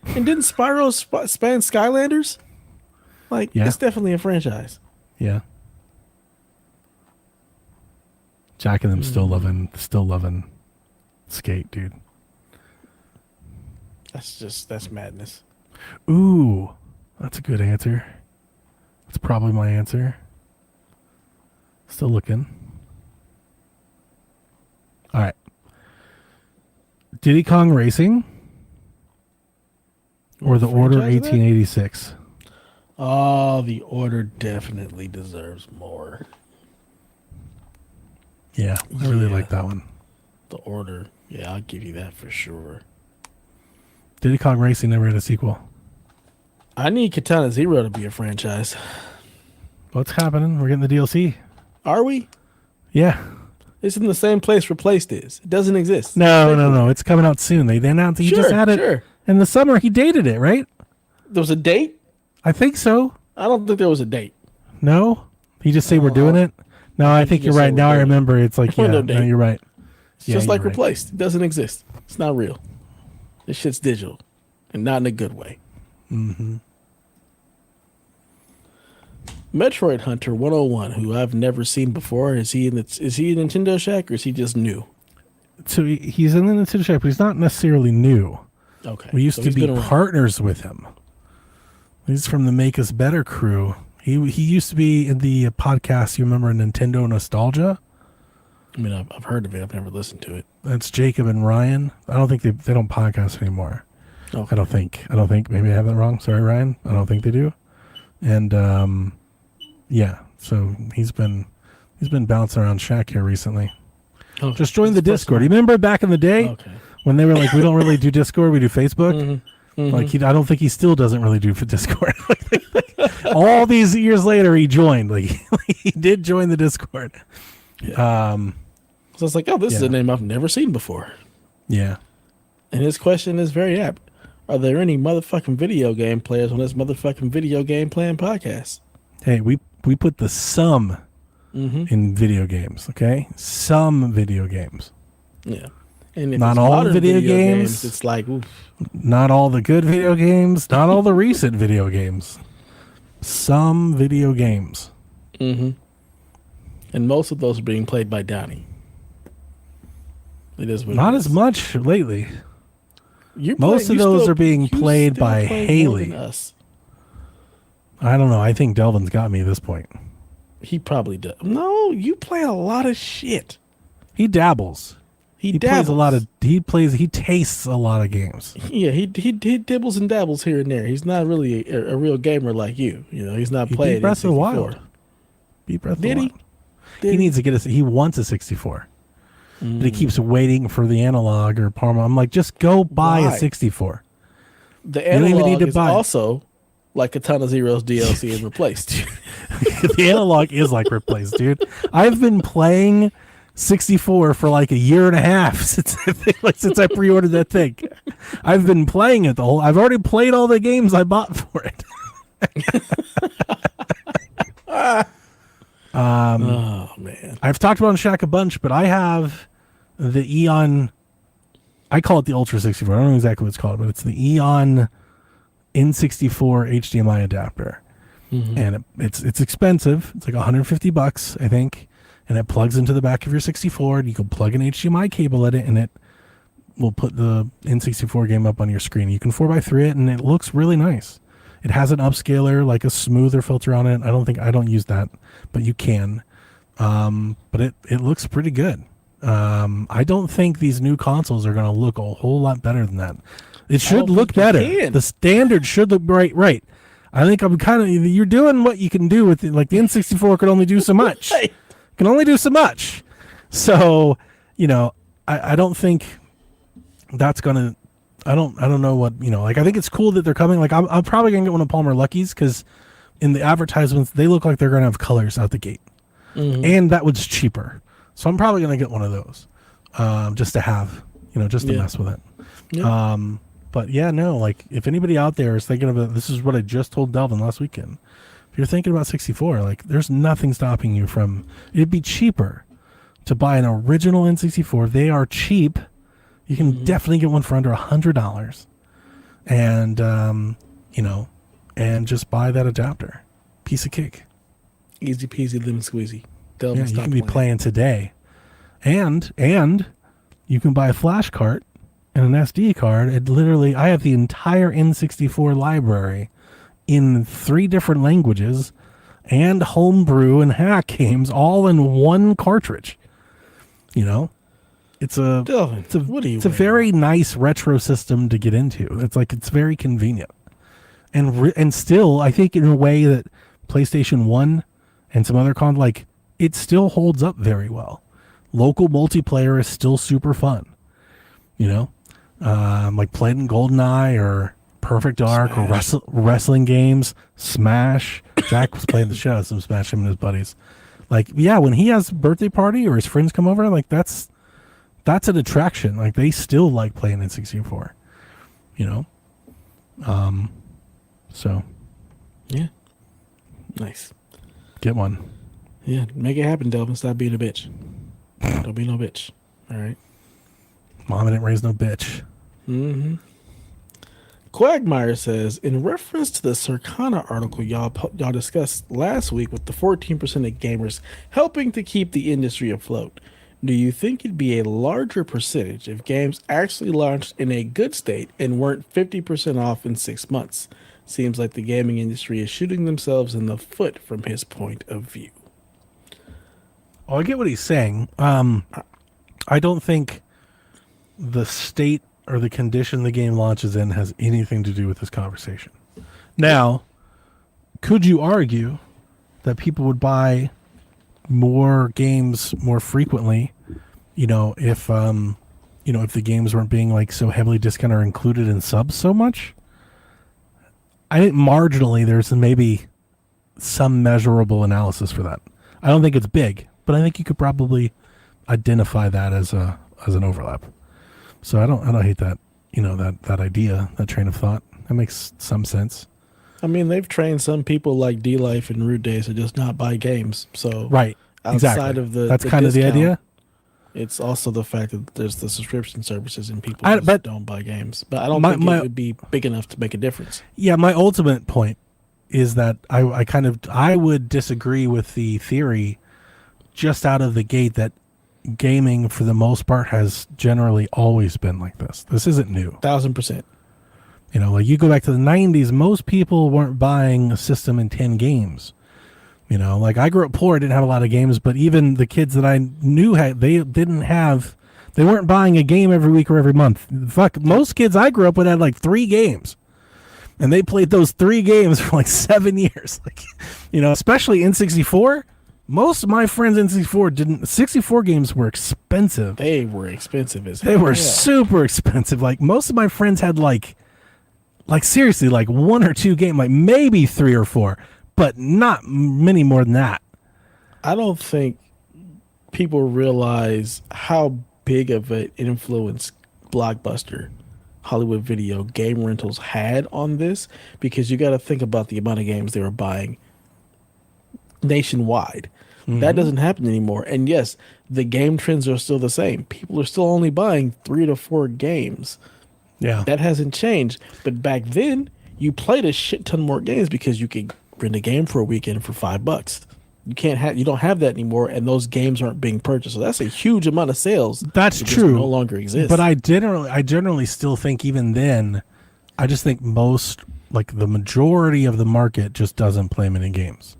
And didn't Spyro span Skylanders? Like, it's definitely a franchise. Yeah. Jack and them still loving Skate, dude. That's madness. Ooh, that's a good answer. That's probably my answer. Still looking. All right. Diddy Kong Racing or The Order Franchise of that? 1886? Oh, the Order definitely deserves more. Yeah, I really Yeah. like that one. The Order, yeah, I'll give you that for sure. Diddy Kong Racing never had a sequel. I need Katana Zero to be a franchise. What's happening? We're getting the DLC. Are we? Yeah. It's in the same place Replaced is. It doesn't exist. No. It's coming out soon. They announced he just had it Sure. in the summer. He dated it, right? There was a date? I think so. I don't think there was a date. No? He just say we're doing it? No, I think you're just right. say we're Now I doing it. remember. It's like, yeah, No no, date. you're right. It's Yeah, just like you're right. Replaced. It doesn't exist. It's not real. This shit's digital. And not in a good way. Mm-hmm. Metroid Hunter 101, who I've never seen before. Is he a Nintendo Shack or is he just new? So he's in the Nintendo Shack, but he's not necessarily new. Okay. We used so to he's be been around. partners with him. He's from the Make Us Better crew. He used to be in the podcast. You remember Nintendo Nostalgia? I mean, I've heard of it. I've never listened to it. That's Jacob and Ryan. I don't think they don't podcast anymore. Okay. I don't think. Maybe I have that wrong. Sorry, Ryan. I don't think they do. And yeah. So he's been bouncing around Shack here recently. Okay. Just join the It's Discord. You remember back in the day Okay. when they were like, we don't really do Discord, we do Facebook. Mhm. Like I don't think he still doesn't really do for Discord. All these years later, he joined. Like he did join the Discord. So it's like, oh, this is Yeah. a name I've never seen before. Yeah. And his question is very apt. Are there any motherfucking video game players on this motherfucking video game playing podcast? Hey, we put the sum in video games. Okay, some video games. Yeah. And if Not it's all modern video games. it's like, oof. Not all the good video games. Not all the recent video games. Some video games. And most of those are being played by Donnie. It is what Not it as is. much lately. You most of those are being you played still by play more Haley. than us. I don't know. I think Delvin's got me at this point. He probably does. No, you play a lot of shit. He dabbles. He plays a lot of. He tastes a lot of games. Yeah, he dibbles and dabbles here and there. He's not really a real gamer like you. You know, he's not He playing beat Breath of the N64. Wild. Beat Breath of the Did he? Wild. He needs to get he wants a 64. But he keeps waiting for the analog or Parma. I'm like, just go buy Why? a 64. The don't even analog need to is buy it. also like Katana Zero's DLC is replaced. The analog is like replaced, dude. I've been playing 64 for like a year and a half since I pre-ordered that thing. I've been playing it I've already played all the games I bought for it. Oh man. I've talked about Shack a bunch, but I have the Eon. I call it the Ultra 64. I don't know exactly what it's called, but it's the Eon N64 HDMI adapter, and it's expensive. It's like $150, I think, and it plugs into the back of your 64. And you can plug an HDMI cable at it, and it will put the N64 game up on your screen. You can 4x3 it, and it looks really nice. It has an upscaler, like a smoother filter on it. I don't use that, but you can. But it looks pretty good. I don't think these new consoles are going to look a whole lot better than that. It should look think you better. can. The standard should look right. I think you're doing what you can do with it. Like the N64 could only do so much. Hey. Can only do so much. So, I don't think that's going to, I don't know what, like I think it's cool that they're coming. Like I'm probably going to get one of Palmer Lucky's because in the advertisements, they look like they're going to have colors out the gate. And that was cheaper. So I'm probably going to get one of those just to have, just to Yeah. mess with it. Yeah. But yeah, no, like if anybody out there is thinking about, this is what I just told Delvin last weekend. If you're thinking about 64, like there's nothing stopping you from, it'd be cheaper to buy an original N64. They are cheap. You can definitely get one for under $100 and, and just buy that adapter. Piece of cake. Easy peasy, lemon squeezy. Delvin, Yeah, you stop can be playing today, and you can buy a flash cart and an SD card. It literally, I have the entire N64 library in 3 different languages and homebrew and hack games all in one cartridge. You know, Delvin, what are you? it's a very nice retro system to get into. It's very convenient, and still I think in a way that PlayStation 1 and some other it still holds up very well. Local multiplayer is still super fun. You know, like playing GoldenEye or Perfect Dark or wrestling games, Smash. Jack was playing the shit out of some Smash, him and his buddies. Like, yeah, when he has a birthday party or his friends come over, like that's an attraction. Like they still like playing N64. You know? So Yeah. Nice. get one. Yeah, make it happen, Delvin. Stop being a bitch. Don't be no bitch. All right. Mama didn't raise no bitch. Mm-hmm. Quagmire says, in reference to the Circana article y'all discussed last week with the 14% of gamers helping to keep the industry afloat, do you think it'd be a larger percentage if games actually launched in a good state and weren't 50% off in 6 months? Seems like the gaming industry is shooting themselves in the foot from his point of view. Oh, I get what he's saying. I don't think the state or the condition the game launches in has anything to do with this conversation. Now, could you argue that people would buy more games more frequently, if the games weren't being like so heavily discounted or included in subs so much? I think marginally there's maybe some measurable analysis for that. I don't think it's big, but I think you could probably identify that as an overlap. So I don't hate that, that idea, that train of thought. That makes some sense. I mean, they've trained some people like D-Life and Root Days to just not buy games. So right, outside of that's kind of the idea. It's also the fact that there's the subscription services and people don't buy games. But I don't think it would be big enough to make a difference. Yeah, my ultimate point is that I would disagree with the theory just out of the gate that gaming for the most part has generally always been like this. This isn't new. 1,000%. Like you go back to the 90s, most people weren't buying a system in 10 games. Like I grew up poor, I didn't have a lot of games, but even the kids that I knew they weren't buying a game every week or every month. Fuck, most kids I grew up with had like 3 games. And they played those 3 games for like 7 years. Like, especially N64. Most of my friends in 64 games were expensive. They were expensive as hell. They were super expensive. Like most of my friends had like seriously, like 1 or 2 games, like maybe 3 or 4, but not many more than that. I don't think people realize how big of an influence Blockbuster, Hollywood Video, game rentals had on this, because you got to think about the amount of games they were buying nationwide. Mm-hmm. That doesn't happen anymore. And yes, the game trends are still the same. People are still only buying 3 to 4 games. Yeah. That hasn't changed. But back then, you played a shit ton more games because you could rent a game for a weekend for $5. You don't have that anymore, and those games aren't being purchased. So that's a huge amount of sales. That's true. No longer exists. But I generally still think even then, I just think the majority of the market just doesn't play many games.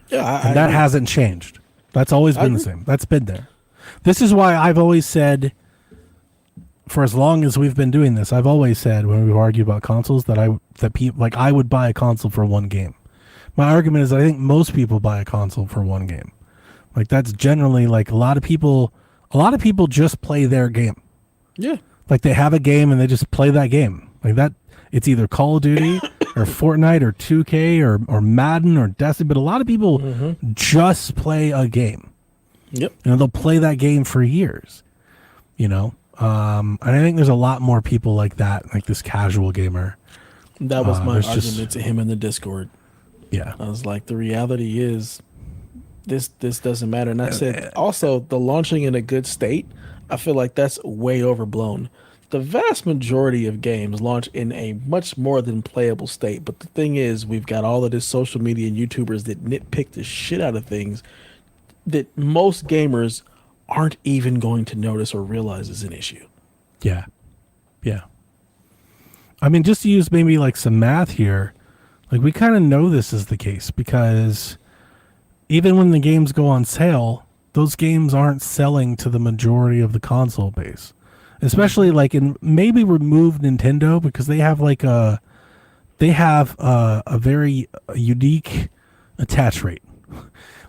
Yeah, that hasn't changed. That's always been the same. That's been there. This is why I've always said, for as long as we've been doing this, I've always said when we've argued about consoles that I would buy a console for 1 game. My argument is I think most people buy a console for 1 game. Like that's generally like a lot of people just play their game. Yeah. Like they have a game and they just play that game. Like that it's either Call of Duty or Fortnite or 2K or Madden or Destiny, but a lot of people just play a game. Yep. They'll play that game for years. And I think there's a lot more people like that, like this casual gamer. That was my argument to him in the Discord. Yeah. I was like, the reality is this doesn't matter. And I said also the launching in a good state, I feel like that's way overblown. the vast majority of games launch in a much more than playable state. But the thing is, we've got all of this social media and YouTubers that nitpick the shit out of things that most gamers aren't even going to notice or realize is an issue. Yeah. Yeah. I mean, just to use maybe like some math here, like we kind of know this is the case because even when the games go on sale, those games aren't selling to the majority of the console base. Especially like in maybe remove Nintendo because they have a very unique attach rate.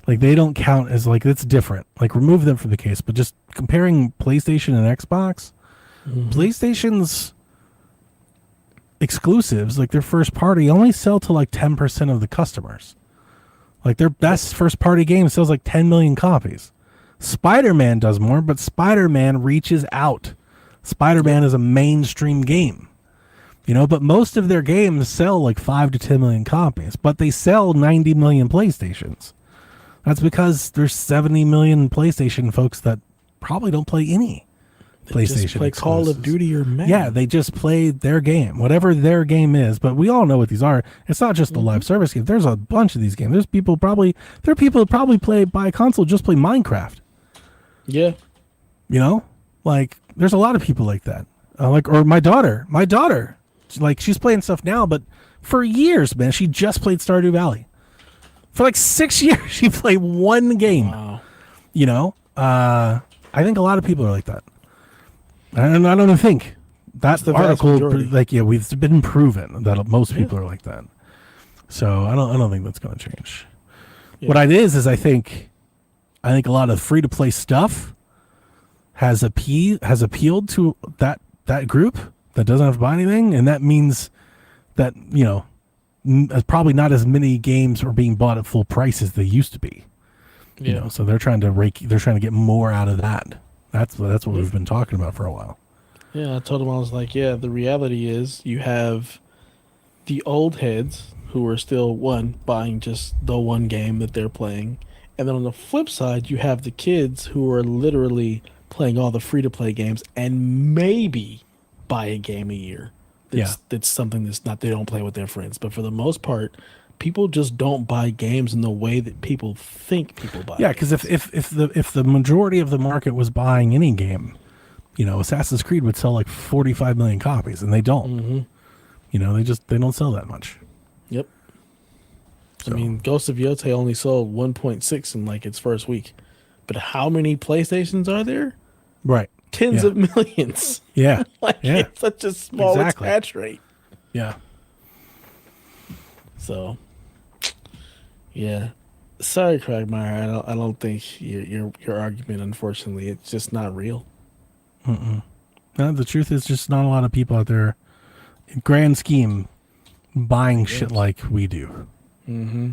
Like they don't count as like it's different. Like remove them from the case, but just comparing PlayStation and Xbox, PlayStation's exclusives, like their first party, only sell to like 10% of the customers. Like their best first party game sells like 10 million copies. Spider-Man does more, but Spider-Man reaches out. Spider-Man is a mainstream game. You know, but most of their games sell like 5 to 10 million copies, but they sell 90 million PlayStations. That's because there's 70 million PlayStation folks that probably don't play any PlayStation Just play Call of exclusives. Duty or Madden. Yeah, they just play their game, whatever their game is. But we all know what these are. It's not just the live service game. There's a bunch of these games. There are people who probably buy a console just play Minecraft. Yeah. You know, like there's a lot of people like that. Or my daughter, like she's playing stuff now, but for years, man, she just played Stardew Valley. For like 6 years, she played one game. Wow. You know, I think a lot of people are like that. And I don't think that the vast article, majority. like, yeah, we've been proven that most people are like that. So I don't think that's going to change. Yeah. What it is I think a lot of free to play stuff has appealed to that group that doesn't have to buy anything, and that means that probably not as many games are being bought at full price as they used to be. Yeah. You know, so they're trying to get more out of that. That's what we've been talking about for a while. Yeah, I told him, I was like, yeah, the reality is you have the old heads who are still buying just the one game that they're playing. And then on the flip side, you have the kids who are literally playing all the free to play games and maybe buy a game a year. That's something they don't play with their friends. But for the most part, people just don't buy games in the way that people think people buy. Yeah, because if the majority of the market was buying any game, Assassin's Creed would sell like 45 million copies, and they don't. Mm-hmm. They don't sell that much. Yep. So. I mean, Ghost of Yotei only sold 1.6 in like its first week. But how many PlayStations are there? Right. Tens of millions. Yeah. Like Yeah. it's such a small Exactly. attach rate. Yeah. So, yeah. Sorry, Quagmire. I don't think your argument. Unfortunately, it's just not real. No, the truth is just not a lot of people out there, in grand scheme, buying shit like we do. Mm-hmm.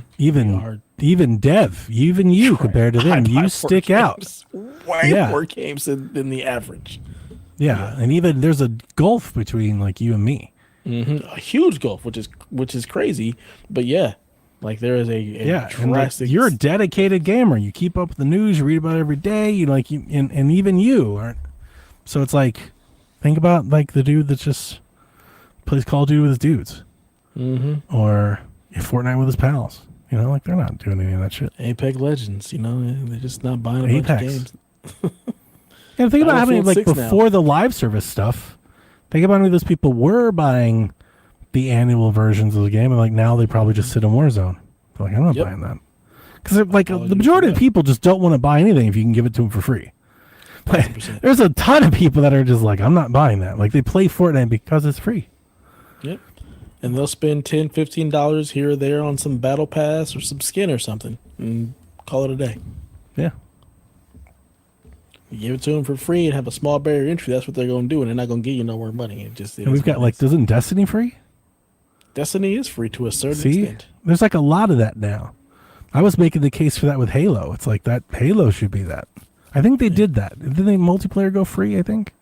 Even Dev, even you compared to them, you stick out. Way more games than the average. Yeah, and even there's a gulf between like you and me. Mm-hmm. A huge gulf, which is crazy. But yeah, like there is a drastic. And you're a dedicated gamer. You keep up with the news. You read about it every day. And even you aren't. So it's like, think about like the dude that just plays Call of Duty with his dudes, or Fortnite with his pals. Like they're not doing any of that shit. Apex Legends, they're just not buying a bunch of games. And think about how many like 6 now. before the live service stuff. Think about how many of those people were buying the annual versions of the game, and like now they probably just sit in Warzone. They're like, I'm not buying that because like the majority of people just don't want to buy anything if you can give it to them for free. Like, there's a ton of people that are just like, I'm not buying that. Like they play Fortnite because it's free. Yep. And they'll spend $10, $15 here or there on some battle pass or some skin or something and call it a day. Yeah. You give it to them for free and have a small barrier entry. That's what they're going to do, and they're not going to give you no more money. And we've got like, isn't Destiny free? Destiny is free to a certain extent. There's like a lot of that now. I was making the case for that with Halo. It's like that Halo should be that. I think they did that. Didn't they multiplayer go free, I think?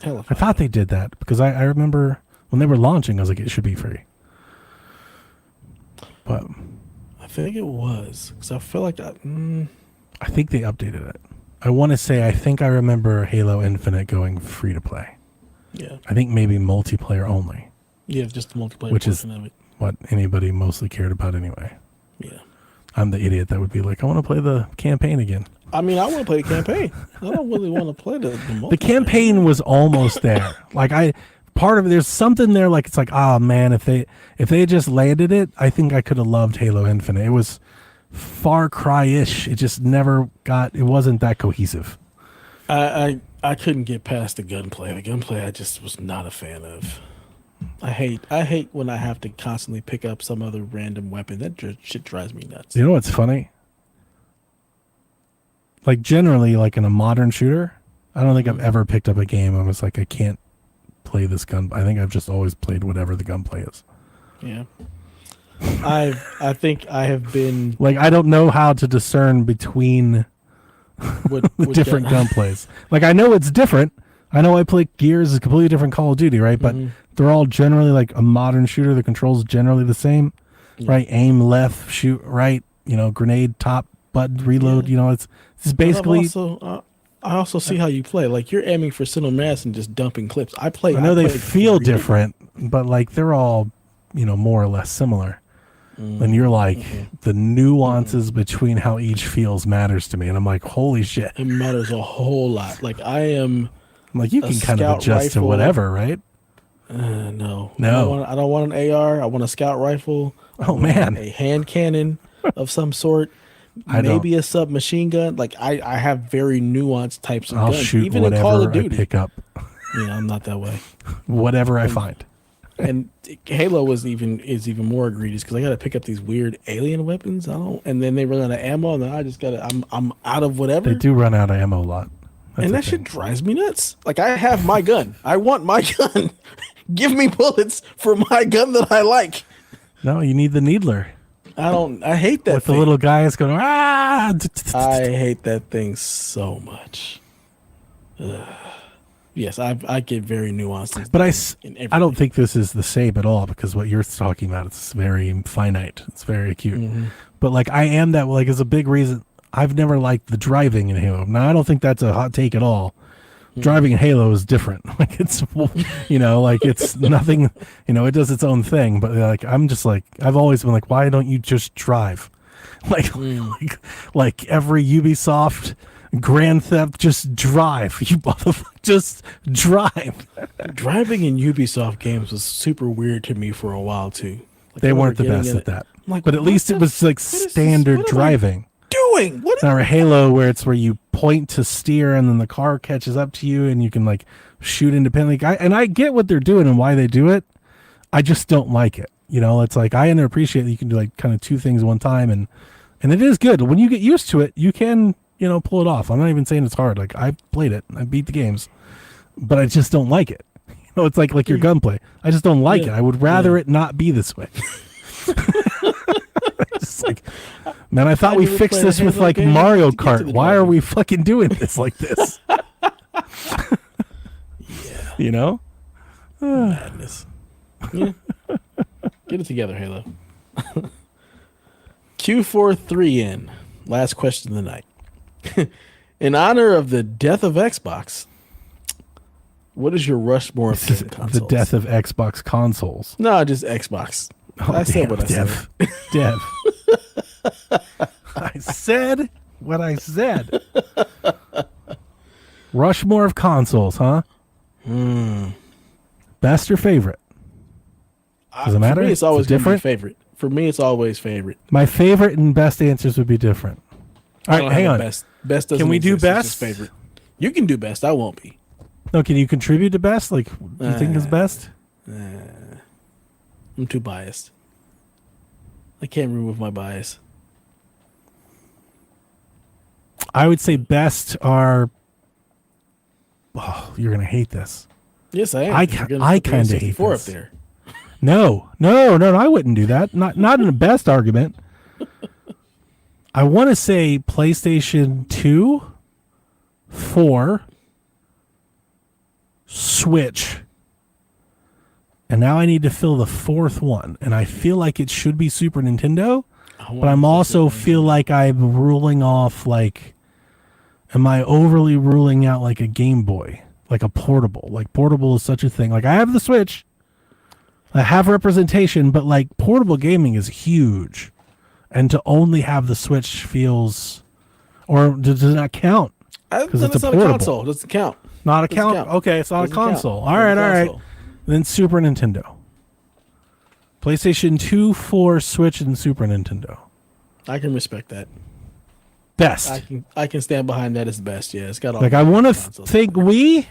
I thought they did that because I remember when they were launching, I was like, it should be free. But I think it was because I feel like I think they updated it. I want to say I think I remember Halo Infinite going free to play. Yeah. I think maybe multiplayer only, Yeah, just the multiplayer which is portion of it. what anybody mostly cared about anyway. Yeah. I'm the idiot that would be like, I want to play the campaign again. I mean, I want to play the campaign. I don't really want to play the multiplayer. The campaign was almost there. Part of it, there's something there. Like it's like, oh man, if they had just landed it, I think I could have loved Halo Infinite. It was Far Cry-ish. It just never got. It wasn't that cohesive. I couldn't get past the gunplay. The gunplay I just was not a fan of. I hate when I have to constantly pick up some other random weapon. That shit drives me nuts. You know what's funny? Like generally, like in a modern shooter, I don't think I've ever picked up a game and was like, I can't play this gun. I think I've just always played whatever the gunplay is. Yeah. I think I have been Like I don't know how to discern between what different gunplays. Like I know it's different. I know I play Gears is a completely different Call of Duty, right? But they're all generally like a modern shooter. The controls generally the same, right? Aim left, shoot right. Grenade top button, reload. It's basically. I also see how you play. Like you're aiming for cinemass and just dumping clips. I know they feel different, but like they're all, more or less similar. And you're like the nuances between how each feels matters to me, and I'm like, holy shit! It matters a whole lot. Like I'm like, you can kind of adjust to whatever, right? No. I don't want an AR. I want a scout rifle. Oh man, a hand cannon of some sort. Maybe a submachine gun. Like I have very nuanced types of I'll guns. shoot Even whatever in Call of Duty. I pick up. I'm not that way. Whatever I find. And Halo is even more egregious because I got to pick up these weird alien weapons. And then they run out of ammo, and then I just I'm out of whatever. They do run out of ammo a lot. And that shit drives me nuts. Like I have my gun. I want my gun. Give me bullets for my gun that I like. No, you need the needler. I hate that with thing. The little guy is going, ah! I hate that thing so much. Yes, I get very nuanced. But I don't think this is the same at all, because what you're talking about, it's very finite. It's very acute. But like I am that, like, is a big reason I've never liked the driving in Halo. Now I don't think that's a hot take at all. Driving in Halo is different. Like it's, like it's nothing, it does its own thing. But like, I'm just like, I've always been like, why don't you just drive? Like every Ubisoft Grand Theft, just drive. You motherfucker, just drive. Driving in Ubisoft games was super weird to me for a while too. Like, they weren't the best at that. Like, but at least it was like standard driving. Doing what? Or Halo, where it's where you point to steer and then the car catches up to you and you can like shoot independently. I get what they're doing and why they do it. I just don't like it. It's like I appreciate that you can do like kind of two things at one time, and it is good. When you get used to it, you can pull it off. I'm not even saying it's hard. Like I've played it, I beat the games, but I just don't like it. It's like your gunplay. I just don't like it. I would rather it not be this way. Just like, man, I thought we fixed this with like Mario Kart. Why are we fucking doing this like this? Yeah. Madness. Yeah. Get it together, Halo. Q43N. Last question of the night. In honor of the death of Xbox, what is your Rushmore of game consoles? The death of Xbox consoles. No, just Xbox. I said what I said. Dev. I said what I said. Rushmore of consoles, huh? Best or favorite? Does it matter? For me, it's always different. Favorite. For me, it's always favorite. My favorite and best answers would be different. All right, hang on. Best doesn't Can we do exist. best? It's just favorite. You can do best. I won't be. No, can you contribute to best? Like, do you think is best? I'm too biased. I can't remove my bias. I would say best are. Oh, you're gonna hate this. Yes, I am. I kind of hate this. Up there. No, I wouldn't do that. Not in the best argument. I want to say PlayStation 2, 4, Switch, and now I need to fill the fourth one, and I feel like it should be Super Nintendo, but I'm also feel like I'm ruling off, like, am I overly ruling out like a Game Boy? like a portable. Like portable is such a thing. Like I have the Switch, I have representation, but like portable gaming is huge, and to only have the Switch feels, or does that count? Because it's not a console. Doesn't count. Not a count. Okay, it's not a console. All right. Then Super Nintendo, PlayStation 2, 4, Switch, and Super Nintendo. I can respect that. Best. I can stand behind that as best. Yeah, it's got all. Like I want to think Wii,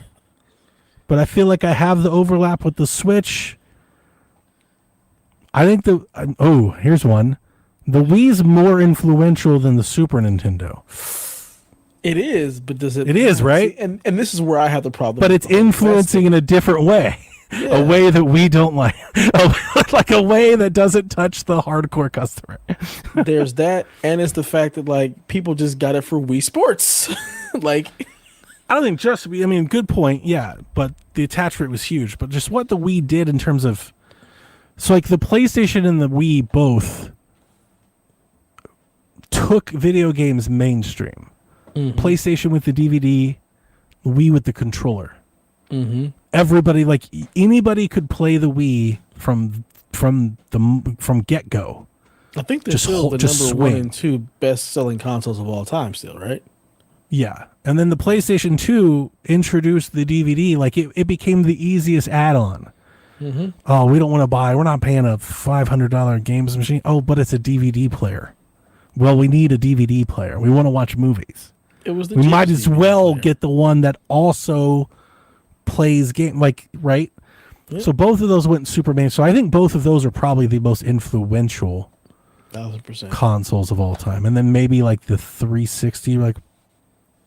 but I feel like I have the overlap with the Switch. I think here's one. The Wii's more influential than the Super Nintendo. It is, but does it? It is, right? And this is where I have the problem. But it's influencing in a different way. Yeah. A way that we don't like. Like a way that doesn't touch the hardcore customer. There's that, and it's the fact that like people just got it for Wii Sports. Like I don't think just Wii. I mean, good point. Yeah, but the attach rate was huge. But just what the Wii did in terms of, so like the PlayStation and the Wii both took video games mainstream. Mm-hmm. PlayStation with the DVD, Wii with the controller. Mm-hmm. Everybody, like anybody, could play the Wii from get go. I think they're still the number 1 and 2 best selling consoles of all time. Still, right? Yeah, and then the PlayStation 2 introduced the DVD. Like it became the easiest add-on. Mm-hmm. Oh, we don't want to buy. We're not paying a $500 games machine. Oh, but it's a DVD player. Well, we need a DVD player. We want to watch movies. We might as well get the one that also plays game, like, right? Yep. So both of those went super main. So I think both of those are probably the most influential 1000% consoles of all time. And then maybe like the 360, like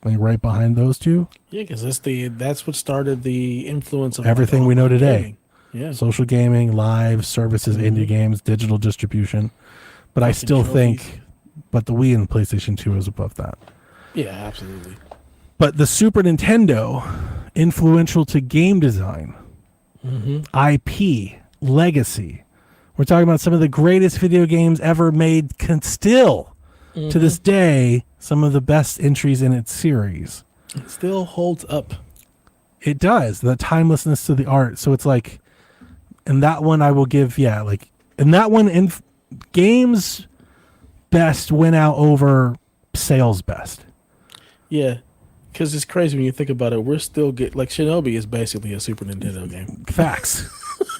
right behind those two. Yeah, because that's what started the influence of everything we know today. Gaming. Yeah, social gaming, live services, indie games, digital distribution. But I still think, but the Wii and PlayStation 2 is above that. Yeah, absolutely. But the Super Nintendo, influential to game design, IP, legacy. We're talking about some of the greatest video games ever made, still, to this day, some of the best entries in its series. It still holds up. It does. The timelessness to the art. So it's like, and that one I will give, and that one, games best went out over sales best. Yeah, because it's crazy when you think about it. We're still like Shinobi is basically a Super Nintendo game. Facts.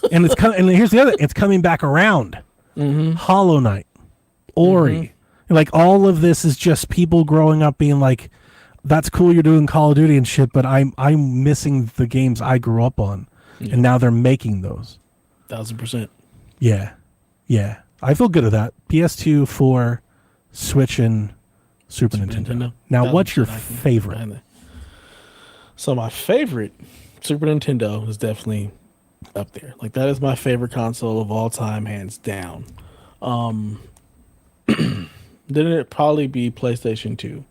And it's and here's the other. It's coming back around. Hollow Knight, Ori, like all of this is just people growing up being like, "That's cool, you're doing Call of Duty and shit," but I'm missing the games I grew up on, and now they're making those. 1000%. Yeah, I feel good at that. PS2, 4, Switch, and Super Nintendo. Now, what's your favorite? So my favorite Super Nintendo is definitely up there. Like that is my favorite console of all time, hands down. Then it'd probably be PlayStation 2.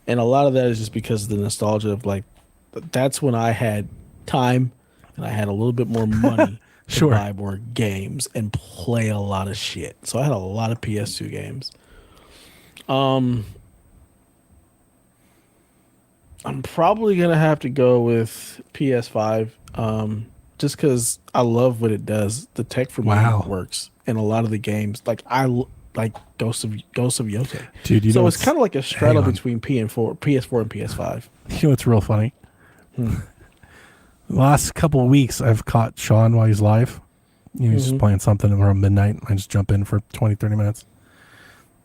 And a lot of that is just because of the nostalgia of like, that's when I had time and I had a little bit more money to buy more games and play a lot of shit. So I had a lot of PS2 games. I'm probably going to have to go with PS5 just because I love what it does. The tech for me works in a lot of the games. Like I like Ghosts of Yotei. Dude, so it's kind of like a straddle between PS4 and PS5. You know what's real funny? The last couple of weeks, I've caught Sean while he's live. He's just playing something around midnight. I just jump in for 20, 30 minutes.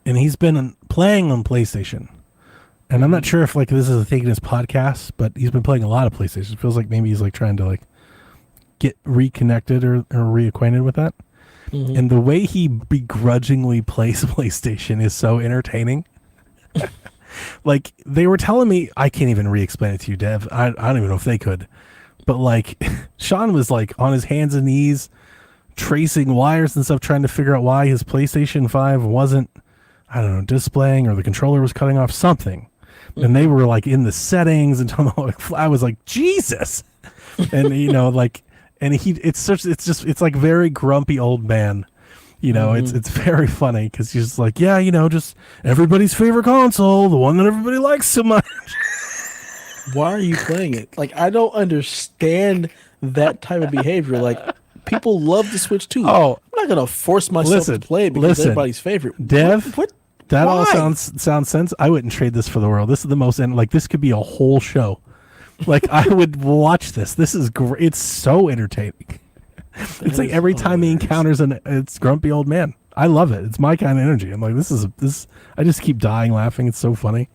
And he's been playing on PlayStation. And I'm not sure if like this is a thing in his podcast, but he's been playing a lot of PlayStation. It feels like maybe he's like trying to like get reconnected or reacquainted with that. And the way he begrudgingly plays PlayStation is so entertaining. Like they were telling me, I can't even re-explain it to you, Dev. I don't even know if they could. But like Sean was like on his hands and knees tracing wires and stuff, trying to figure out why his PlayStation 5 wasn't, I don't know, displaying, or the controller was cutting off something. And they were like in the settings, and I was like, Jesus. And like, and it's like very grumpy old man. It's very funny because he's just like, yeah, just everybody's favorite console, the one that everybody likes so much. why are you playing it? Like, I don't understand that type of behavior. Like, people love the Switch too. Oh, I'm not gonna force myself to play it because everybody's favorite. Dev. What? That Why? all sounds sense. I wouldn't trade this for the world. This is the most, and like this could be a whole show. Like I would watch this. This is great. It's so entertaining. It's like every time he encounters it's grumpy old man. I love it. It's my kind of energy. I'm like, this. I just keep dying laughing. It's so funny.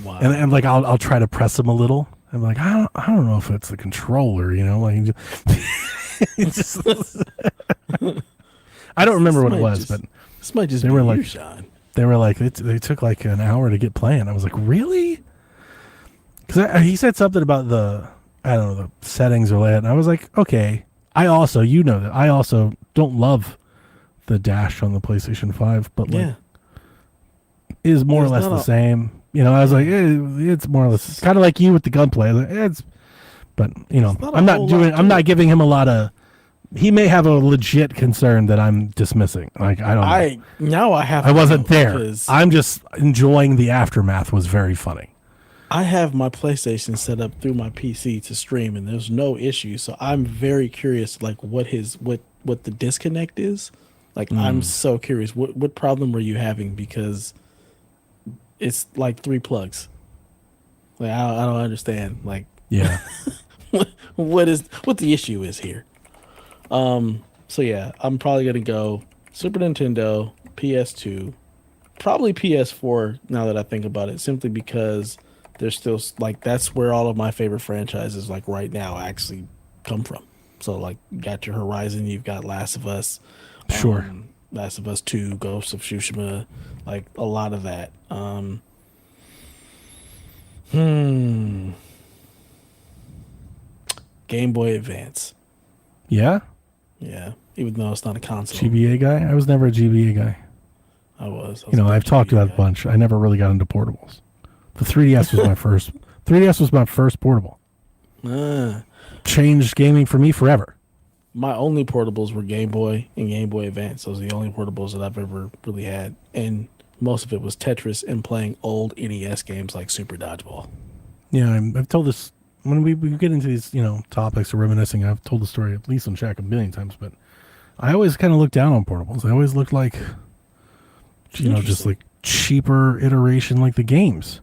Wow. And like I'll try to press him a little. I'm like, I don't know if it's the controller, you know, like it's just I don't remember what it was, but this might just they be were you, like, Sean. They were like, they took like an hour to get playing. I was like, really? Because he said something about the settings or layout, and I was like, okay. I also, that I also don't love the dash on the PlayStation 5, but like, is more or less the same. You know, I was like, it's more or less kind of like you with the gunplay. Like, but you know, I'm not giving him a lot of. He may have a legit concern that I'm dismissing. Like I wasn't there. I'm just enjoying the aftermath. Was very funny. I have my PlayStation set up through my PC to stream, and there's no issue. So I'm very curious, like what the disconnect is. Like I'm so curious. What problem were you having? Because it's like 3 plugs. Like I don't understand. Like yeah, what the issue is here. So yeah, I'm probably gonna go Super Nintendo, PS2, probably PS4 now that I think about it, simply because there's still like that's where all of my favorite franchises like right now actually come from. So like you got your Horizon, you've got Last of Us, sure, Last of Us 2, Ghost of Tsushima, like a lot of that. Game Boy Advance. Yeah. Yeah, even though it's not a console. GBA guy? I was never a GBA guy. I was you know, I've talked about it a bunch. I never really got into portables. The 3DS was my first. 3DS was my first portable. Changed gaming for me forever. My only portables were Game Boy and Game Boy Advance. Those are the only portables that I've ever really had, and most of it was Tetris and playing old NES games like Super Dodgeball. Yeah, I've told this. When we get into these, you know, topics of reminiscing, I've told the story at least on Shaq a million times, but I always kind of looked down on portables. I always looked like, you know, just like cheaper iteration like the games.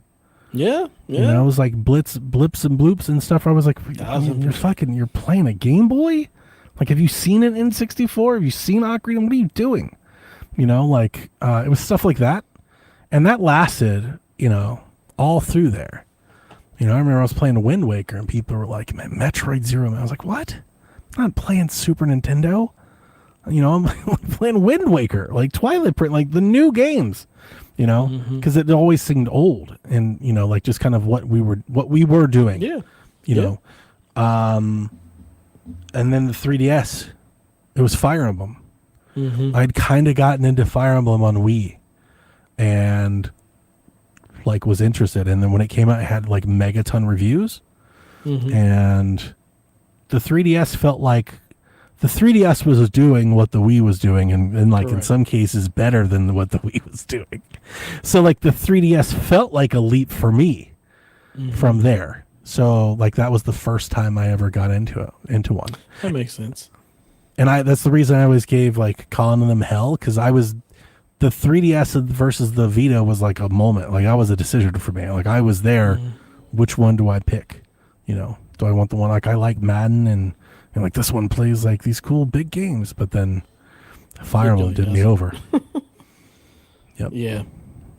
Yeah, yeah. You know, it was like blips and bloops and stuff. I was like, you're playing a Game Boy? Like, have you seen an N64? Have you seen Ocarina? What are you doing? You know, like, it was stuff like that. And that lasted, you know, all through there. You know, I remember I was playing Wind Waker and people were like, man, Metroid Zero. And I was like, what? I'm not playing Super Nintendo. You know, I'm playing Wind Waker, like Twilight Princess, like the new games, you know, because it always seemed old and, you know, like just kind of what we were doing. Yeah. You know. And then the 3DS, it was Fire Emblem. I'd kind of gotten into Fire Emblem on Wii and like was interested, and then when it came out it had like megaton reviews, and the 3DS felt like the 3DS was doing what the Wii was doing, and like in some cases better than what the Wii was doing. So like the 3DS felt like a leap for me from there. So like that was the first time I ever got into one. That makes sense. And that's the reason I always gave like calling them hell, because the 3DS versus the Vita was like a moment. Like, I was a decision for me. Like, I was there. Which one do I pick? You know, do I want the one, like, I like Madden and like this one plays like these cool big games, but then Fire Emblem did me over. Yep. Yeah.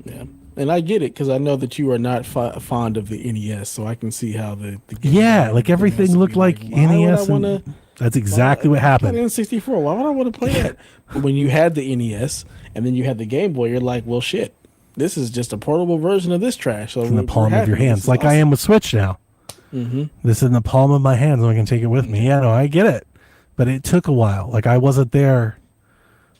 Yeah. And I get it, because I know that you are not fond of the NES, so I can see how the game like everything looked like NES. That's exactly what happened. N64. Why would I want to play that? When you had the NES and then you had the Game Boy, you're like, well, shit. This is just a portable version of this trash. So it's in the palm of your hands, like awesome. I am with Switch now. This is in the palm of my hands, and I can take it with me. Yeah, no, I get it, but it took a while. Like, I wasn't there.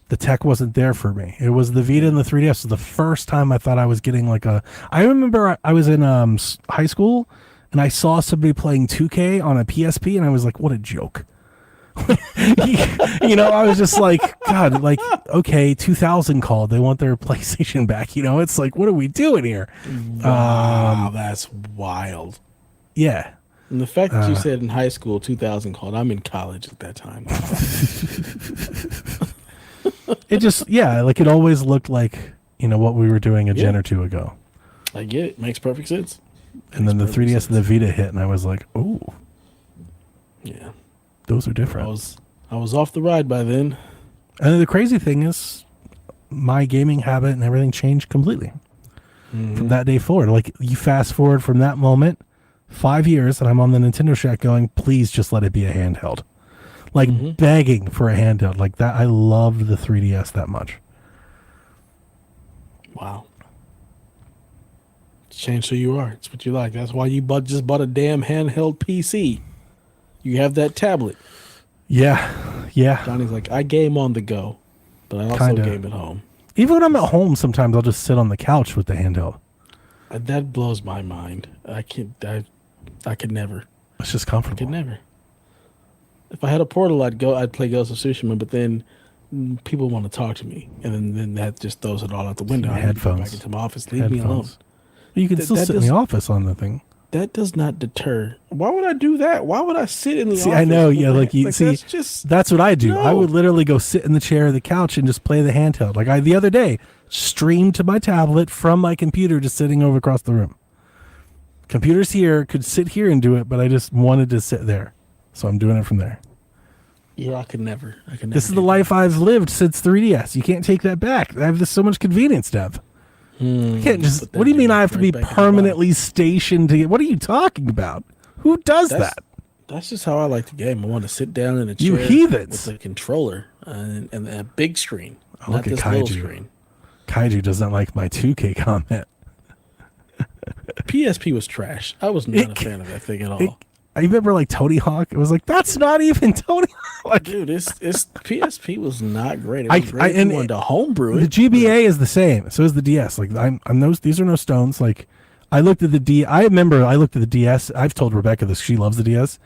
The tech wasn't there for me. It was the Vita and the 3DS. So the first time I thought I was getting like I remember I was in high school and I saw somebody playing 2K on a PSP, and I was like, what a joke. You know, I was just like, God, like, okay, 2000 called. They want their PlayStation back. You know, it's like, what are we doing here? Wow, that's wild. Yeah. And the fact that you said in high school 2000 called, I'm in college at that time. It just, yeah, like it always looked like, what we were doing a gen or two ago. I get it. Makes perfect sense. And then the 3DS and the Vita hit, and I was like, oh, yeah, those are different. I was off the ride by then. And the crazy thing is, my gaming habit and everything changed completely from that day forward. Like, you fast forward from that moment, 5 years, and I'm on the Nintendo Shack going, please just let it be a handheld. Like, begging for a handheld. Like, that, I loved the 3DS that much. Wow. It's changed who you are. It's what you like. That's why you just bought a damn handheld PC. You have that tablet. Yeah. Johnny's like, I game on the go, but I also game at home. Even when I'm at home, sometimes I'll just sit on the couch with the handheld. That blows my mind. I could never. It's just comfortable. I could never. If I had a portal, I'd play Ghost of Tsushima, but then people want to talk to me, and then that just throws it all out the window. I headphones. Back into my office. Leave me alone. You can still sit in the office on the thing. That does not deter. Why would I do that? Why would I sit in the office? I know. Yeah, that's what I do. No. I would literally go sit in the chair or the couch and just play the handheld. Like the other day, streamed to my tablet from my computer, just sitting over across the room. Computer's here, could sit here and do it, but I just wanted to sit there, so I'm doing it from there. Yeah, I could never. This is the life I've lived since 3DS. You can't take that back. I have so much convenience, Dev. I can't just. What do you mean I have to be permanently stationed to get? What are you talking about? Who does that? That's just how I like the game. I want to sit down in a chair you heathens. with a controller and a big screen, not this little screen. Kaiju doesn't like my 2K comment. PSP was trash. I was not a fan of that thing at all. I remember like Tony Hawk. It was like, that's not even Tony Hawk. Like, dude, it's PSP was not great. It was great if you wanted to homebrew it. The GBA is the same. So is the DS. Like these are no stones. Like I looked at the I remember I looked at the DS. I've told Rebecca this. She loves the DS.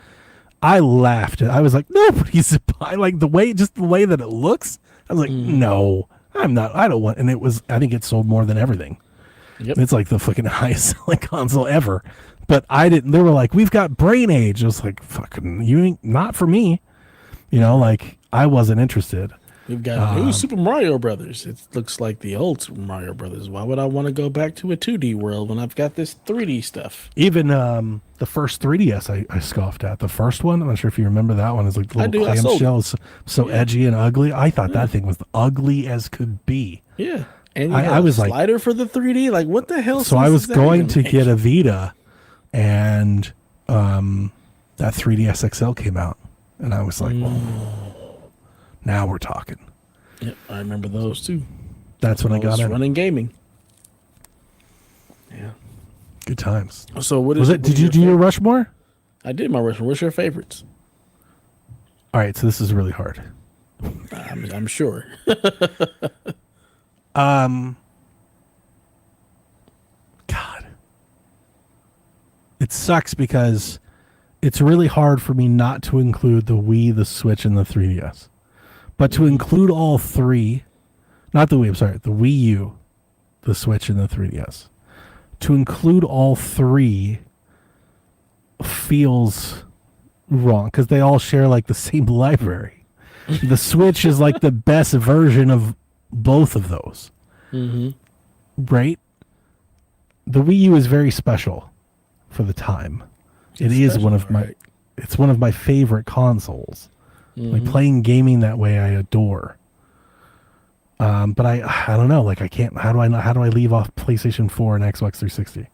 I laughed. I was like, nobody's buying like the way that it looks. I was like, no, I'm not. I don't want. And it was. I think it sold more than everything. Yep. It's like the fucking highest selling console ever. But I didn't. They were like, we've got Brain Age. I was like, fucking, you ain't not for me. Like I wasn't interested. We've got new Super Mario Brothers. It looks like the old Super Mario Brothers. Why would I want to go back to a 2D world when I've got this 3D stuff? Even the first 3DS I scoffed at. The first one, I'm not sure if you remember that one. It's like the little clamshell, so edgy and ugly. I thought that thing was ugly as could be. Yeah. And I was like, slider for the 3D? Like, what the hell? So I was going to get a Vita, and that 3DS XL came out. And I was like, now we're talking. Yep, I remember those too. That's when I got in. Running gaming. Yeah. Good times. So what was it? Did you do your Rushmore? I did my Rushmore. What's your favorites? All right, so this is really hard. I'm sure. God. It sucks because it's really hard for me not to include the Wii, the Switch, and the 3DS. But to include all three, not the Wii, I'm sorry, the Wii U, the Switch, and the 3DS. To include all three feels wrong because they all share like the same library. The Switch is like the best version of both of those. Mm-hmm. Right? The Wii U is very special for the time. It's one of my favorite consoles. Mm-hmm. Like playing gaming that way, I adore. But I don't know. Like I can't. How do I leave off PlayStation 4 and Xbox 360?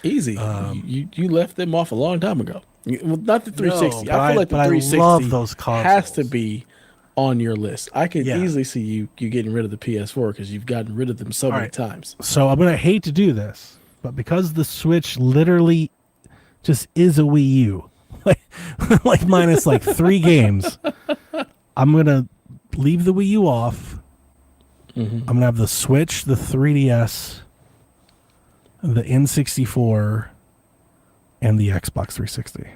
Easy. You left them off a long time ago. Well, not the 360. No, I feel like the 360 I love those consoles. Has to be on your list. I could easily see you getting rid of the PS4 because you've gotten rid of them so many times. So I'm gonna hate to do this, but because the Switch literally just is a Wii U, like minus like 3 games, I'm gonna leave the Wii U off. Mm-hmm. I'm gonna have the Switch, the 3DS, the N64, and the Xbox 360.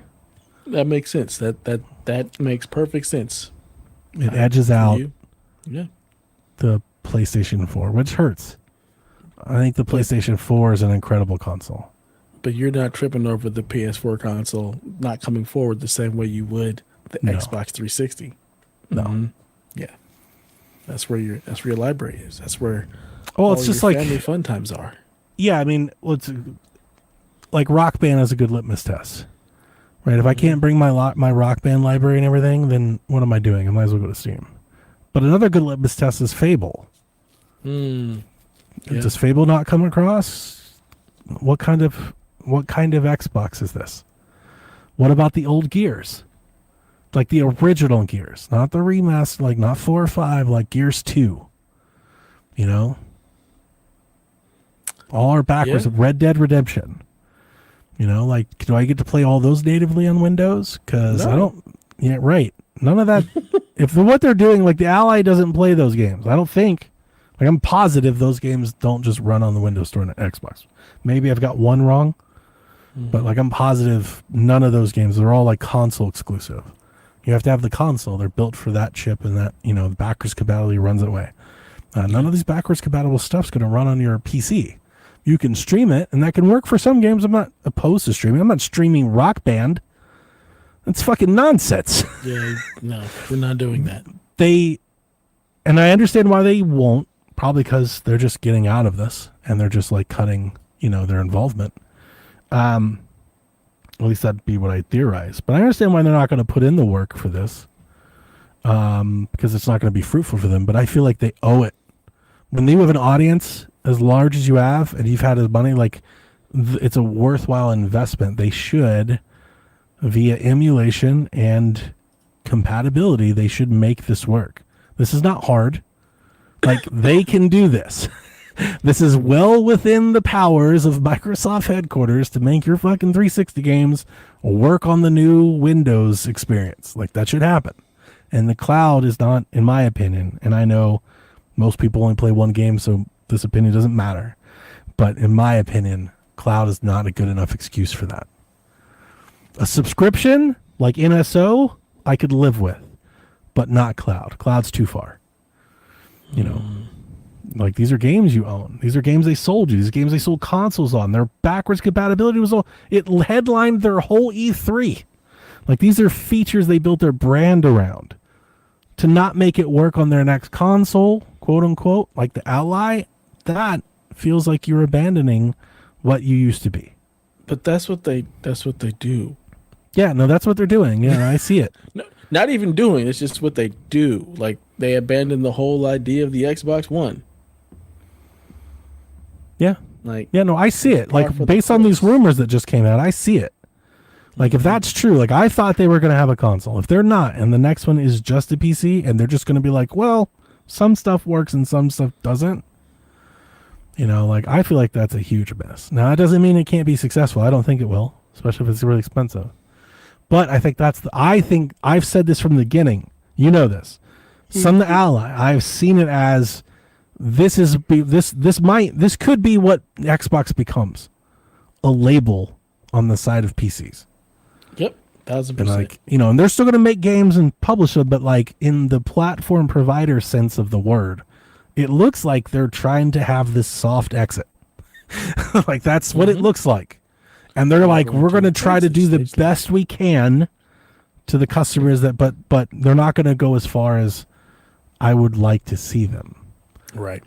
That makes sense. That makes perfect sense. It edges out the PlayStation 4, which hurts. I think the PlayStation 4 is an incredible console. But you're not tripping over the PS4 console not coming forward the same way you would the No. Xbox 360. No. Mhm. Yeah, that's where your library is. That's where Well, all it's just your like, family fun times are. yeah, I mean, like Rock Band is a good litmus test, right? If I can't bring my Rock Band library and everything, then what am I doing? I might as well go to Steam. But another good litmus test is Fable. Yeah. Does Fable not come across? What kind of Xbox is this? What about the old Gears? Like the original Gears, not the remaster, like not 4 or 5, like Gears 2. You know? All are backwards. Yeah. Red Dead Redemption. You know, like, do I get to play all those natively on Windows? Because I No. don't. Yeah, right. None of that. If what they're doing, like the Ally doesn't play those games. I don't think. Like, I'm positive those games don't just run on the Windows Store and Xbox. Maybe I've got one wrong, but like I'm positive none of those games. They're all like console exclusive. You have to have the console. They're built for that chip, and that, you know, the backwards compatibility runs that way. None of these backwards compatible stuff's going to run on your PC. You can stream it, and that can work for some games. I'm not opposed to streaming. I'm not streaming Rock Band. That's fucking nonsense. Yeah, no, we're not doing that. And I understand why they won't, probably because they're just getting out of this, and they're just like cutting, you know, their involvement. At least that'd be what I theorize. But I understand why they're not going to put in the work for this, because it's not going to be fruitful for them. But I feel like they owe it. When you have an audience as large as you have, and you've had as money, like it's a worthwhile investment. They should, via emulation and compatibility, they should make this work. This is not hard. Like, they can do this. This is well within the powers of Microsoft headquarters to make your fucking 360 games work on the new Windows experience. Like, that should happen. And the cloud is not, in my opinion, and I know most people only play one game, so this opinion doesn't matter. But in my opinion, cloud is not a good enough excuse for that. A subscription, like NSO, I could live with, but not cloud. Cloud's too far. You know, like, these are games you own. These are games they sold you. These are games they sold consoles on. Their backwards compatibility was all, it headlined their whole E3. Like, these are features they built their brand around. To not make it work on their next console, quote unquote, like the Ally, that feels like you're abandoning what you used to be. But that's what they do. Yeah, no, that's what they're doing. Yeah, I see it. No, not even doing. It's just what they do. Like, they abandon the whole idea of the Xbox One. Yeah. Like, Yeah, no, I see it. par Like, for the based on these course. rumors that just came out, I see it. Like, if that's true, like, I thought they were going to have a console. If they're not, and the next one is just a PC, and they're just going to be like, well, some stuff works and some stuff doesn't. You know, like, I feel like that's a huge mess. Now, that doesn't mean it can't be successful. I don't think it will, especially if it's really expensive. But I think I think I've said this from the beginning. You know this. Son the Ally, I've seen it as this could be what Xbox becomes. A label on the side of PCs. Yep, 1000%. And like, you know, and they're still going to make games and publish them, but like in the platform provider sense of the word, it looks like they're trying to have this soft exit. Like, that's what it looks like. And they're like, we're going to try to do the best we can to the customers but they're not going to go as far as I would like to see them. Right.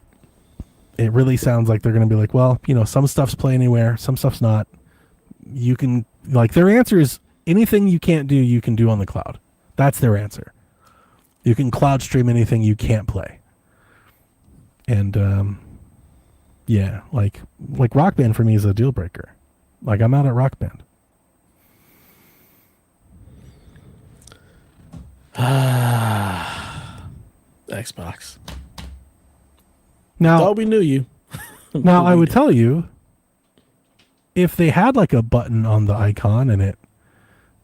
It really sounds like they're going to be like, well, you know, some stuff's play anywhere, some stuff's not. You can, like, their answer is anything you can't do, you can do on the cloud. That's their answer. You can cloud stream anything you can't play. And, yeah, like Rock Band for me is a deal breaker. Like, I'm out at Rock Band. Xbox. Now, Thought we knew you. Now, I would tell you, if they had like a button on the icon and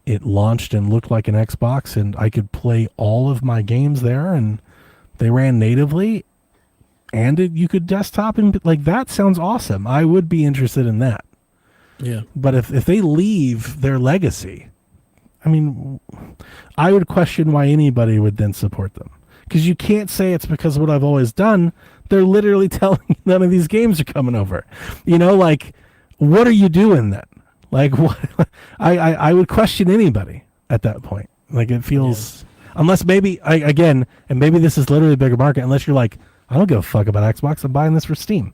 it launched and looked like an Xbox and I could play all of my games there and they ran natively and you could desktop and like, that sounds awesome. I would be interested in that. Yeah. But if they leave their legacy, I mean, I would question why anybody would then support them. Because you can't say it's because of what I've always done. They're literally telling you none of these games are coming over. You know, like, what are you doing then? Like what? I would question anybody at that point. Like it feels, unless maybe again, and maybe this is literally a bigger market. Unless you're like, I don't give a fuck about Xbox. I'm buying this for Steam.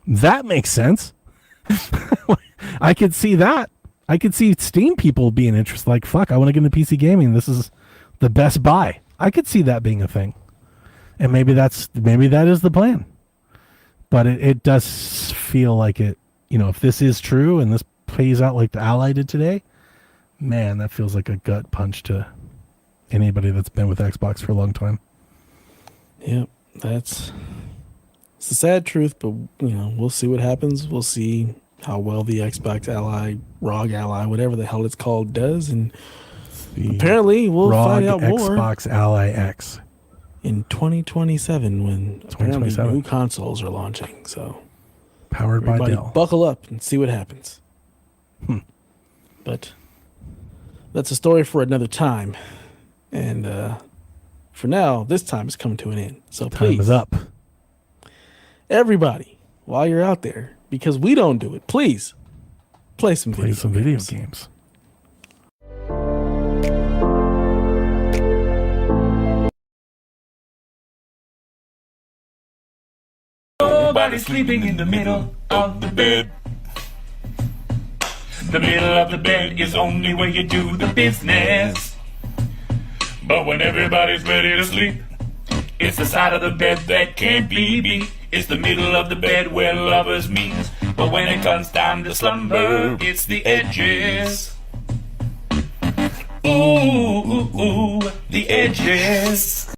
That makes sense. I could see that. I could see Steam people being interested. Like, fuck, I want to get into PC gaming. This is the best buy. I could see that being a thing, and maybe that is the plan. But it does feel like it. You know, if this is true and this plays out like the Ally did today, man, that feels like a gut punch to anybody that's been with Xbox for a long time. Yep, it's the sad truth, but you know, we'll see what happens. We'll see how well the Xbox Ally, ROG Ally, whatever the hell it's called, does, and apparently we'll find out more. Xbox Ally X in 2027 when apparently new consoles are launching. So powered by Dell. Buckle up and see what happens. But that's a story for another time. And for now, this time is coming to an end. So please, time is up. Everybody, while you're out there, because we don't do it, please play some video games. Nobody's sleeping in the middle of the bed. The middle of the bed is only where you do the business. But when everybody's ready to sleep, it's the side of the bed that can't be beat. It's the middle of the bed where lovers meet. But when it comes time to slumber, it's the edges. Ooh, ooh, ooh, the edges.